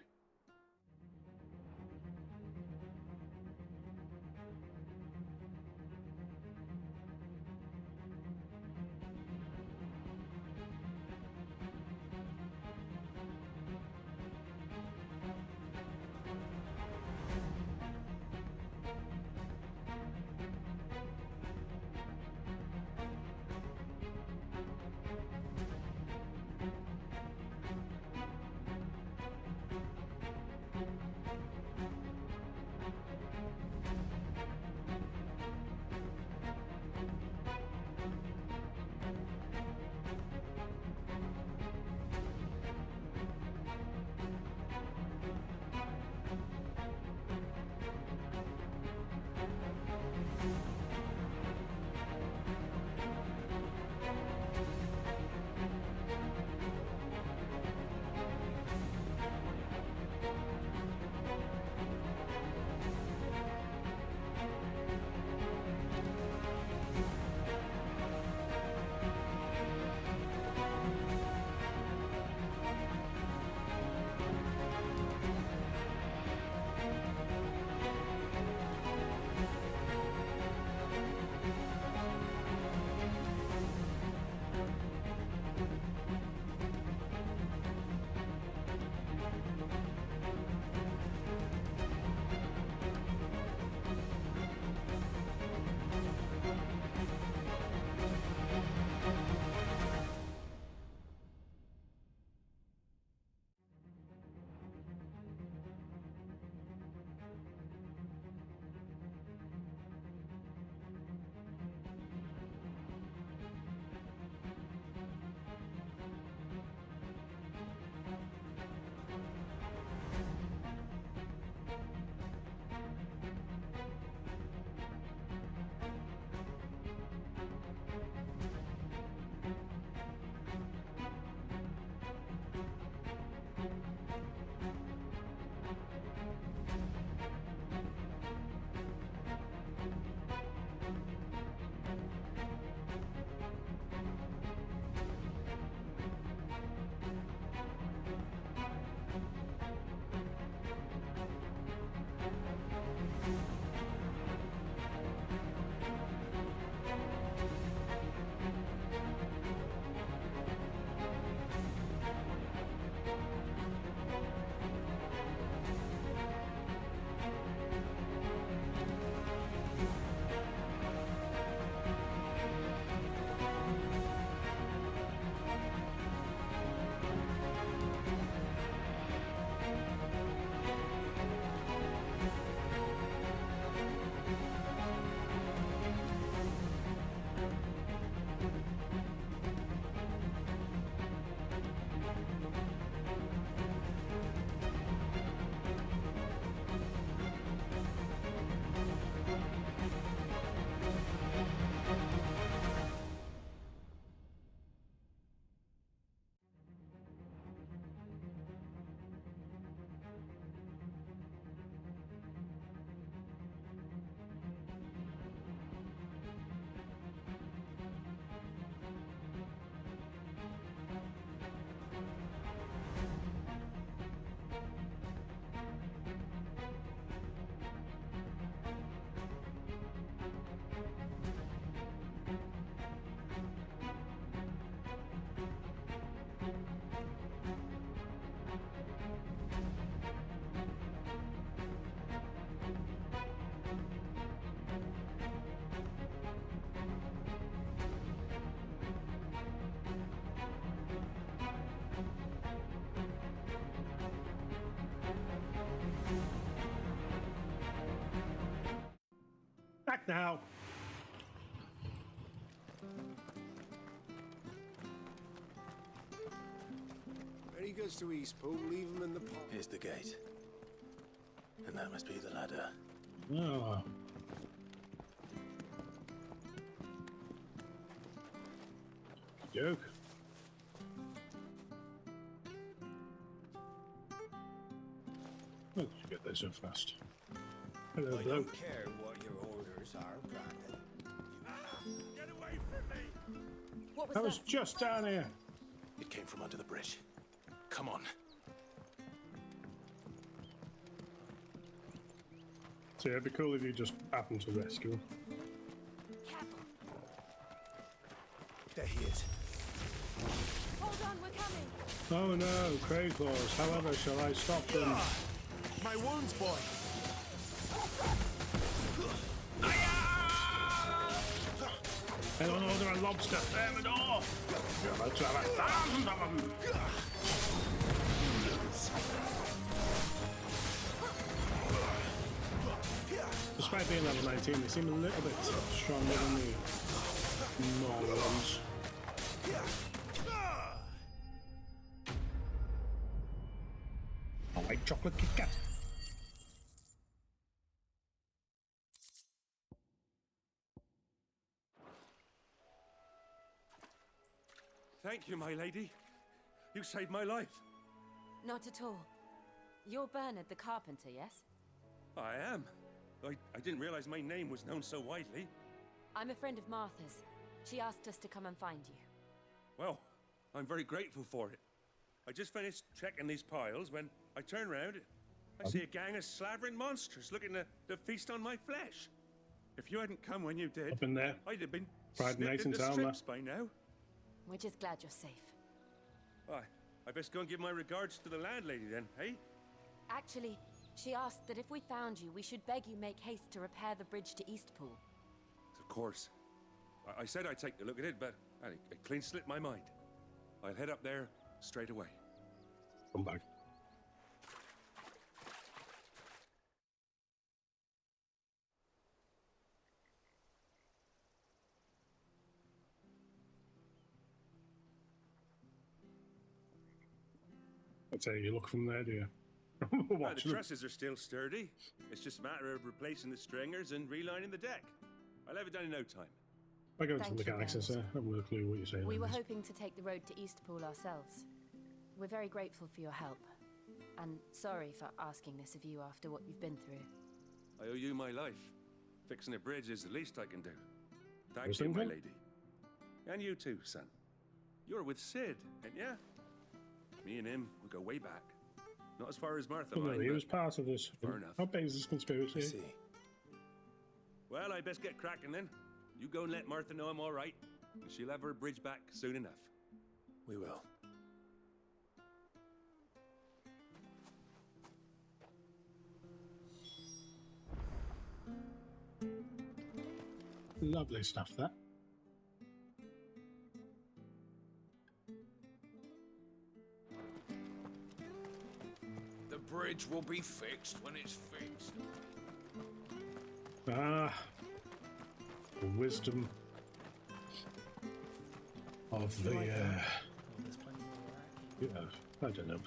back now. When he goes to Eastpool, leave him in the pot. Here's the gate. And that must be the ladder. Oh. Joke. How did you get there so fast? Hello, I bloke. don't care what your orders are, Brandon. Get away from me! What was That was just down here. It came from under the bridge. Come on. So it'd be cool if you just happened to rescue him. Careful. There he is. Hold on, we're coming. Oh no, Craig claws. However, shall I stop them? My wounds, boy. Anyone order a lobster? Thermidor! You're about to have 1,000 of them! Despite being level 19, they seem a little bit stronger than the normal ones. A white chocolate Kit Kat. Thank you, my lady. You saved my life. Not at all. You're Bernard the carpenter, yes? I am. I didn't realize my name was known so widely. I'm a friend of Martha's. She asked us to come and find you. Well, I'm very grateful for it. I just finished checking these piles when I turn round. I see a gang of slavering monsters looking to feast on my flesh. If you hadn't come when you did, Up in there. I'd have been Friday night snipped in into town, strips by now. We're just glad you're safe. I best go and give my regards to the landlady then, hey? Actually, she asked that if we found you, we should beg you make haste to repair the bridge to Eastpool. Of course. I said I'd take a look at it, but it clean slipped my mind. I'll head up there straight away. Come back. I'd say you look from there, do you? The trusses are still sturdy. It's just a matter of replacing the stringers and relining the deck. I'll have it done in no time. I go into the Thank you, mechanics and say, I haven't got a clue what you're saying. We were hoping to take the road to Eastpool ourselves. We're very grateful for your help. And sorry for asking this of you after what you've been through. I owe you my life. Fixing a bridge is the least I can do. Thank Was you, my thinking? lady. And you too, son. You're with Sid, ain't ya? Me and him, we go way back. Not as far as Martha Well, no, mine, he but was part of this. far enough. How big is this conspiracy? I see. Well, I best get cracking then. You go and let Martha know I'm all right, and she'll have her bridge back soon enough. We will. Lovely stuff, that. The bridge will be fixed when it's fixed. Ah, the wisdom of the, yeah, I don't know.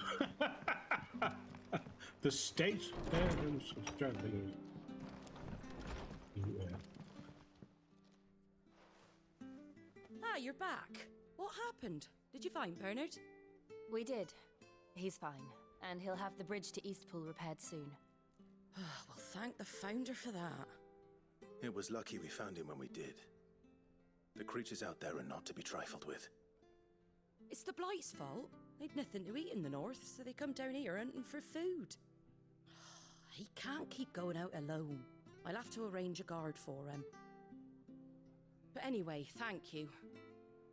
The state? I'm just trying to think of- yeah. Ah, you're back. What happened? Did you find Bernard? We did. He's fine, and he'll have the bridge to Eastpool repaired soon. Well, thank the founder for that. It was lucky we found him when we did. The creatures out there are not to be trifled with. It's the Blight's fault. They've nothing to eat in the north, so they come down here hunting for food. He can't keep going out alone. I'll have to arrange a guard for him. But anyway, thank you.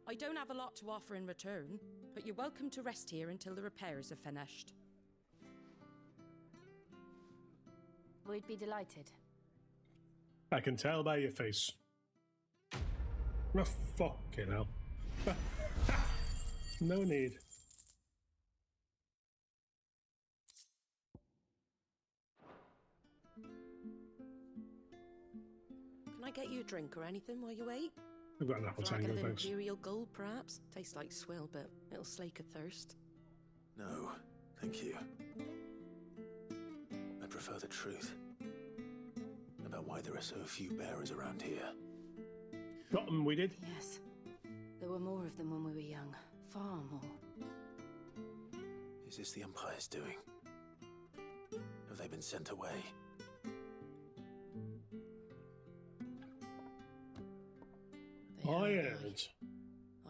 I don't have a lot to offer in return, but you're welcome to rest here until the repairs are finished. We'd be delighted. I can tell by your face. Oh, fucking hell. No need. Can I get you a drink or anything while you wait? We've got an apple Flagon tango, of thanks. imperial gold, perhaps? Tastes like swill, but it'll slake a thirst. No, thank you. I prefer the truth about why there are so few bearers around here. Got them, we did. Yes. There were more of them when we were young. Far more. Is this the Empire's doing? Have they been sent away? They Iron.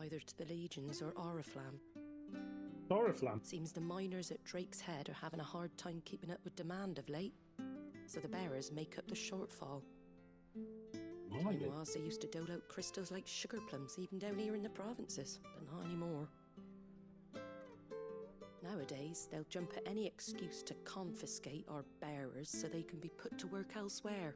either to the Legions or Oriflamme. Oriflamme? Seems the miners at Drake's Head are having a hard time keeping up with demand of late, so the bearers make up the shortfall. Time was they used to dole out crystals like sugar plums even down here in the provinces, but not anymore. Nowadays, they'll jump at any excuse to confiscate our bearers so they can be put to work elsewhere.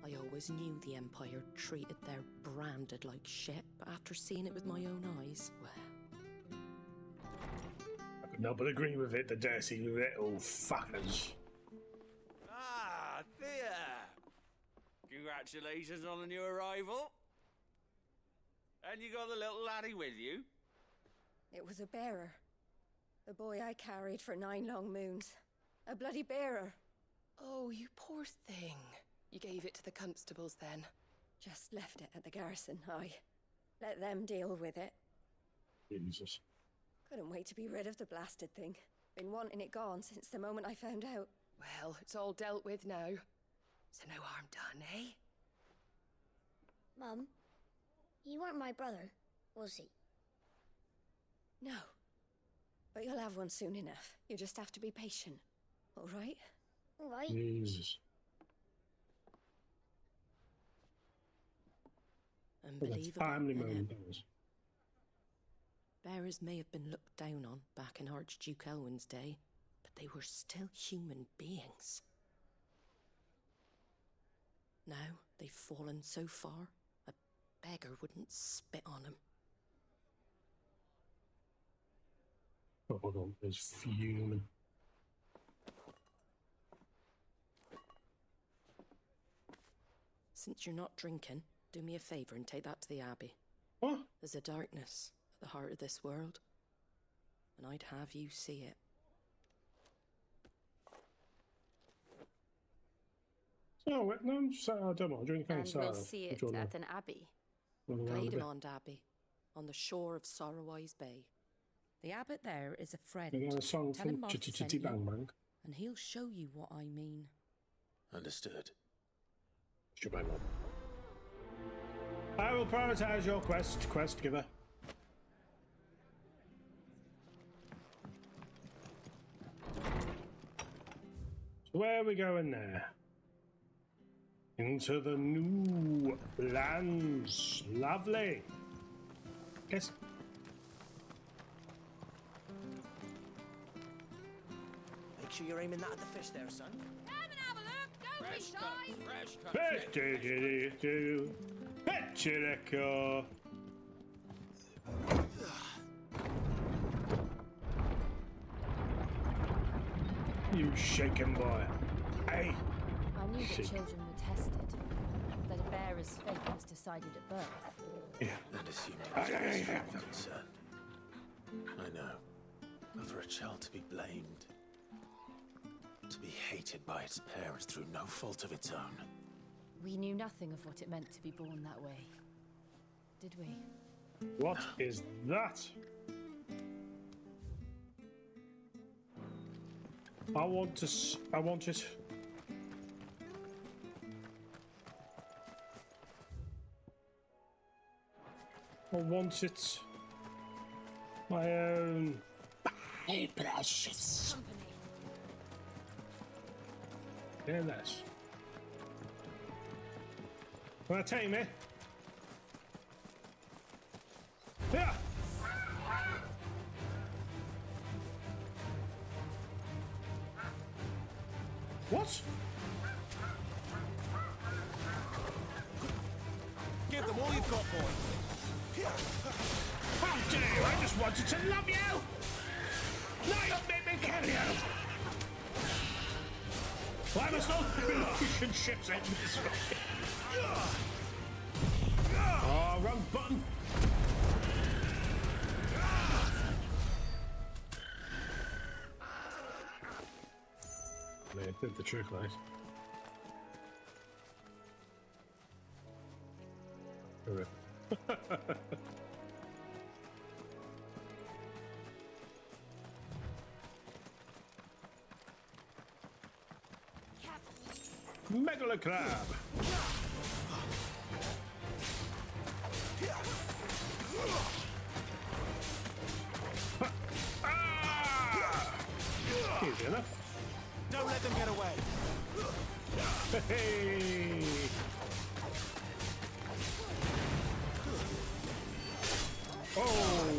I always knew the Empire treated their branded like shit, but after seeing it with my own eyes, well... I could not but agree with it, the dirty little fuckers. Ah, Thea! Congratulations on the new arrival. And you got the little laddie with you? It was a bearer. The boy I carried for 9 long moons. A bloody bearer. Oh, you poor thing. You gave it to the constables then? Just left it at the garrison, I. Let them deal with it. Jesus. Couldn't wait to be rid of the blasted thing. Been wanting it gone since the moment I found out. Well, it's all dealt with now. So no harm done, eh? Mum, you weren't my brother, was he? No. But you'll have one soon enough. You just have to be patient. All right? All right. Jesus. Unbelievable. Family moment, that was. Bearers may have been looked down on back in Archduke Elwin's day, but they were still human beings. Now they've fallen so far, a beggar wouldn't spit on them. Oh, hold on, there's fuming. Since you're not drinking, do me a favour and take that to the Abbey. What? There's a darkness at the heart of this world, and I'd have you see it. So, no, I'm just, I don't know, drinking And we'll see it at an abbey. Glaidemond Abbey, on the shore of Sorrowise Bay. The abbot there is a friend. Again, a song Tell him from Martha Chitty sent Chitty you, Bang Bang. and he'll show you what I mean. Understood. Goodbye, Mom. I will prioritize your quest giver. So where are we going there? Into the new lands. Lovely. Yes. Make sure you're aiming that at the fish there, son. Come and have a look. Don't be shy. Fresh Petcherico. You shaken boy. Hey. I knew that Shake. children were tested. That a bearer's fate was decided at birth. Yeah. And assumed it was concerned. I know. But for a child to be blamed, to be hated by its parents through no fault of its own. We knew nothing of what it meant to be born that way. Did we? What is that? I want it. I want it. My own. My precious. Yeah, that's. Wanna take me? Yeah. What? Give them all you've got, boy. How dare you? I just wanted to love you! Now you make me kill you! Why am I still pushing ships out this way? Oh, wrong button. It did the trick, like. Megala crab. Easy enough. Don't let them get away. Hey. Oh.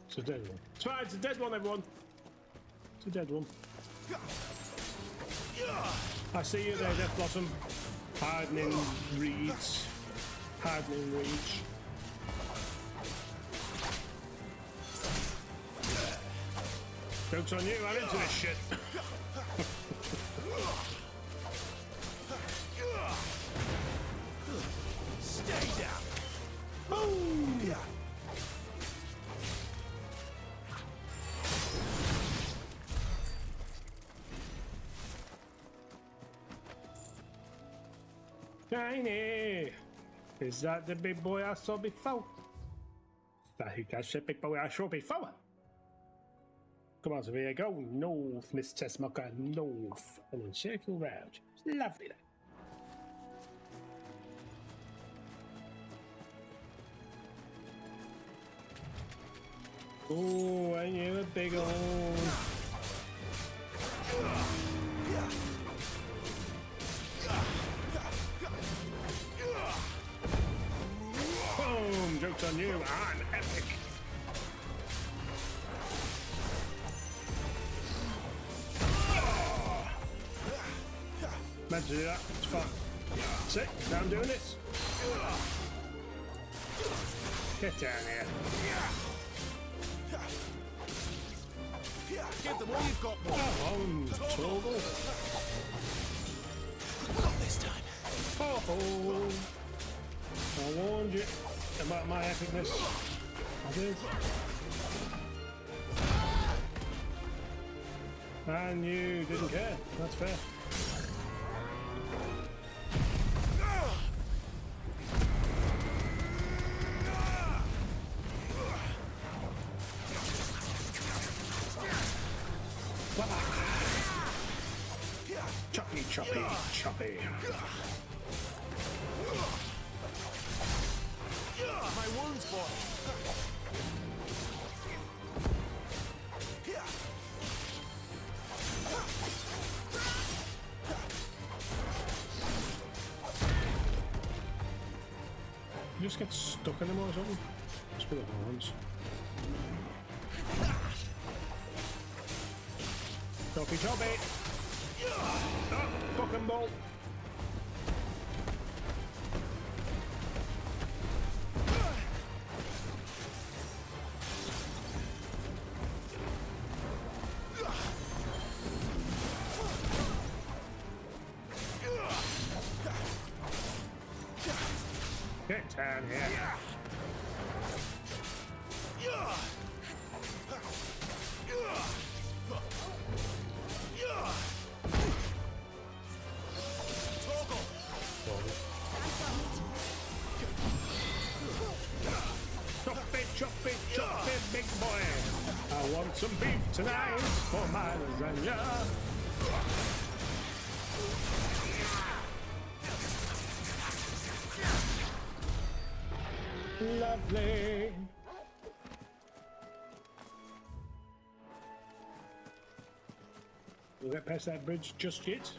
It's a dead one. It's fine, it's a dead one, everyone. It's a dead one. I see you there, Death Blossom. Hardening reeds. Hardening reeds. Joke's on you, I'm into this shit. Stay down. Oh. Shiny! Is that the big boy I saw before? That's the big boy I saw before. Come on, so here you go. North, Mr. Smoker, north. And then circle round. It's lovely that. Oh, and you're a big old. Boom! Joke's on you. I'm epic. Meant to do that. It's fine. Sit. Now I'm doing this. Get down here. Give them all you've got, boy. Come on, Torgal. Not this time. Oh, I warned you about my epicness. I did. And you didn't care. That's fair. Choppy, choppy, choppy. My wounds, boy. You just get stuck in them or something? Just for the horns. Choppy, choppy. Oh, buck and bolt. Get down here. Chop it, big boy. I want some beef tonight for my lasagna. Lovely. We'll get past that bridge just yet.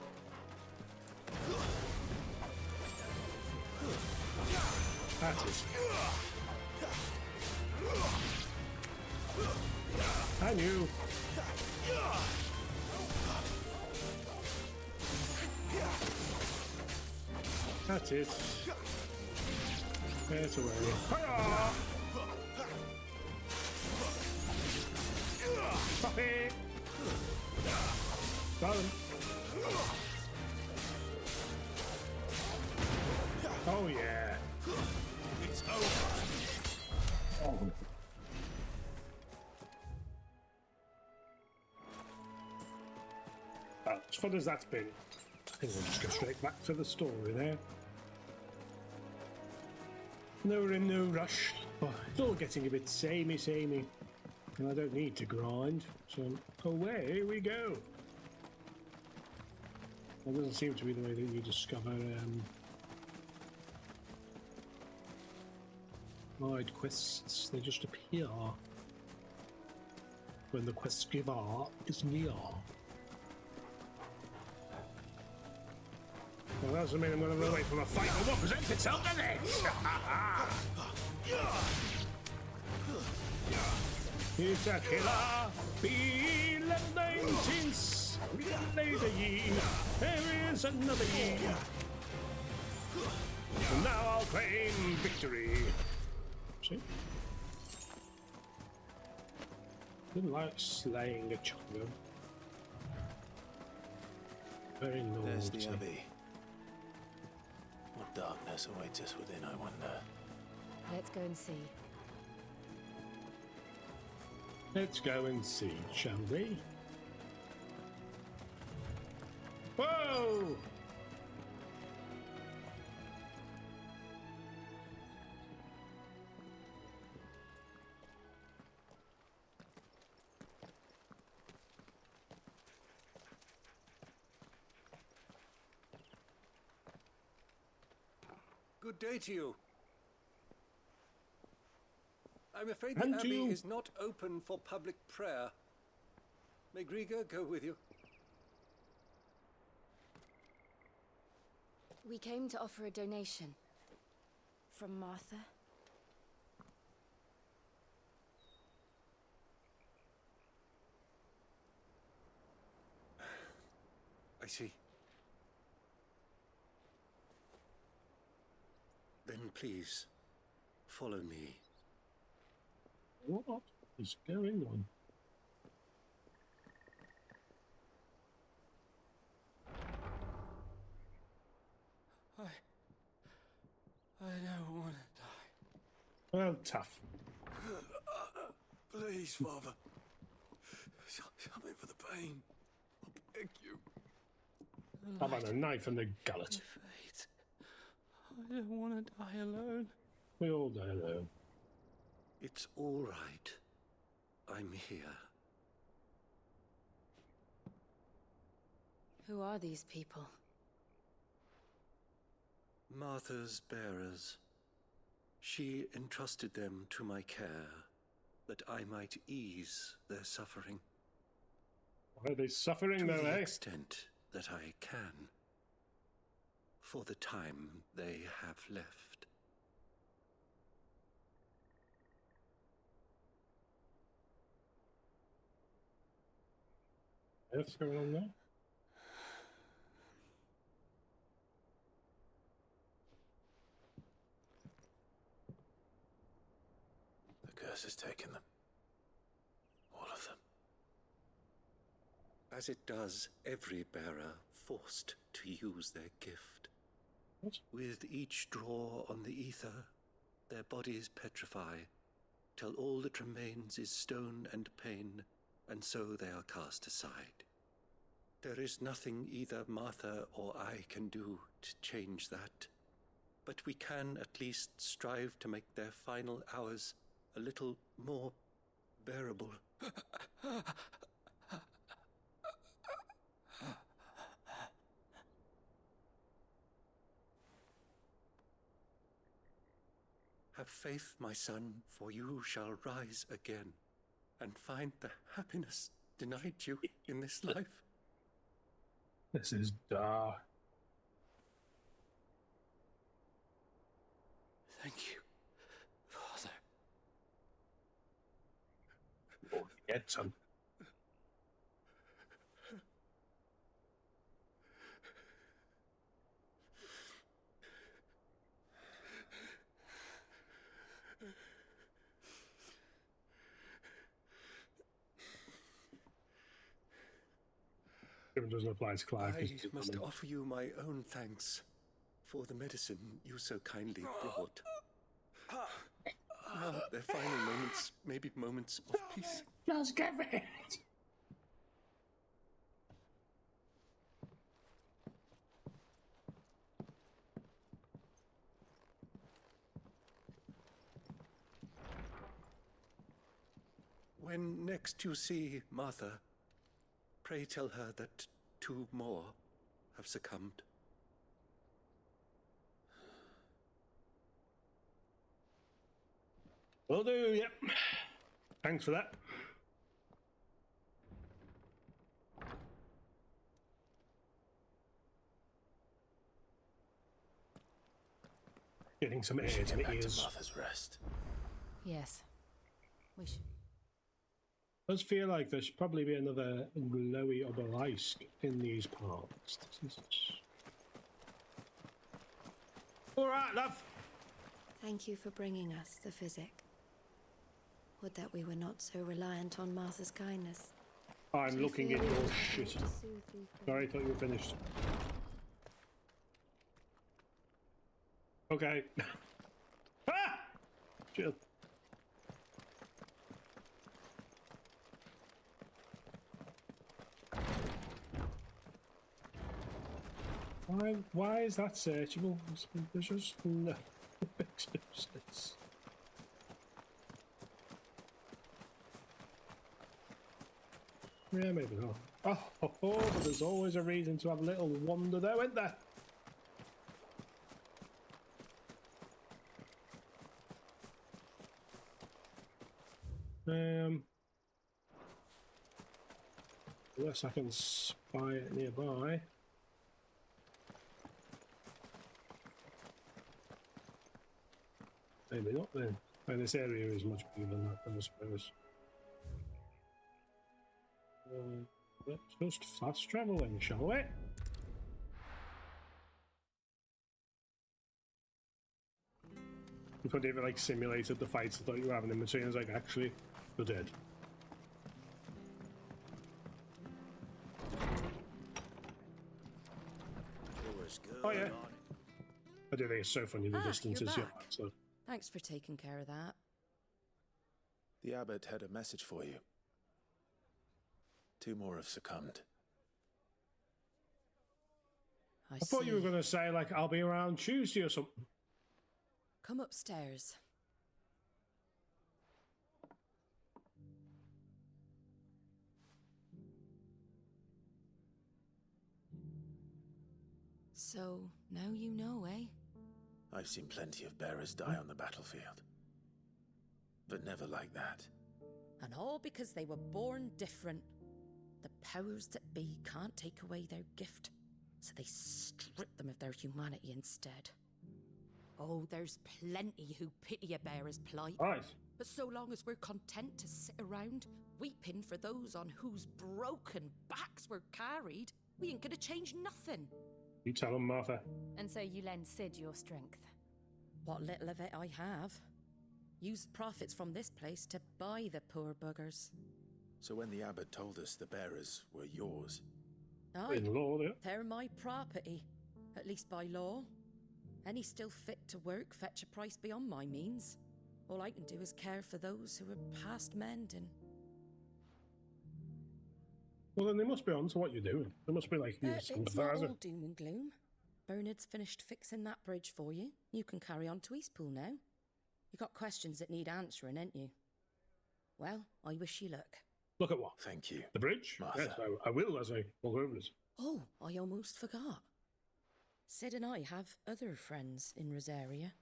That is. I knew. That's it. That's away. Darling. Oh yeah. It's over. Oh. Well, as fun as that's been, I think we'll just go straight back to the story there. No, we're in no rush. Oh, it's all getting a bit samey, and I don't need to grind, so away we go. That doesn't seem to be the way that you discover side quests. They just appear when the quest giver is near. Well, that doesn't mean I'm going to run away from a fight that will present itself, does it? It's a killer. Be level 19. Later ye. There is another ye. And now I'll claim victory. See? Didn't like slaying a Cundoo. Very naughty. There's the Abbey. What darkness awaits us within, I wonder. Let's go and see. Let's go and see, shall we? Whoa! Good day to you. I'm afraid the And Abbey you. is not open for public prayer. May Griga go with you? We came to offer a donation. From Martha. I see. Then please, follow me. What is going on? I don't want to die. Well, tough. Please, Father. Something for the pain. I beg you. How about a knife in the gullet? Fate. I don't want to die alone. We all die alone. It's all right. I'm here. Who are these people? Martha's bearers. She entrusted them to my care, that I might ease their suffering. Why are they suffering, to though, the eh? extent that I can. For the time they have left. What's going on there? The curse has taken them. All of them. As it does every bearer forced to use their gift. What? With each draw on the ether, their bodies petrify, till all that remains is stone and pain, and so they are cast aside. There is nothing either Martha or I can do to change that, but we can at least strive to make their final hours a little more bearable. Have faith, my son, for you shall rise again and find the happiness denied you in this life. This is dark. Thank you, Father. Oh, get some. It doesn't apply to Clive. I must offer you my own thanks for the medicine you so kindly brought. Now, their final moments may be moments of peace. Just give it! When next you see Martha, pray tell her that 2 more have succumbed. Will do, yep. Thanks for that. Getting some air to the ears. Martha's Rest. Yes. We should. Does feel like there should probably be another glowy obelisk in these parts. All right, love. Thank you for bringing us the physic. Would that we were not so reliant on Martha's kindness. I'm looking at your shit. Sorry, I thought you were finished. Okay. Ah! Chill. Why is that searchable? There's just no sense. Yeah, maybe not. Oh, but there's always a reason to have a little wonder there, isn't there? Unless I can spy it nearby. Maybe not then. And this area is much bigger than that, I suppose. Let's just fast traveling, shall we? You could even like simulated the fights I thought you were having in between. It's like, actually, you're dead. Oh yeah. I do think it's so funny the distances. You're Yeah. back. So. Thanks for taking care of that. The abbot had a message for you. 2 more have succumbed. I thought you were going to say, like, I'll be around Tuesday or something. Come upstairs. So, now you know, eh? I've seen plenty of bearers die on the battlefield. But never like that. And all because they were born different. The powers that be can't take away their gift, so they strip them of their humanity instead. Oh, there's plenty who pity a bearer's plight. Right. But so long as we're content to sit around, weeping for those on whose broken backs we're carried, we ain't gonna change nothing. You tell them, Martha. And so you lend Sid your strength. What little of it I have. Used profits from this place to buy the poor buggers. So when the abbot told us the bearers were yours... Aye, in law, yeah. They're my property, at least by law. Any still fit to work fetch a price beyond my means. All I can do is care for those who are past mending. Well, then they must be on to what you're doing. They must be like, you It's not all doom and gloom. Bernard's finished fixing that bridge for you. You can carry on to Eastpool now. You got questions that need answering, ain't you? Well, I wish you luck. Look at what? Thank you. The bridge? Martha. Yes, I will as I walk over it. Oh, I almost forgot. Sid and I have other friends in Rosaria.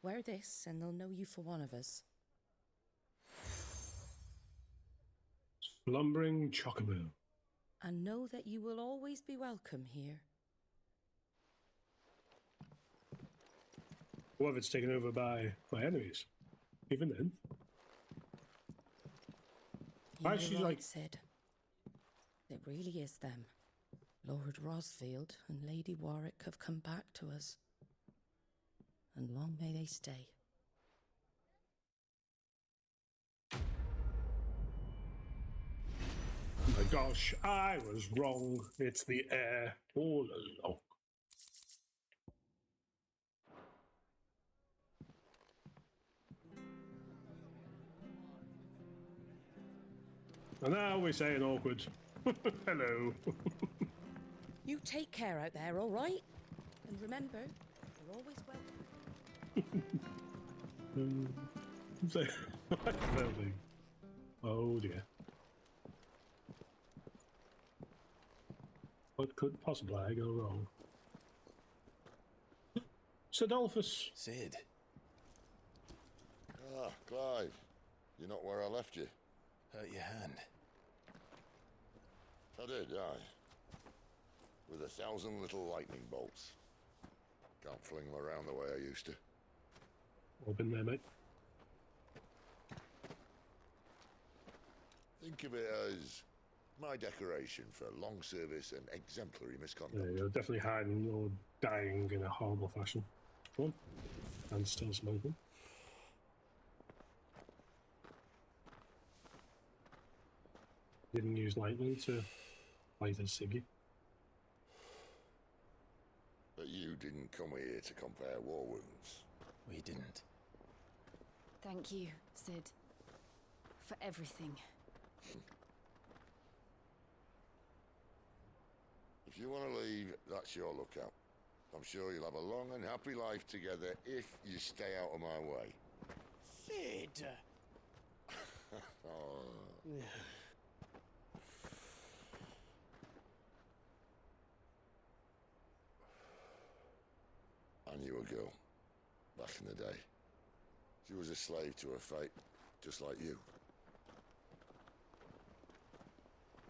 Wear this and they'll know you for one of us. Slumbering Chocobo. And know that you will always be welcome here. What if it's taken over by my enemies? Even then. You're She's right, like... Sid. It really is them. Lord Rosfield and Lady Warwick have come back to us. And long may they stay. My gosh, I was wrong. It's the air all along. And now we say an awkward hello. You take care out there, all right? And remember, you're always welcome. Oh dear. What could possibly go wrong? Sidolphus. Sid. Ah, Clive. You're not where I left you. Hurt your hand. I did, aye. With 1,000 little lightning bolts. Can't fling them around the way I used to. All been there, mate. Think of it as my decoration for long service and exemplary misconduct. Yeah, you're definitely hiding or dying in a horrible fashion. Go on. And still smoking. Didn't use lightning to light a ciggy. But you didn't come here to compare war wounds. We didn't. Thank you, Sid. For everything. If you want to leave, that's your lookout. I'm sure you'll have a long and happy life together if you stay out of my way. Sid! Oh. I knew a girl, back in the day. She was a slave to her fate, just like you.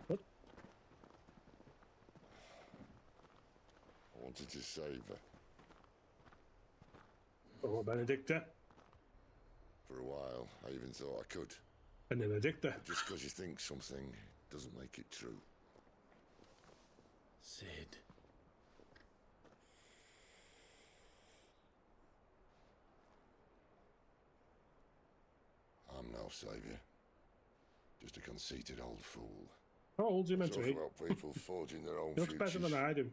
What? I wanted to save her. Oh, Benedicta. For a while, I even thought I could. Benedicta. Just because you think something doesn't make it true. Sid. I'm no savior. Just a conceited old fool. How old's he meant to be? Talk about people forging their own He looks futures. better than I do.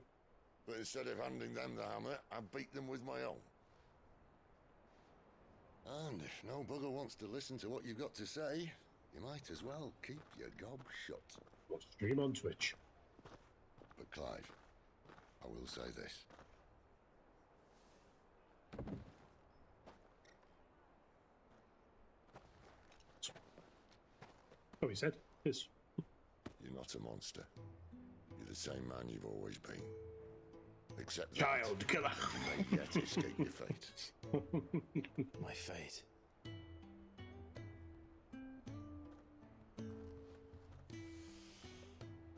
But instead of handing them the hammer, I beat them with my own. And if no bugger wants to listen to what you've got to say, you might as well keep your gob shut. We'll stream on Twitch. But Clive, I will say this. Oh, he said. Yes. You're not a monster. You're the same man you've always been. Except that Child killer. you may yet escape your fate. My fate.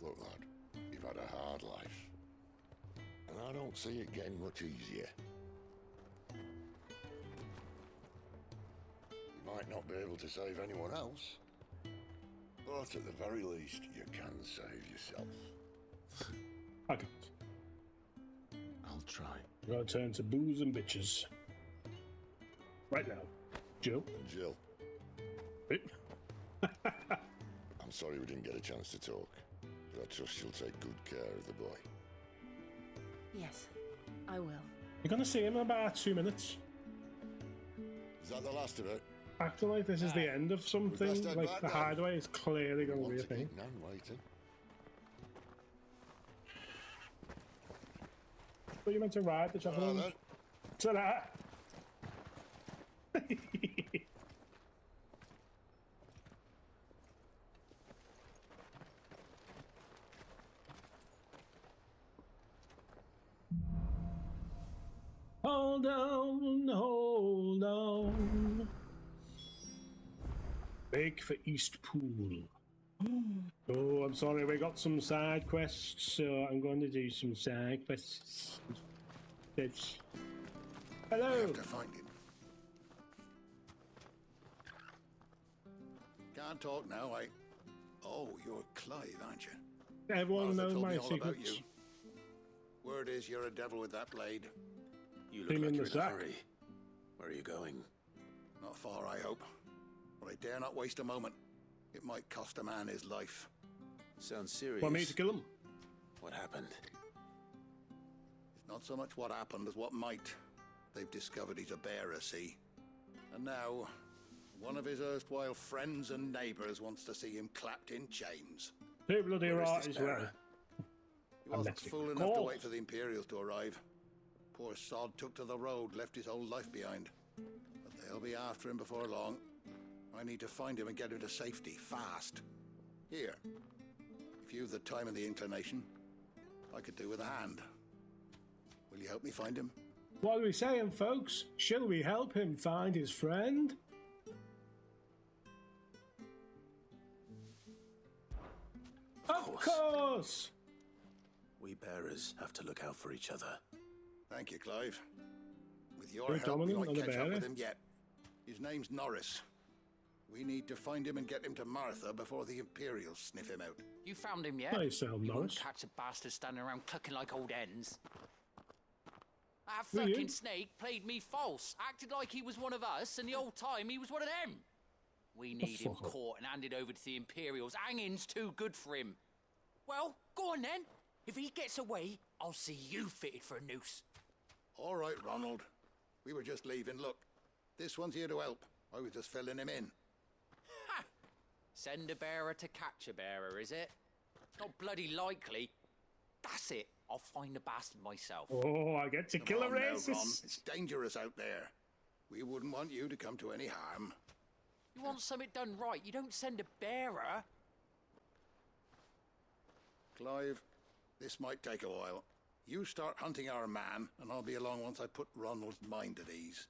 Look, lad, you've had a hard life. And I don't see it getting much easier. You might not be able to save anyone else, but at the very least, you can save yourself. I can't. I'll try. Gotta turn to booze and bitches. Right now. Jill. And Jill. Hey. I'm sorry we didn't get a chance to talk, but I trust she'll take good care of the boy. Yes, I will. You're gonna see him in about 2 minutes. Is that the last of it? Acting like this is the end of something, best head like back the then. hideaway is clearly going to be a thing. Nan waiting. But you meant to ride the javelin. then. Ta-da! Hold on, hold on. Make for East Pool. Oh, I'm sorry, we got some side quests, so I'm going to do some side quests. It's... Hello! I have to find him. Can't talk now, Oh, you're Clive, aren't you? Everyone Martha knows told my me all about secrets. you. Word is you're a devil with that blade. You Him look in like the you're in a sack. hurry. Where are you going? Not far, I hope. But I dare not waste a moment. It might cost a man his life. Sounds serious. Want me to kill him? What happened? It's not so much what happened as what might. They've discovered he's a bearer, see? And now, one of his erstwhile friends and neighbours wants to see him clapped in chains. Hey, bloody Where is right this as well. bearer? He wasn't fool enough to wait for the Imperials to arrive. Poor sod took to the road, left his whole life behind. But they'll be after him before long. I need to find him and get him to safety, fast. Here, if you've the time and the inclination, I could do with a hand. Will you help me find him? What are we saying, folks? Shall we help him find his friend? Of course! We bearers have to look out for each other. Thank you, Clive. With your You're help, we dominant might on the catch up bearer. with him yet. His name's Norris. We need to find him and get him to Martha before the Imperials sniff him out. You found him yet? Hey, Sam You won't Norris. catch a bastard standing around clucking like old hens. That Will you? fucking snake played me false, acted like he was one of us, and the whole time he was one of them. We need him fuck off. caught and handed over to the Imperials. Hanging's too good for him. Well, go on then. If he gets away, I'll see you fitted for a noose. All right, Ronald. We were just leaving. Look, this one's here to help. I was just filling him in. Ha! Send a bearer to catch a bearer, is it? Not bloody likely. That's it. I'll find the bastard myself. Oh, I get to kill a Come on now, Ron. racist. It's dangerous out there. We wouldn't want you to come to any harm. You want something done right, you don't send a bearer. Clive, this might take a while. You start hunting our man, and I'll be along once I put Ronald's mind at ease.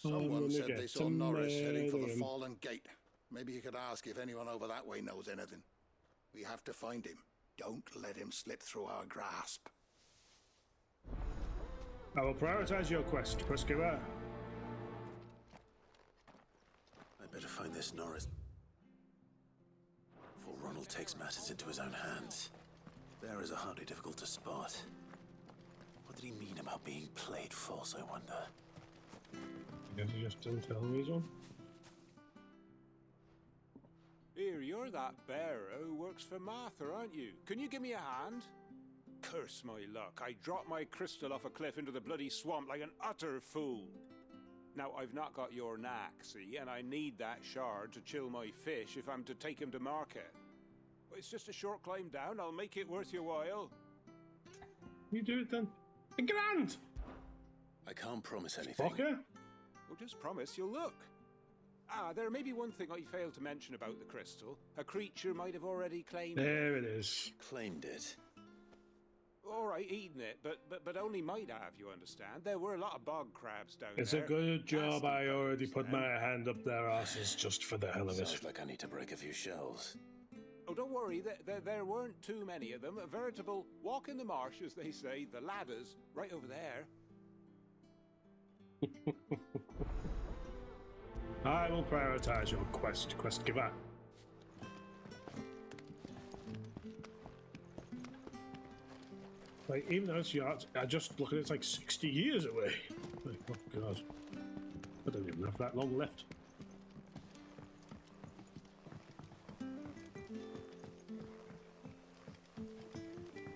Someone gonna said get they saw to Norris heading for the murder him. Fallen Gate. Maybe you could ask if anyone over that way knows anything. We have to find him. Don't let him slip through our grasp. I will prioritize your quest, quest giver. I better find this Norris before Ronald takes matters into his own hands. Bearers are hardly difficult to spot. What did he mean about being played false, I wonder? I guess he just didn't tell me one. Here, you're that bearer who works for Martha, aren't you? Can you give me a hand? Curse my luck. I dropped my crystal off a cliff into the bloody swamp like an utter fool. Now, I've not got your knack, see, and I need that shard to chill my fish if I'm to take him to market. It's just a short climb down. I'll make it worth your while. You do it then. A grand! I can't promise anything. Fucker! Well, just promise you'll look. There may be one thing I failed to mention about the crystal. A creature might have already claimed it. There it is. Claimed it. All right, eaten it, but only might have, you understand. There were a lot of bog crabs down It's there. a good job I already put my hand up their asses just for the hell of it. Sounds like I need to break a few shells. Oh, don't worry, there weren't too many of them. A veritable walk in the marsh, as they say, the ladders, right over there. I will prioritize your quest, quest giver. Like, even though it's yards, I just look at it, it's like 60 years away. Like, oh god. I don't even have that long left.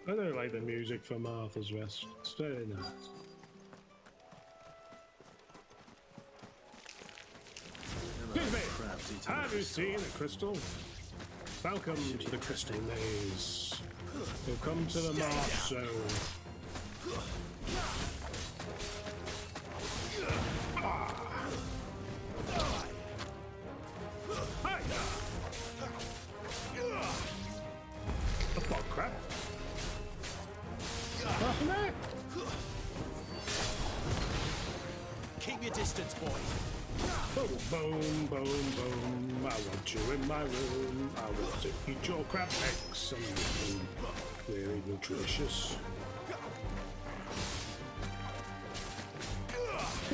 I don't like the music for Martha's Rest. It's very nice. Excuse me, have you seen a crystal? Welcome to the Crystal Maze. You've come to the Mark Zone. A bog crab. Nothing there. Keep your distance, boy. Boom, boom, boom, boom. I want you in my room. I want to eat your crab eggs. Very nutritious.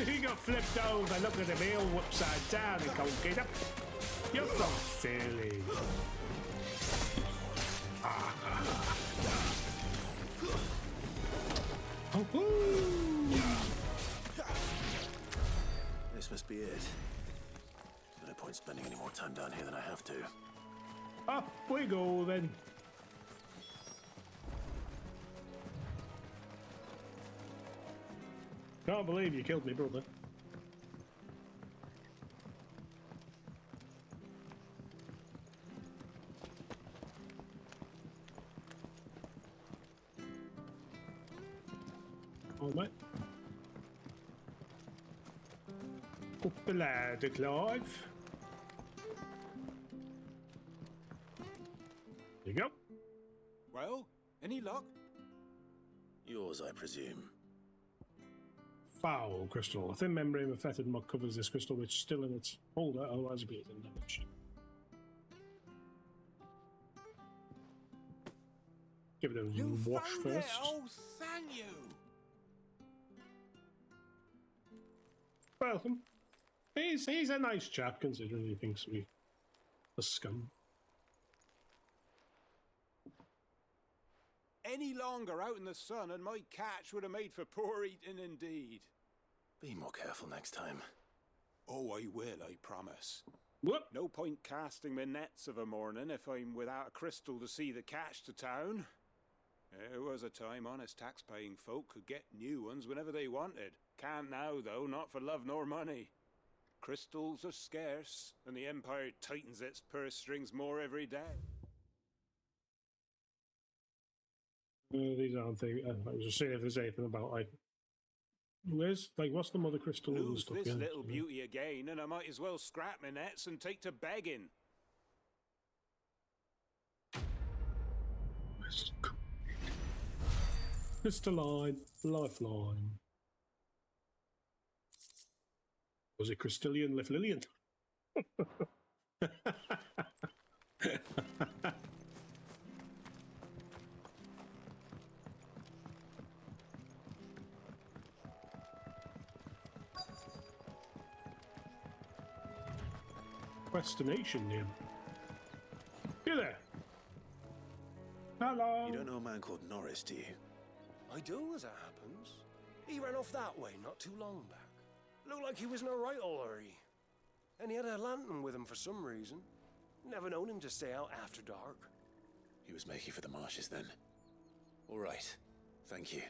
He got flipped over. Look at him all upside down and can't get up. You're so silly. This must be it. No point spending any more time down here than I have to. Up we go then. Can't believe you killed me, brother. Oh, mate. Up the ladder, Clive. There you go. Well, any luck? Yours, I presume. Foul crystal. A thin membrane of fetid mud covers this crystal, which is still in its holder, otherwise it'd be damaged. Give it a wash first. It. Oh, thank you. Welcome. He's a nice chap, considering he thinks we are scum. Any longer out in the sun and my catch would have made for poor eating indeed. Be more careful next time. Oh, I will, I promise. Whoop. No point casting my nets of a morning if I'm without a crystal to see the catch to town. There was a time honest tax-paying folk could get new ones whenever they wanted. Can't now, though, not for love nor money. Crystals are scarce, and the Empire tightens its purse strings more every day. These aren't things. I was just saying if there's anything about, like, what's the mother crystal and Lose stuff? this Yeah, little beauty again, and I might as well scrap my nets and take to begging. Crystalline lifeline. Was it Crystallian Liflillian? Destination name. You there? Hello. You don't know a man called Norris, do you? I do, as it happens. He ran off that way not too long back. Looked like he was in a right hurry. And he had a lantern with him for some reason. Never known him to stay out after dark. He was making for the marshes then. All right. Thank you.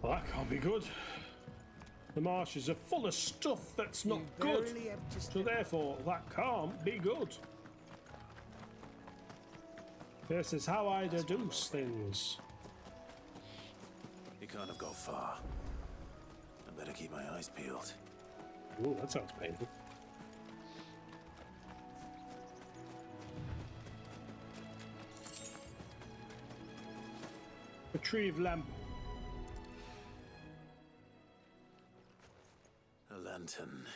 Well, that can't be good. The marshes are full of stuff that's not good. So therefore, that can't be good. This is how I deduce things. He can't have got far. I better keep my eyes peeled. Ooh, that sounds painful. Retrieve lamp. A lantern.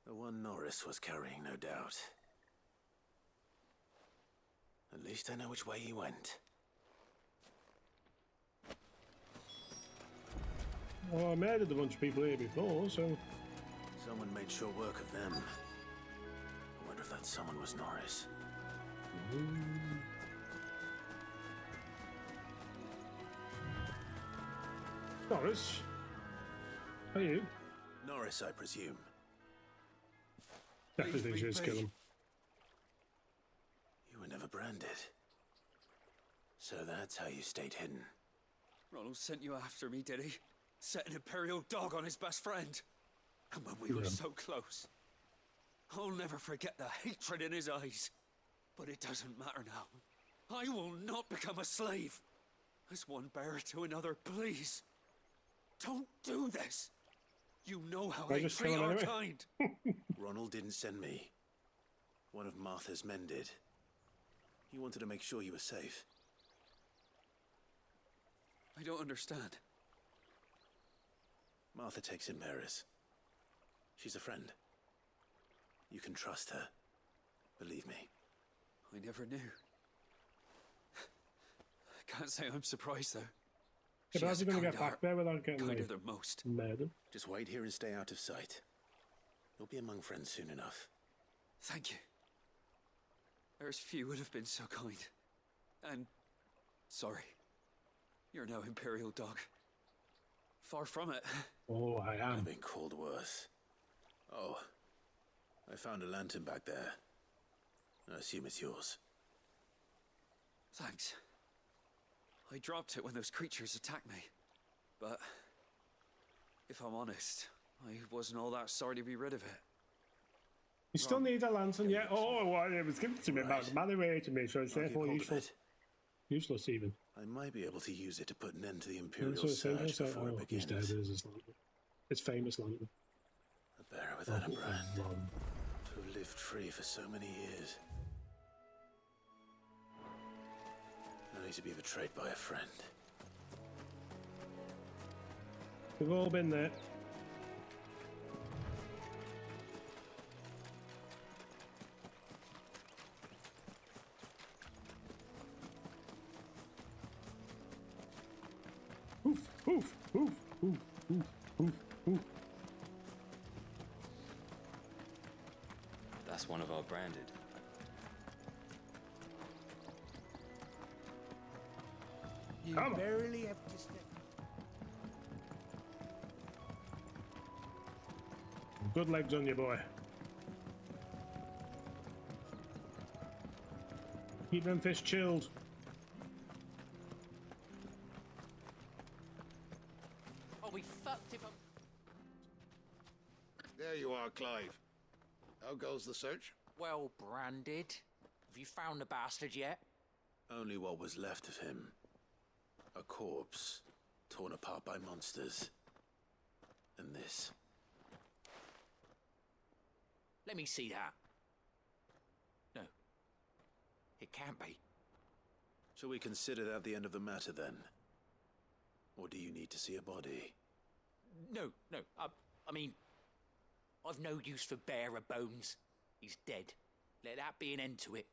The one Norris was carrying, no doubt. At least I know which way he went. Well, I murdered a bunch of people here before, so... Someone made sure work of them. I wonder if that someone was Norris. Norris? Are you? Norris, I presume. Definitely think you should kill him. You were never branded. So that's how you stayed hidden. Ronald sent you after me, did he? Set an Imperial dog on his best friend. And when we were so close. I'll never forget the hatred in his eyes. But it doesn't matter now. I will not become a slave. As one bearer to another, please. Don't do this. You know how they treat our kind. Ronald didn't send me. One of Martha's men did. He wanted to make sure you were safe. I don't understand. Martha takes in bearers. She's a friend. You can trust her. Believe me. I never knew. I can't say I'm surprised, though. Yeah, but how's he going to get back there without getting kinder than most. Murdered? Just wait here and stay out of sight. You'll be among friends soon enough. Thank you. There's few would have been so kind. And sorry. You're no Imperial dog. Far from it. Oh, I am. I've been called worse. Oh, I found a lantern back there. I assume it's yours. Thanks. I dropped it when those creatures attacked me. But if I'm honest, I wasn't all that sorry to be rid of it. You still need a lantern, yeah? Oh, well, it was given to me about the mana away to me, so it's therefore useless. Useless, even. I might be able to use it to put an end to the Imperial Surge before it begins. He's dead, there's his lantern. It's famous lantern. A bearer without a brand, who lived free for so many years. Only to be betrayed by a friend. We've all been there. Oof, oof, oof, oof, oof, oof, oof. That's one of our branded. You barely have to step. Good legs on you, boy. Keep them fish chilled. I'll be fucked if I'm... There you are, Clive. How goes the search? Well branded. Have you found the bastard yet? Only what was left of him. A corpse, torn apart by monsters. And this. Let me see that. No. It can't be. Shall we consider that the end of the matter, then? Or do you need to see a body? No. I mean, I've no use for bearer bones. He's dead. Let that be an end to it.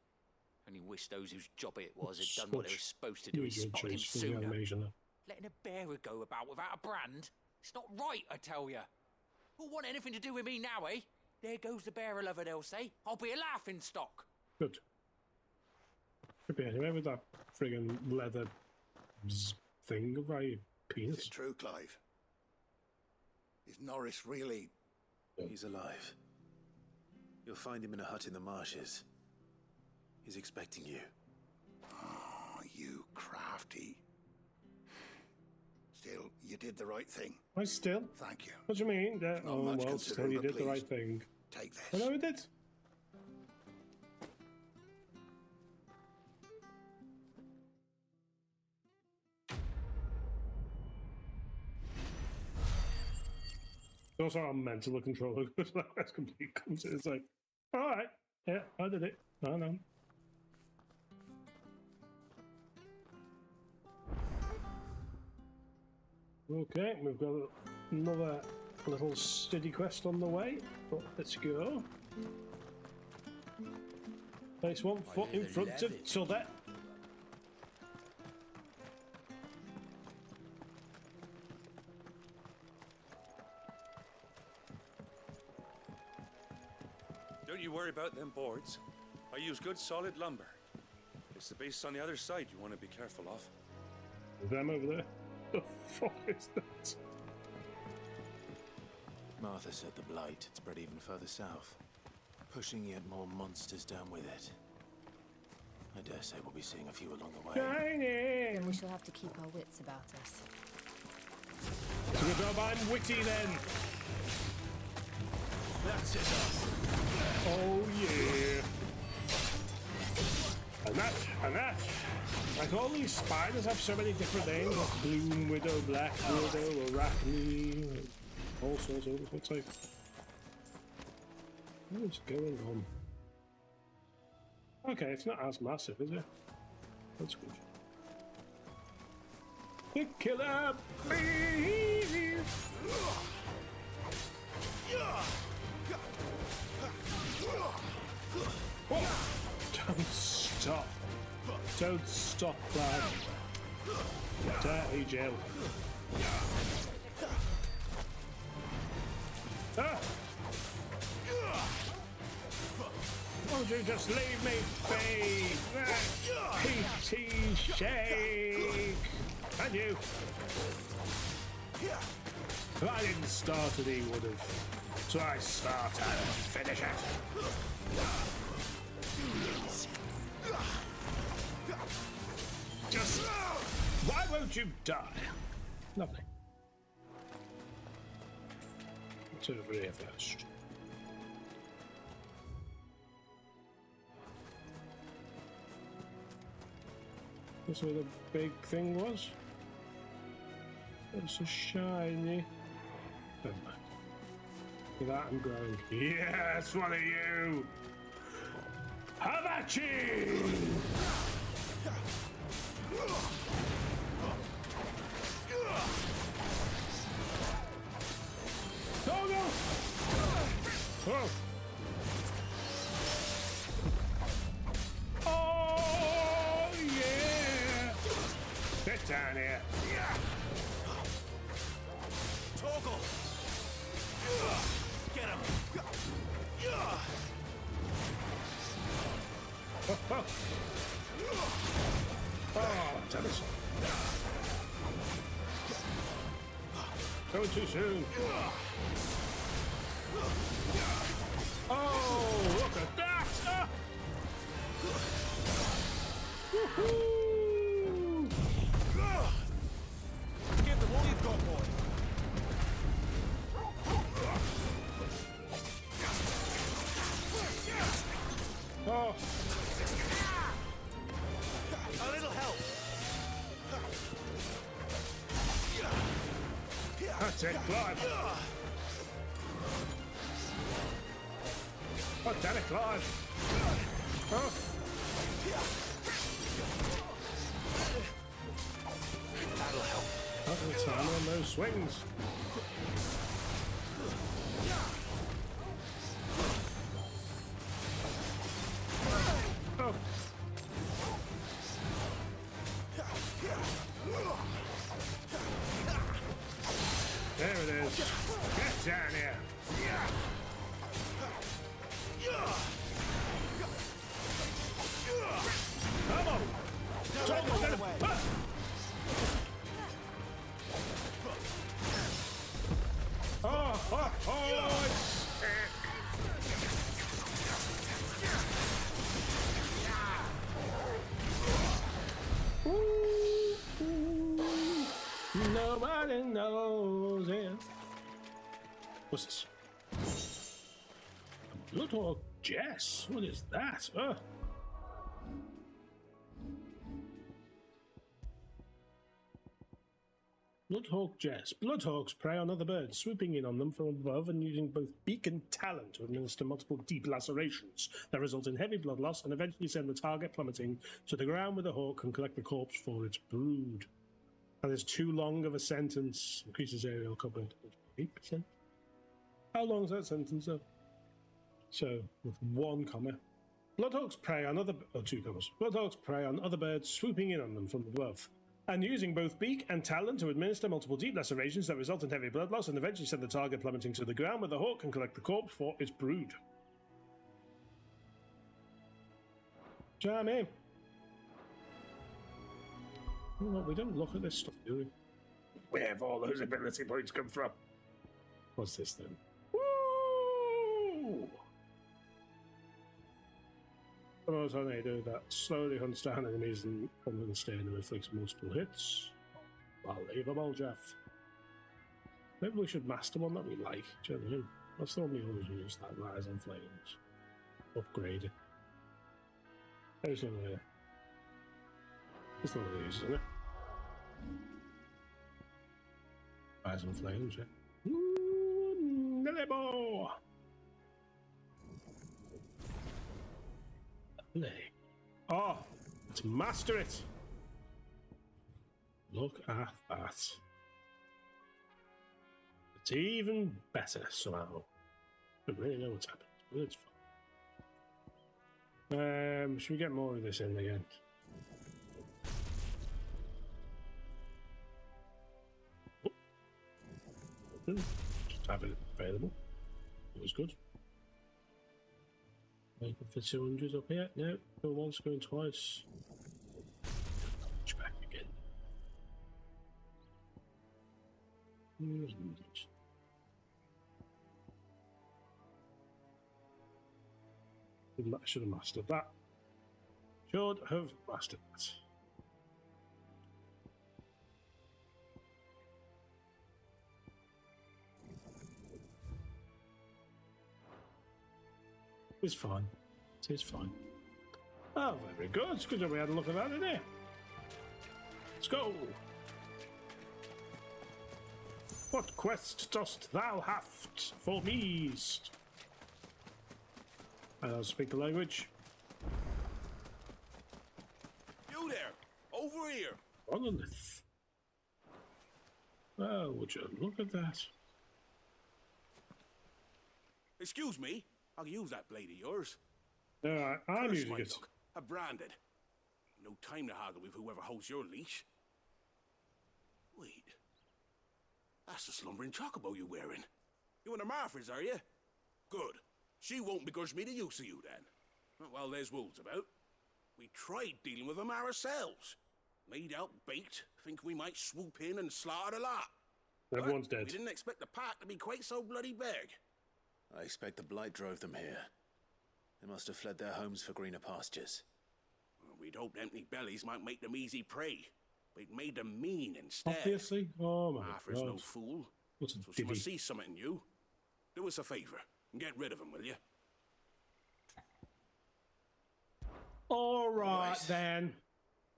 Only wish those whose job it was had done what they were supposed to do and spotted him sooner. Letting a bearer go about without a brand? It's not right, I tell you. Who'll want anything to do with me now, eh? There goes the bearer lover, they'll say. I'll be a laughing stock. Good. Could be anywhere with that friggin' leather thing of my penis. Is it true, Clive? Is Norris really... He's alive. You'll find him in a hut in the marshes. He's expecting you. Oh, you crafty. Still, you did the right thing. Why still? Thank you. What do you mean? Oh, well, still you did the right thing. Take this. I know we did. Also, I'm mental the controller because that's complete comes. It's like, all right, yeah, I did it. I know. Okay, we've got another little city quest on the way. But let's go. Place 1 foot in front of t'other. Don't you worry about them boards. I use good solid lumber. It's the base on the other side you want to be careful of. Them over there. The fuck is that? Martha said the blight had spread even further south, pushing yet more monsters down with it. I dare say we'll be seeing a few along the way. Then we shall have to keep our wits about us. So good job, I'm witty then. That's it. Oh yeah. And that. Like all these spiders have so many different names, like Gloom Widow, Black Widow, Arachne, all sorts of other. It's like, what is going on? Okay, it's not as massive, is it? That's good. The killer bees! Oh, don't stop. Don't stop, Clive. Dirty Jill. Ah! Won't you just leave me be? PT shake! And you! If I didn't start it, he would have. So I start and finish it. Just Why won't you die? Lovely. Let's over here first. That's where the big thing was. It's so shiny. Never mind. Look at that, I'm growing. Yes, one of you! Havachi! Go, go! Oh! Oh, yeah! Get down here. Toggle! Get him! Oh, tennis. Going too soon. Oh, look at that! Ah. Woohoo! Give them all you've got, boy. Oh. A little help. That's it, Clive. Oh, damn it, Clive. Oh. That'll help. That's the time on those swings. Oh. There it is. Get down here. Come on. Don't get away. Oh, it's sick. Nobody knows it. What's this? Bloodhawk Jess. What is that? Bloodhawk Jess. Bloodhawks prey on other birds, swooping in on them from above and using both beak and talon to administer multiple deep lacerations that result in heavy blood loss and eventually send the target plummeting to the ground with the hawk and collect the corpse for its brood. And there's too long of a sentence. Increases aerial cover 8%. How long is that sentence, though? So, with one comma. Bloodhawks prey on other... Oh, two commas. Bloodhawks prey on other birds, swooping in on them from above, and using both beak and talon to administer multiple deep lacerations that result in heavy blood loss and eventually send the target plummeting to the ground where the hawk can collect the corpse for its brood. Jammy. Well, we don't look at this stuff, do we? Where have all those ability points come from? What's this then? Woo! Suppose how they do that. Slowly hunts down enemies and from the stay and inflicts multiple hits. Unbelievable, Jeff. Maybe we should master one that we like. Do you know what I mean? That's the one we always use, that Rise on Flames. Upgrade it. There's one there. It's not one of these, isn't it? Rise on Flames, yeah. Ooh, Nilebo! Oh, let's master it. Look at that. It's even better somehow. I don't really know what's happened, but it's fun. Should we get more of this in again? Just have it available. It was good. Make it for 200 up here. No, going once, going twice. Back again. Should have mastered that. Should have mastered that. It's fine. It is fine. Oh, very good. It's good that we had a look at that, isn't it? Let's go. What quest dost thou have for me? I'll speak the language. You there! Over here! Monolith. Oh, would you look at that? Excuse me, I can use that blade of yours. I'm Curse using my it. luck. I'm branded. No time to haggle with whoever holds your leash. Wait. That's the slumbering chocobo you're wearing. You and the Marfors, are you? Good. She won't begrudge me the use of you, then. Not while there's wolves about. We tried dealing with them ourselves. Laid out bait, think we might swoop in and slaughter the lot. Everyone's But dead. we didn't expect the pack to be quite so bloody big. I expect the blight drove them here. They must have fled their homes for greener pastures. Well, we'd hoped empty bellies might make them easy prey. But it made them mean instead. Obviously. Oh my Martha's god. no fool. What's a So she divvy? must see something in you. Do us a favour and get rid of them, will you? All right, then.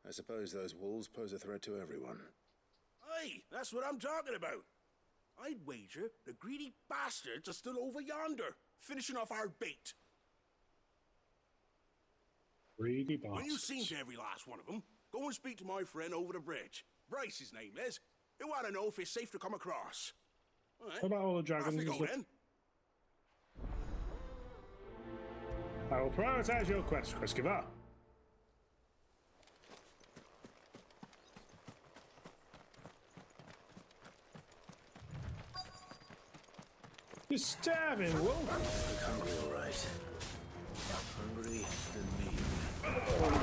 I suppose those wolves pose a threat to everyone. Aye, that's what I'm talking about. I'd wager the greedy bastards are still over yonder, finishing off our bait. Greedy When you've bastards. seen to every last one of them, go and speak to my friend over the bridge. Bryce, his name is. He want to know if it's safe to come across. All right. What about all the dragons Off we and go, stuff? then. I will prioritize your quest, Christopher. You're starving, wolf. Look hungry, all right. Hungry than me.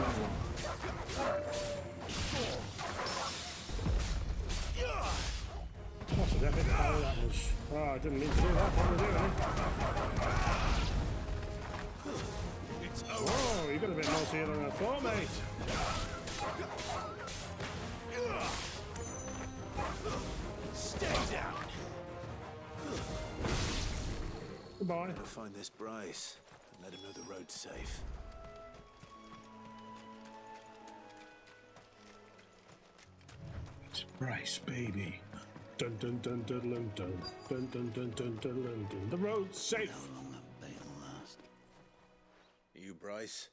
What an epic power that was. Oh, I didn't mean to do that. What was I doing? Whoa, you got a bit more to you than I thought, mate. Stay down. Goodbye. I'll find this Bryce and let him know the road's safe. It's Bryce, baby. Dun dun dun dun dun dun dun dun dun dun dun dun dun. The road's safe. You, Bryce?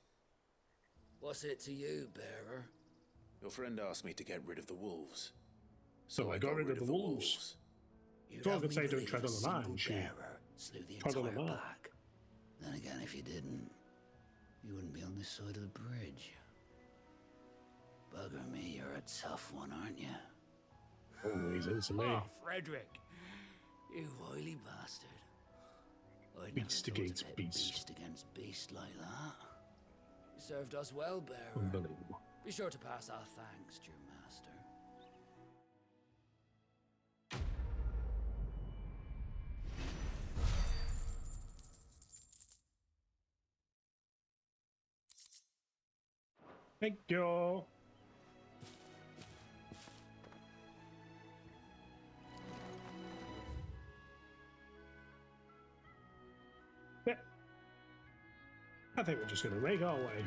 What's it to you, bearer? Your friend asked me to get rid of the wolves. So I got rid of the wolves. You'd Thought I have could me say don't believe tread a on the single line, she bearer slew the trod on the entire mark. pack. Then again, if you didn't, you wouldn't be on this side of the bridge. Bugger me, you're a tough one, aren't you? Always into me. Oh, Frederick, you wily bastard. I'd never Beast thought to against pit beast. beast against beast like that. You served us well, bearer. Unbelievable. Be sure to pass our thanks to your master. Thank you. Yeah. I think we're just going to make our way.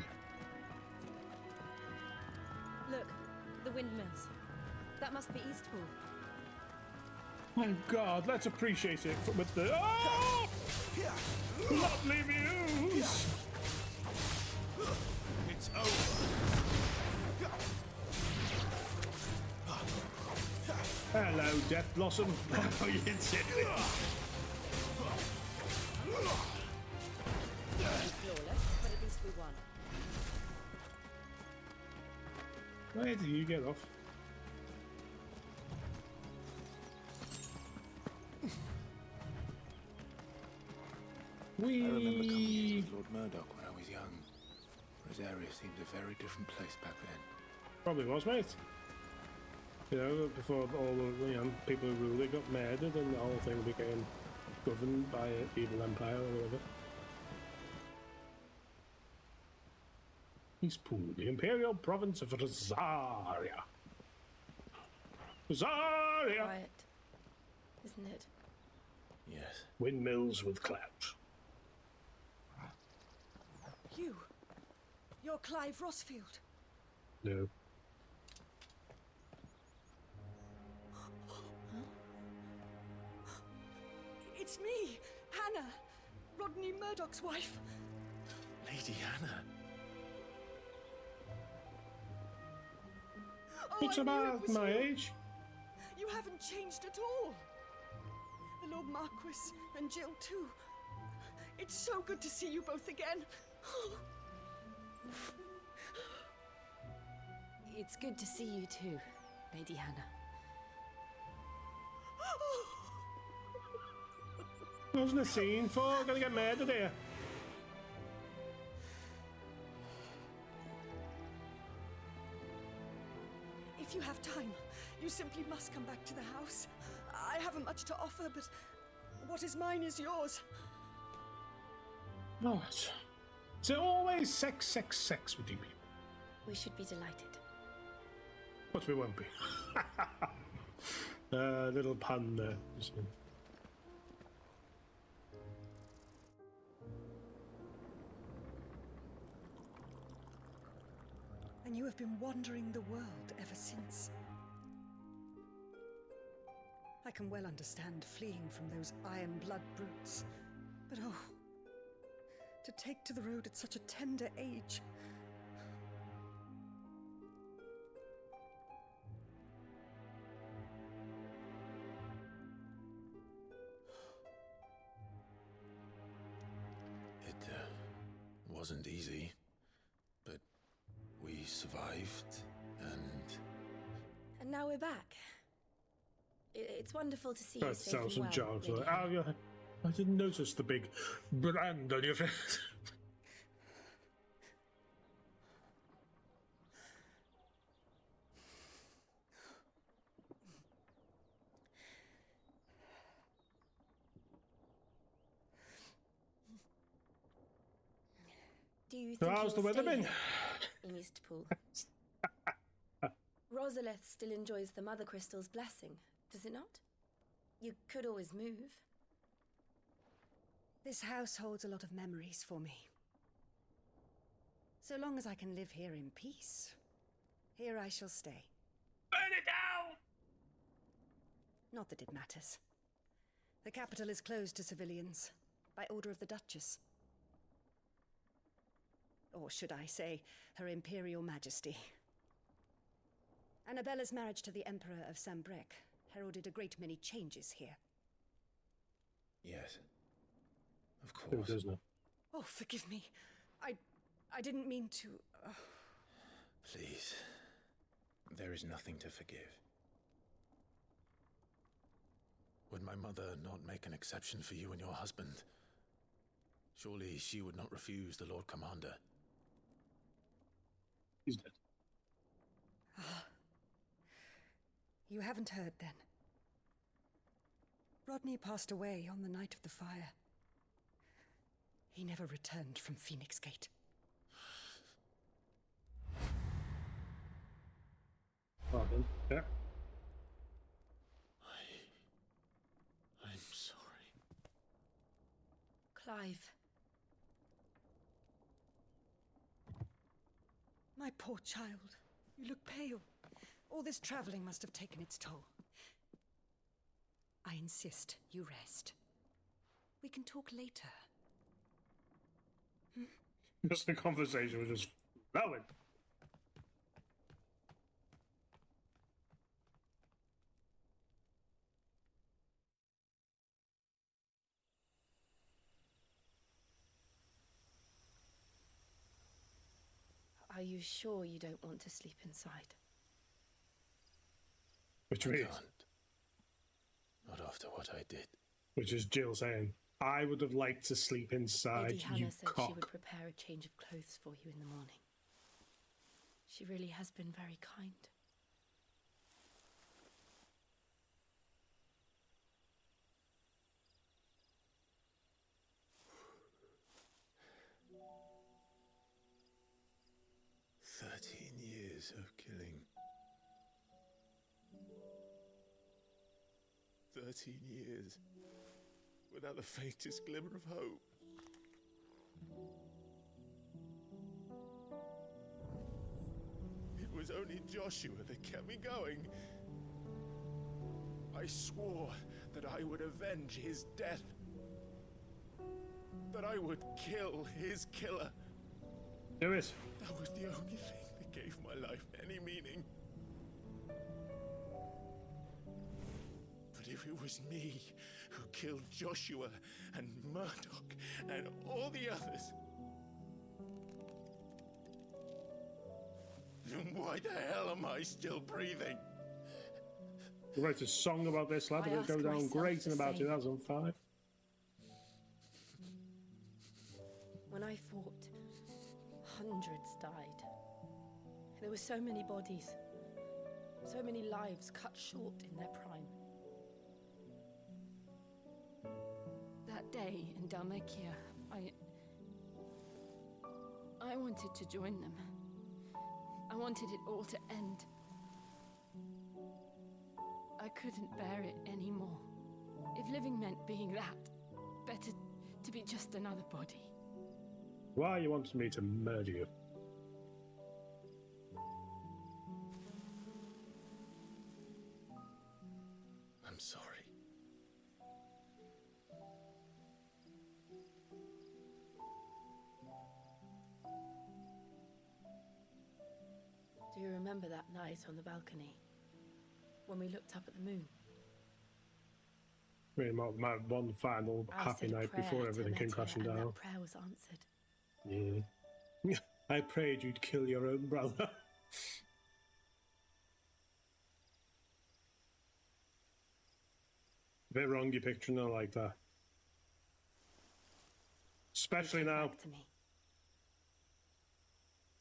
Look, the windmills. That must be Eastpool. My God, let's appreciate it with the lovely views. It's over. Hello, Death Blossom. Oh, you didn't see it. Flawless, but at least we won. Where do you get off? I remember coming here with Lord Murdoch when I was young. Rosaria seemed a very different place back then. Probably was, mate. You know, before all the people who ruled it got murdered and the whole thing became governed by an evil empire or whatever. Eastpool, the imperial province of Rosaria. Rosaria! Quiet, isn't it? Yes. Windmills with clout. You're Clive Rossfield. No. It's me, Hannah, Rodney Murdoch's wife. Lady Hannah. Oh, It's I knew it about was my you. age. You haven't changed at all. The Lord Marquis and Jill too. It's so good to see you both again. It's good to see you too, Lady Hannah. Wasn't a scene for gonna get murdered here. If you have time, you simply must come back to the house. I haven't much to offer, but what is mine is yours. Right. Is it always sex, sex, sex with you people? We should be delighted. But we won't be. Little pun there. And you have been wandering the world ever since. I can well understand fleeing from those iron blood brutes. But oh, to take to the road at such a tender age. It wasn't easy, but we survived, And now we're back. It's wonderful to see you Both safe selves and and well, jogs. Lady Like, Hannah. oh, yeah. I didn't notice the big brand on your face. Do you So think how's you'll the weather stay been? here in Eastpool? Rosalith still enjoys the Mother Crystal's blessing, does it not? You could always move. This house holds a lot of memories for me. So long as I can live here in peace, here I shall stay. Burn it down! Not that it matters. The capital is closed to civilians, by order of the Duchess. Or should I say, Her Imperial Majesty. Annabella's marriage to the Emperor of Sambrec heralded a great many changes here. yes, of Who course. doesn't it? Oh, forgive me. I didn't mean to... Please, there is nothing to forgive. Would my mother not make an exception for you and your husband? Surely she would not refuse the Lord Commander. He's dead. You haven't heard, then. Rodney passed away on the night of the fire. He never returned from Phoenix Gate. Pardon. Yeah. I'm sorry. Clive. My poor child. You look pale. All this traveling must have taken its toll. I insist you rest. We can talk later. Just the conversation was just flowing. Are you sure you don't want to sleep inside? Which I means, can't. Not after what I did. which is Jill saying, I would have liked to sleep inside, Lady you Hannah said cock. she would prepare a change of clothes for you in the morning. She really has been very kind. Years of killing. 13 years without the faintest glimmer of hope. only Joshua that kept me going. I swore that I would avenge his death. That I would kill his killer. Do it. That was the only thing that gave my life any meaning. But if it was me who killed Joshua and Murdoch and all the others, then why the hell am I still breathing? You wrote a song about this, lad. It'll go down great in about 2005. When I fought, hundreds died. There were so many bodies, so many lives cut short in their prime. That day in Dalmekia, I wanted to join them. I wanted it all to end. I couldn't bear it anymore. If living meant being that, better to be just another body. Why you wanted me to murder you? I'm sorry. Do you remember that night on the balcony? When we looked up at the moon? I mean, my one final happy night before everything came crashing down. That prayer was answered. Yeah. I prayed you'd kill your own brother. A bit wrong you picturing her like that. Especially now. Back to me.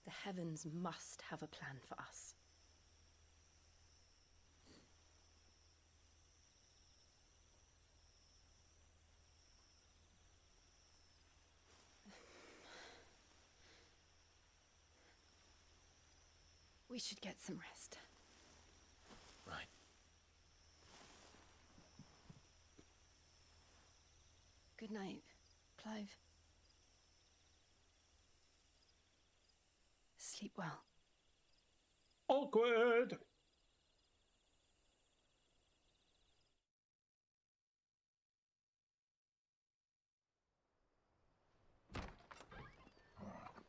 The heavens must have a plan for us. We should get some rest. Right. Good night, Clive. Sleep well. Awkward!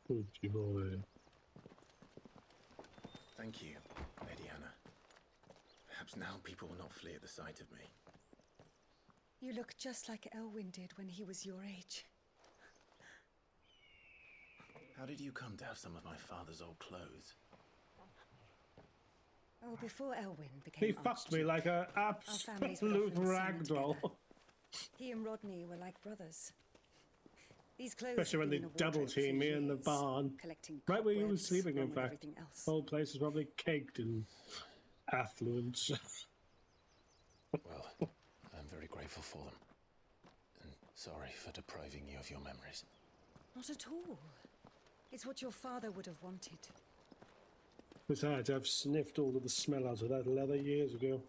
Good boy. Thank you, Lady Anna. Perhaps now people will not flee at the sight of me. You look just like Elwyn did when he was your age. How did you come to have some of my father's old clothes? Oh, before Elwyn became He fucked me like an absolute ragdoll. He and Rodney were like brothers. These clothes, especially when they double team me in the barn. Right where you were sleeping, in fact. The whole place is probably caked in affluence. Well, I'm very grateful for them. And sorry for depriving you of your memories. Not at all. It's what your father would have wanted. Besides, I've sniffed all of the smell out of that leather years ago.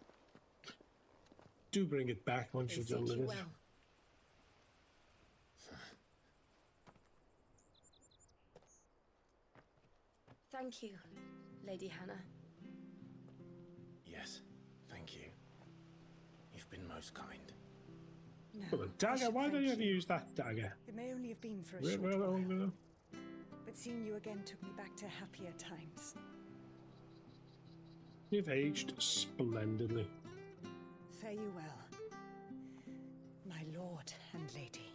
Do bring it back once you're done with it. Thank you, Lady Hannah. Yes, thank you. You've been most kind. No, well, the dagger? Why don't you ever use that dagger? It may only have been for a short while. But seeing you again took me back to happier times. You've aged splendidly. Fare you well, my lord and lady.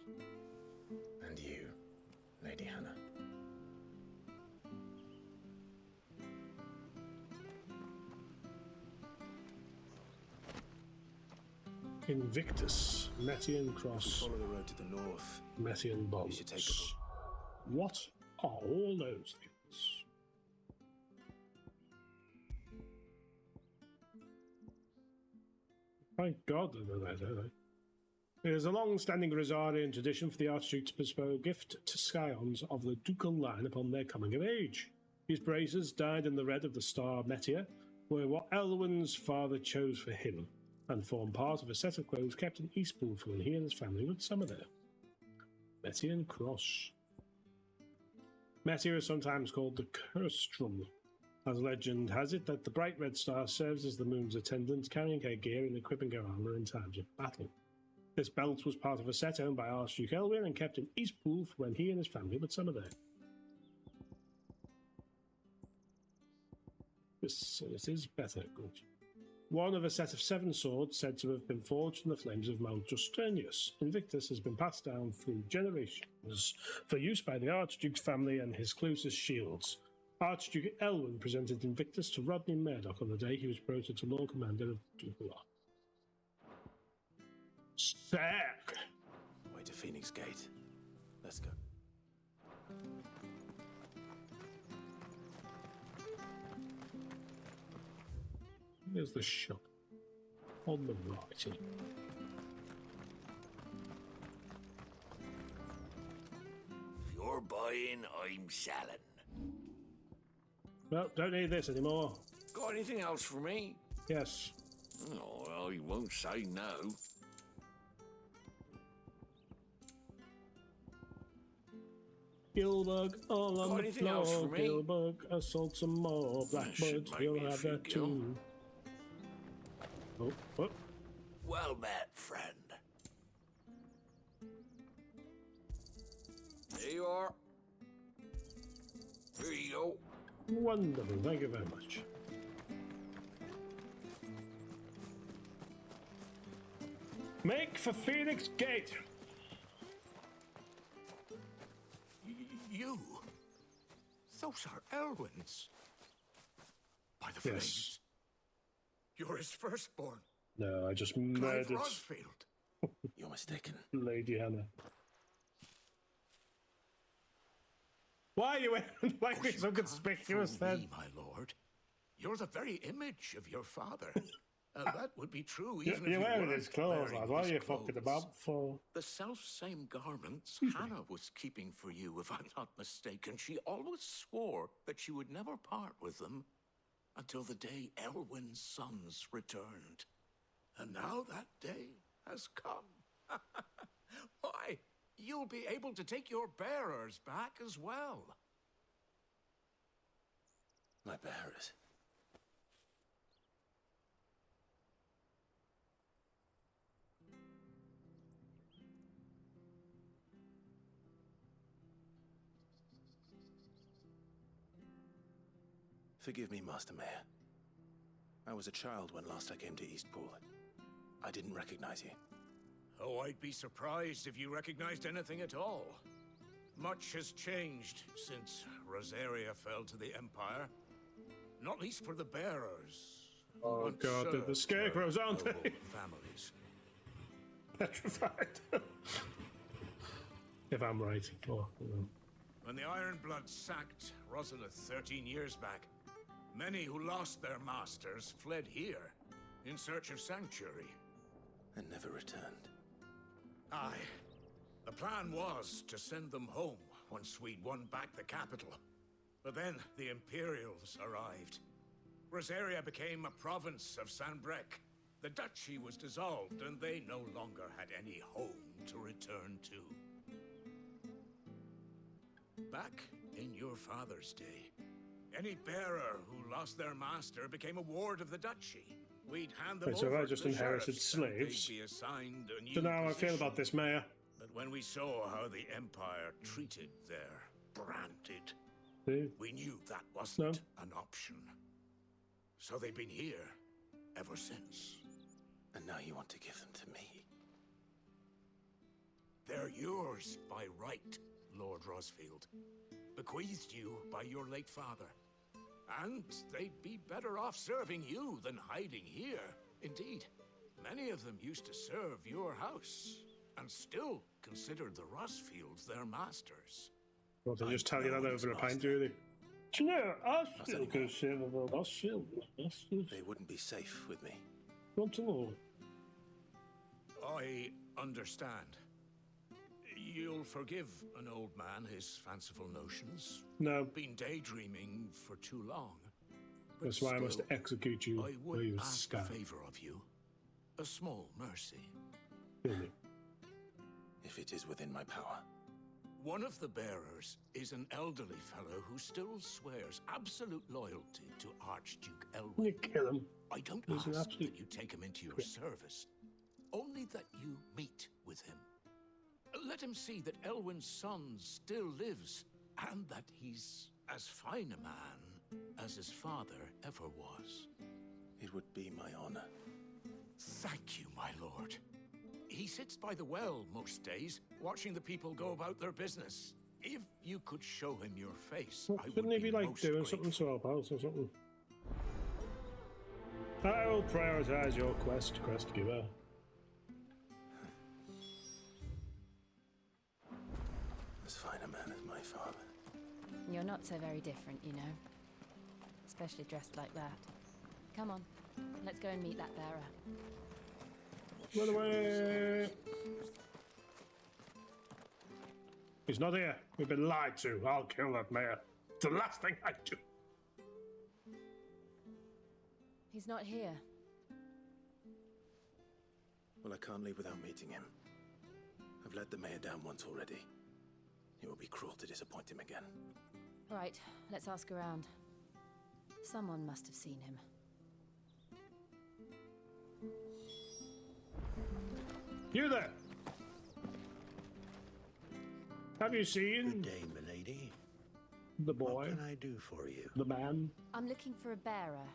And you, Lady Hannah. Invictus, Metian Cross. Follow the road to the north. Metian Bombs. You should take a... What are all those things? Thank God they're there, don't they? It is a long-standing Rosarian tradition for the Archduke to bestow a gift to scions of the ducal line upon their coming of age. These braces, dyed in the red of the star Metia, were what Elwyn's father chose for him, and form part of a set of clothes kept in Eastpool for when he and his family would summer there. Metian Cross. Metia is sometimes called the Curstrum, As legend has it that the bright red star serves as the moon's attendant, carrying her gear and equipping her armor in times of battle. This belt was part of a set owned by Archduke Elwyn and kept in Eastpool for when he and his family would summer there. This is better, good. One of a set of 7 swords said to have been forged in the flames of Mount Justinius. Invictus has been passed down through generations for use by the Archduke's family and his closest shields. Archduke Elwyn presented Invictus to Rodney Murdoch on the day he was promoted to Lord Commander of the Ducal Army. Sick! Way to Phoenix Gate. Let's go. There's the shop. On the right. If you're buying, I'm selling. Well, don't need this anymore. Got anything else for me? Yes. Oh, I won't say no. Gilbug all on the floor. Gilbug, assault some more. Blackbird, you'll have that too. Oh, what? Well met, friend. There you are. Here you go. Wonderful, thank you very much. Make for Phoenix Gate. You? Those are Elwyn's. By the flames. You're his firstborn. No, I just Clive murdered Rosfield. You're mistaken. Lady Hannah. Why are you being so conspicuous then? Me, my lord. You're the very image of your father. That would be true even if you're you wearing weren't his clothes, lad. What are you clothes. fucking about for? The self-same garments Hannah was keeping for you, if I'm not mistaken. She always swore that she would never part with them until the day Elwyn's sons returned. And now that day has come. Why, you'll be able to take your bearers back as well. My bearers? Forgive me, Master Mayor. I was a child when last I came to Eastpool. I didn't recognize you. Oh, I'd be surprised if you recognized anything at all. Much has changed since Rosaria fell to the Empire. Not least for the bearers. Oh god, they're the scarecrows, aren't they? Families. Petrified. If I'm right. Oh, When the Ironbloods sacked Rosalith 13 years back, many who lost their masters fled here in search of sanctuary. And never returned. Aye. The plan was to send them home once we'd won back the capital. But then the Imperials arrived. Rosaria became a province of Sanbreque. The duchy was dissolved, and they no longer had any home to return to. Back in your father's day, any bearer who lost their master became a ward of the duchy. We'd hand them so over I just to the inherited sheriffs, and slaves. they'd be assigned a new Don't know how I feel position. about this, Mayor. But when we saw how the Empire treated their branded, we knew that wasn't an option. So they've been here ever since. And now you want to give them to me? They're yours by right, Lord Rosfield. Bequeathed you by your late father. And they'd be better off serving you than hiding here. Indeed, many of them used to serve your house, and still considered the Rosfields their masters. Well, they just tell you that over a pint, do they? Do you know, I still consider the Rosfield. They wouldn't be safe with me. Not to know. I understand. You'll forgive an old man his fanciful notions. No. Been daydreaming for too long. But That's why I must still, execute you. I where would you ask stab. a favor of you. A small mercy. Really? If it is within my power. One of the bearers is an elderly fellow who still swears absolute loyalty to Archduke Elwyn. You kill him. I don't He's an ask absolute that you take him into your prick. service, only that you meet with him. Let him see that Elwyn's son still lives, and that he's as fine a man as his father ever was. It would be my honor. Thank you, my lord. He sits by the well most days, watching the people go about their business. If you could show him your face, I Shouldn't he would be be like most doing grateful. something to help out or something? I will prioritize your quest giver. As fine a man as my father. You're not so very different, you know. Especially dressed like that. Come on, let's go and meet that bearer. Run away! He's not here. We've been lied to. I'll kill that mayor. It's the last thing I do. He's not here. Well, I can't leave without meeting him. I've let the mayor down once already. It would be cruel to disappoint him again. Right, let's ask around. Someone must have seen him. You there? Have you seen Good day, milady. the boy? What can I do for you? The man? I'm looking for a bearer,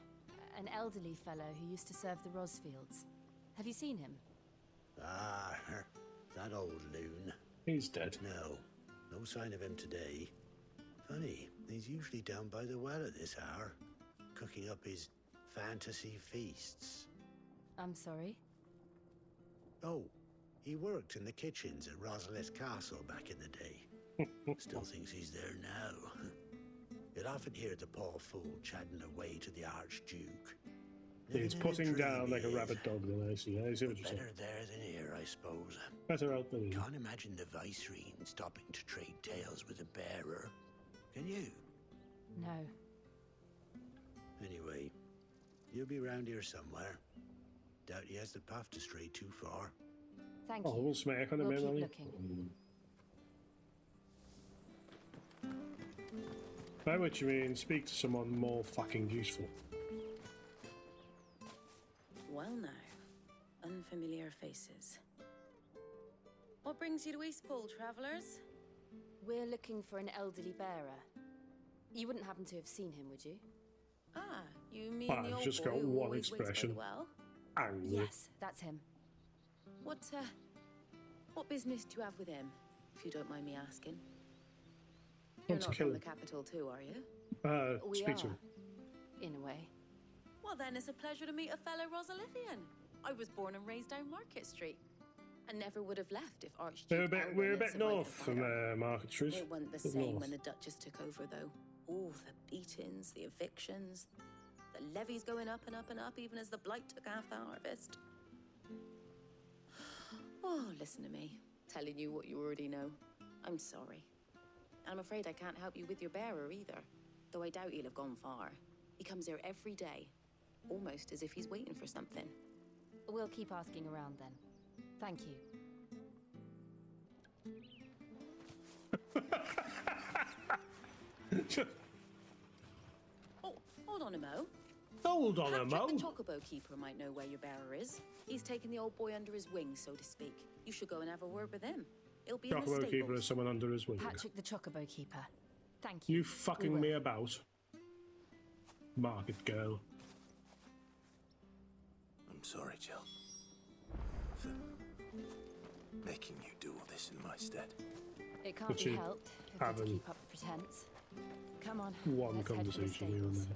an elderly fellow who used to serve the Rosfields. Have you seen him? Ah, that old loon. He's dead. No sign of him today. Funny, he's usually down by the well at this hour, cooking up his fantasy feasts. I'm sorry? Oh, he worked in the kitchens at Rosalith Castle back in the day. Still thinks he's there now. You'd often hear the poor fool chatting away to the Archduke. He's putting down like a rabid dog then, I see. I see what you're saying. Better there than here, I suppose. Better out than in. Can't imagine the Viceroy stopping to trade tales with a bearer. Can you? No. Anyway, you'll be round here somewhere. Doubt he has the path to stray too far. Thank you. We'll smack on him, We'll keep Emily. looking. By which you mean speak to someone more fucking useful. Well now, unfamiliar faces. What brings you to Eastpool, travellers? We're looking for an elderly bearer. You wouldn't happen to have seen him, would you? Ah, you mean I've the old just boy got who one always waits by the expression. well? Angry. Yes, that's him. What business do you have with him, if you don't mind me asking? Want You're to not kill from the him. capital too, are you? We Speak are, to him. in a way. Well then, it's a pleasure to meet a fellow Rosalithian. I was born and raised down Market Street, and never would have left if Archduke We're a Elwyn bit had north survived the from fire. Market Street. It wasn't the Bit same north. when the Duchess took over, though. All the beatings, the evictions, the levies going up and up and up, even as the blight took half the harvest. Oh, listen to me, telling you what you already know. I'm sorry. I'm afraid I can't help you with your bearer either, though I doubt he'll have gone far. He comes here every day, almost as if he's waiting for something. We'll keep asking around then. Thank you. Oh, hold on a mo. Hold on a mo. Patrick, the chocobo keeper, might know where your bearer is. He's taken the old boy under his wing, so to speak. You should go and have a word with him. He'll be in the Chocobo keeper stables. is someone under his wing. Patrick the Chocobo Keeper. Thank you. You fucking me about. Market girl. I'm sorry, Jill. For making you do all this in my stead. It can't But be you helped if we're to haven't keep up the pretense. Come on, One let's head for the conversation here and stables.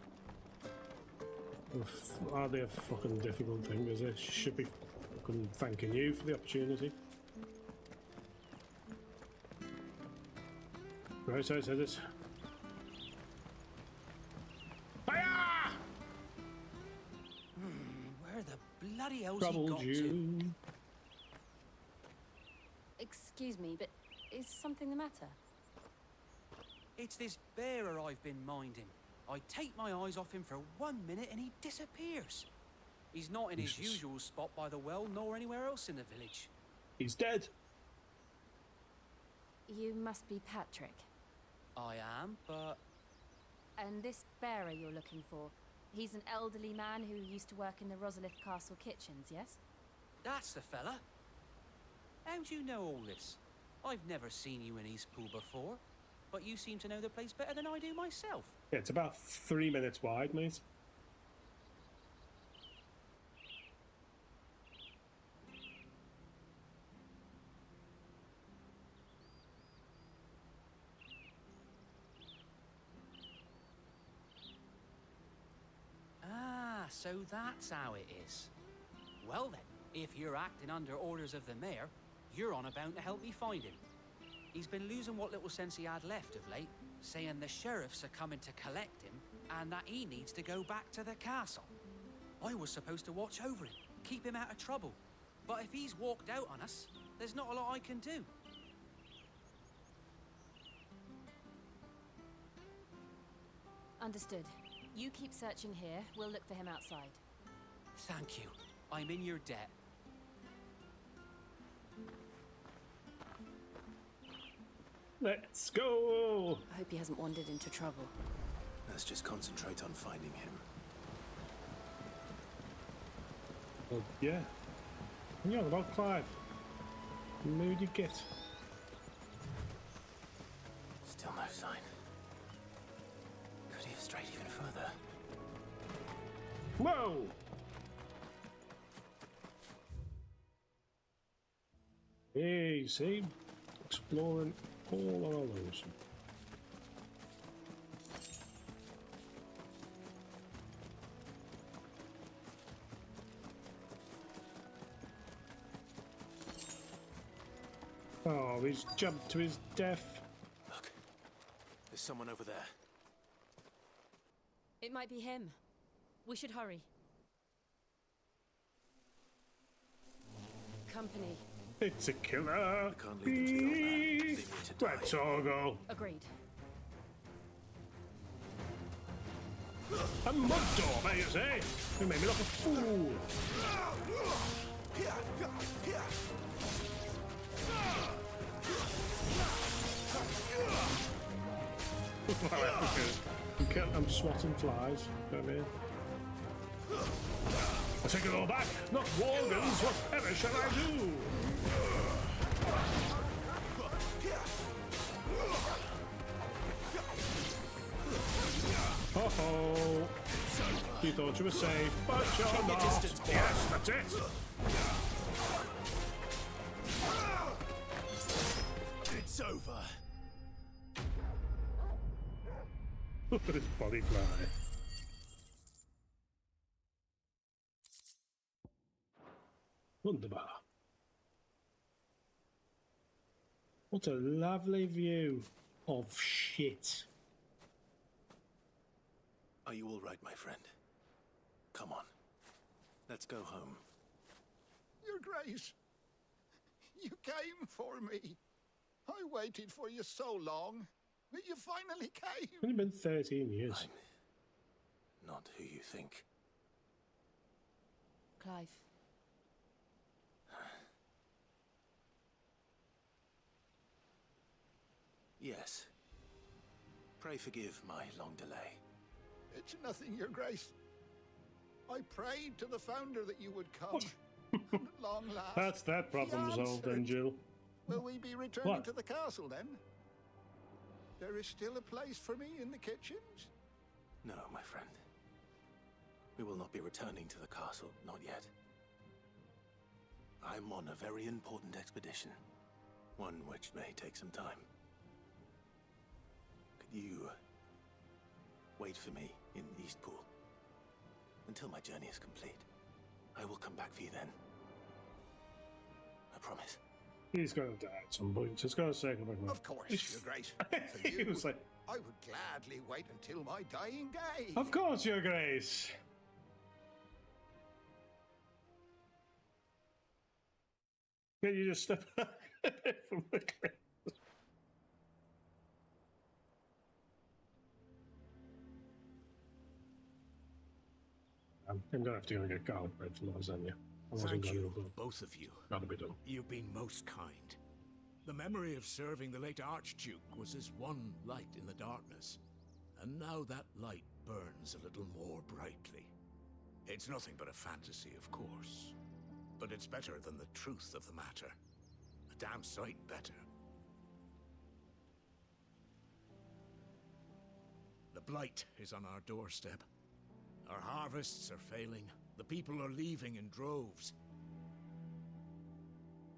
there. Are they a fucking difficult thing, is it? Should be fucking thanking you for the opportunity. Right, I said it. Hiya! Where the bloody hell's he Troubled got to? you. Excuse me, but is something the matter? It's this bearer I've been minding. I take my eyes off him for 1 minute and he disappears. He's not in his usual spot by the well, nor anywhere else in the village. He's dead. You must be Patrick. I am, but... And this bearer you're looking for, he's an elderly man who used to work in the Rosalith Castle kitchens, yes? That's the fella. How do you know all this? I've never seen you in Eastpool before, but you seem to know the place better than I do myself. Yeah, it's about 3 minutes wide, mate. Ah, so that's how it is. Well then, if you're acting under orders of the mayor, you're on about to help me find him. He's been losing what little sense he had left of late, saying the sheriffs are coming to collect him and that he needs to go back to the castle. I was supposed to watch over him, keep him out of trouble. But if he's walked out on us, there's not a lot I can do. Understood. You keep searching here, we'll look for him outside. Thank you. I'm in your debt. Let's go! I hope he hasn't wandered into trouble. Let's just concentrate on finding him. Well, yeah. Yeah, what about Clive? Moody git. Still no sign. Could he have strayed even further? Whoa! Hey, see? Exploring all our those. Oh, he's jumped to his death. Look, there's someone over there. It might be him. We should hurry. Company. It's a killer. We can't leave them to the old man. They need to die. Let's all go. Agreed. A mud door, may you say? You made me look a fool. I'm swatting flies. You know what I mean? I take it all back. Not Worgans. Whatever shall I do? Oh, you thought you were safe, but you're not. Yes, that's it. It's over. Look at his body fly. Wunderbar. What a lovely view of shit. Are you all right, my friend? Come on. Let's go home. Your Grace, you came for me. I waited for you so long, but you finally came. It's only been 13 years. I'm not who you think. Clive. Yes. Pray forgive my long delay. It's nothing, Your Grace. I prayed to the Founder that you would come. And at long last, That's that problem he solved, then, answered. Jill. Will we be returning What? to the castle then? There is still a place for me in the kitchens? No, my friend. We will not be returning to the castle, not yet. I'm on a very important expedition. One which may take some time. Could you wait for me in Eastpool until my journey is complete? I will come back for you then. I promise. He's going to die at some point. Just going to say goodbye. Of course, Your Grace. For He you, was like, I would gladly wait until my dying day. of course, Your Grace. Can you just step back from the cliff? I'm going to have to go and get garlic bread from Lasagna. I wasn't Thank going you, to, but both of you. gotta be done. You've been most kind. The memory of serving the late Archduke was as one light in the darkness, and now that light burns a little more brightly. It's nothing but a fantasy, of course, but it's better than the truth of the matter. A damn sight better. The blight is on our doorstep. Our harvests are failing. The people are leaving in droves.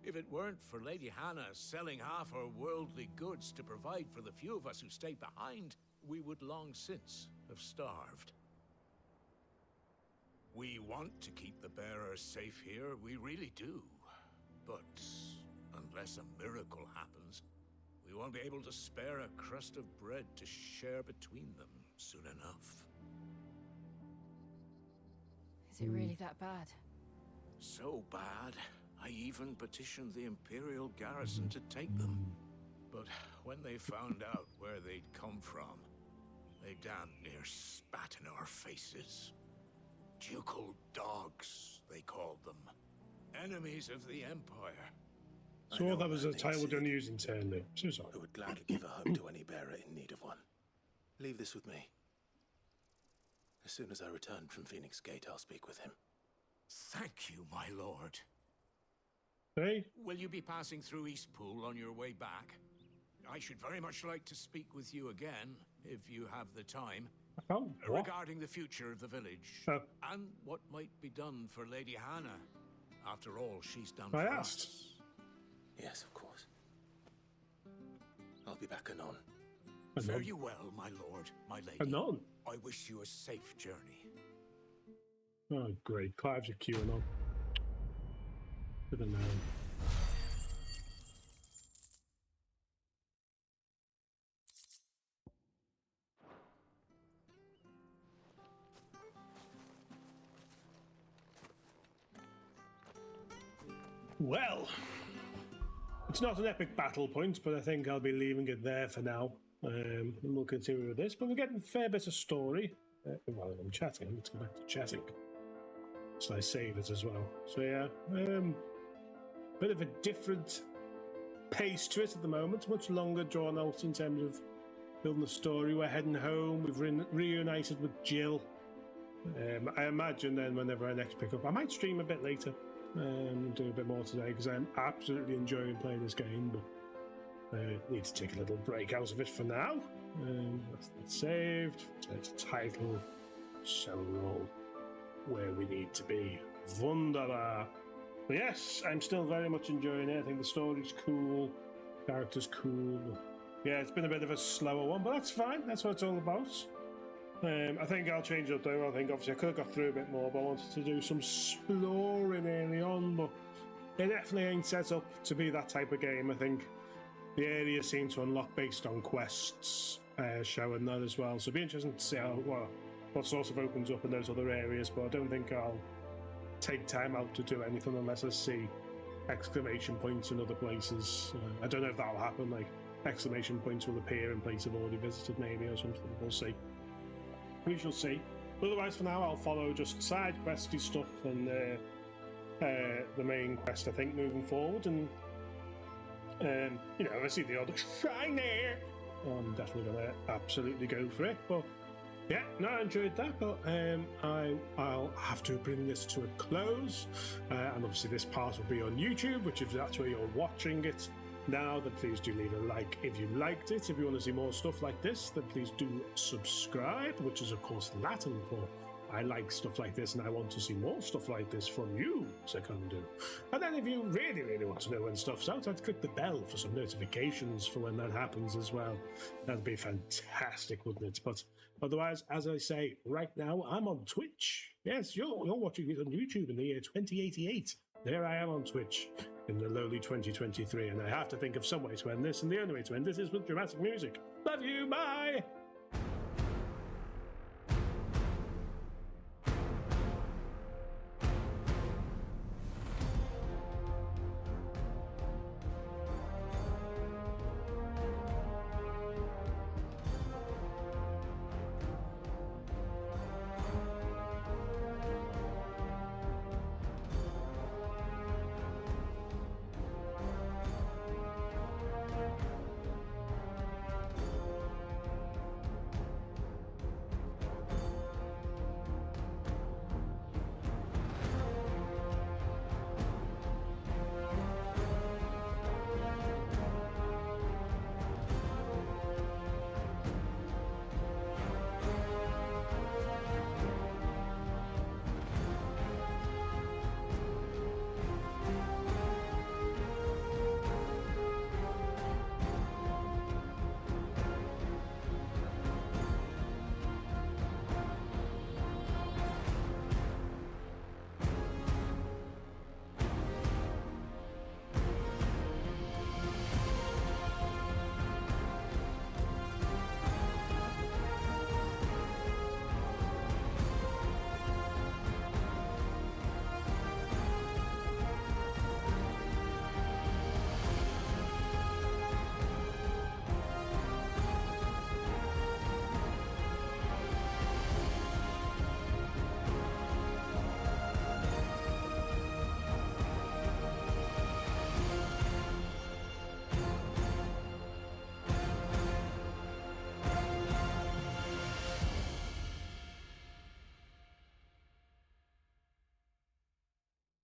If it weren't for Lady Hannah selling half her worldly goods to provide for the few of us who stayed behind, we would long since have starved. We want to keep the bearers safe here, we really do. But unless a miracle happens, we won't be able to spare a crust of bread to share between them soon enough. Is it really that bad? So bad, I even petitioned the Imperial garrison to take them. But when they found out where they'd come from, they damn near spat in our faces. Ducal dogs, they called them. Enemies of the Empire. So that was a title we don't use internally. So sorry. Who would gladly give a home to any bearer in need of one. Leave this with me. As soon as I return from Phoenix Gate, I'll speak with him. Thank you, my lord. Hey? Will you be passing through Eastpool on your way back? I should very much like to speak with you again, if you have the time. Regarding the future of the village, and what might be done for Lady Hannah. After all, she's done for us. Yes, of course. I'll be back anon. Fare you well, my lord, my lady. Anon? I wish you a safe journey. Oh, great. Clive's a QAnon. Good to know. Well, it's not an epic battle point, but I think I'll be leaving it there for now. And we'll continue with this, but we're getting a fair bit of story. While I'm chatting, let's go back to chatting. So I save it as well. So yeah, bit of a different pace to it at the moment. Much longer drawn out in terms of building the story. We're heading home. We've reunited with Jill. I imagine then whenever I next pick up, I might stream a bit later. Do a bit more today because I'm absolutely enjoying playing this game, but I need to take a little break out of it for now. That's saved. Turn to title. Shall roll where we need to be. Wunderbar. But yes, I'm still very much enjoying it. I think the story's cool, character's cool. Yeah, it's been a bit of a slower one, but that's fine. That's what it's all about. I think I'll change it up though. I think obviously I could have got through a bit more, but I wanted to do some exploring early on, but it definitely ain't set up to be that type of game. I think the areas seem to unlock based on quests, showing that as well. So it'll be interesting to see what sort of opens up in those other areas, but I don't think I'll take time out to do anything unless I see exclamation points in other places. I don't know if that'll happen, like exclamation points will appear in places I've already visited maybe or something. We'll see. We shall see. But otherwise, for now, I'll follow just side questy stuff and the main quest, I think, moving forward. And, if I see the odd shiny, I'm definitely going to absolutely go for it. But, yeah, no, I enjoyed that. But I'll have to bring this to a close. And obviously, this part will be on YouTube, which if that's where you're watching it now, then please do leave a like if you liked it. If you want to see more stuff like this, then please do subscribe, which is of course Latin for I like stuff like this and I want to see more stuff like this from you, Cundoo. And then if you really, really want to know when stuff's out, I'd click the bell for some notifications for when that happens as well. That'd be fantastic, wouldn't it? But otherwise, as I say, right now I'm on Twitch. Yes, you're watching it on YouTube in the year 2088. There I am on Twitch in the lowly 2023, and I have to think of some way to end this, and the only way to end this is with dramatic music. Love you, bye!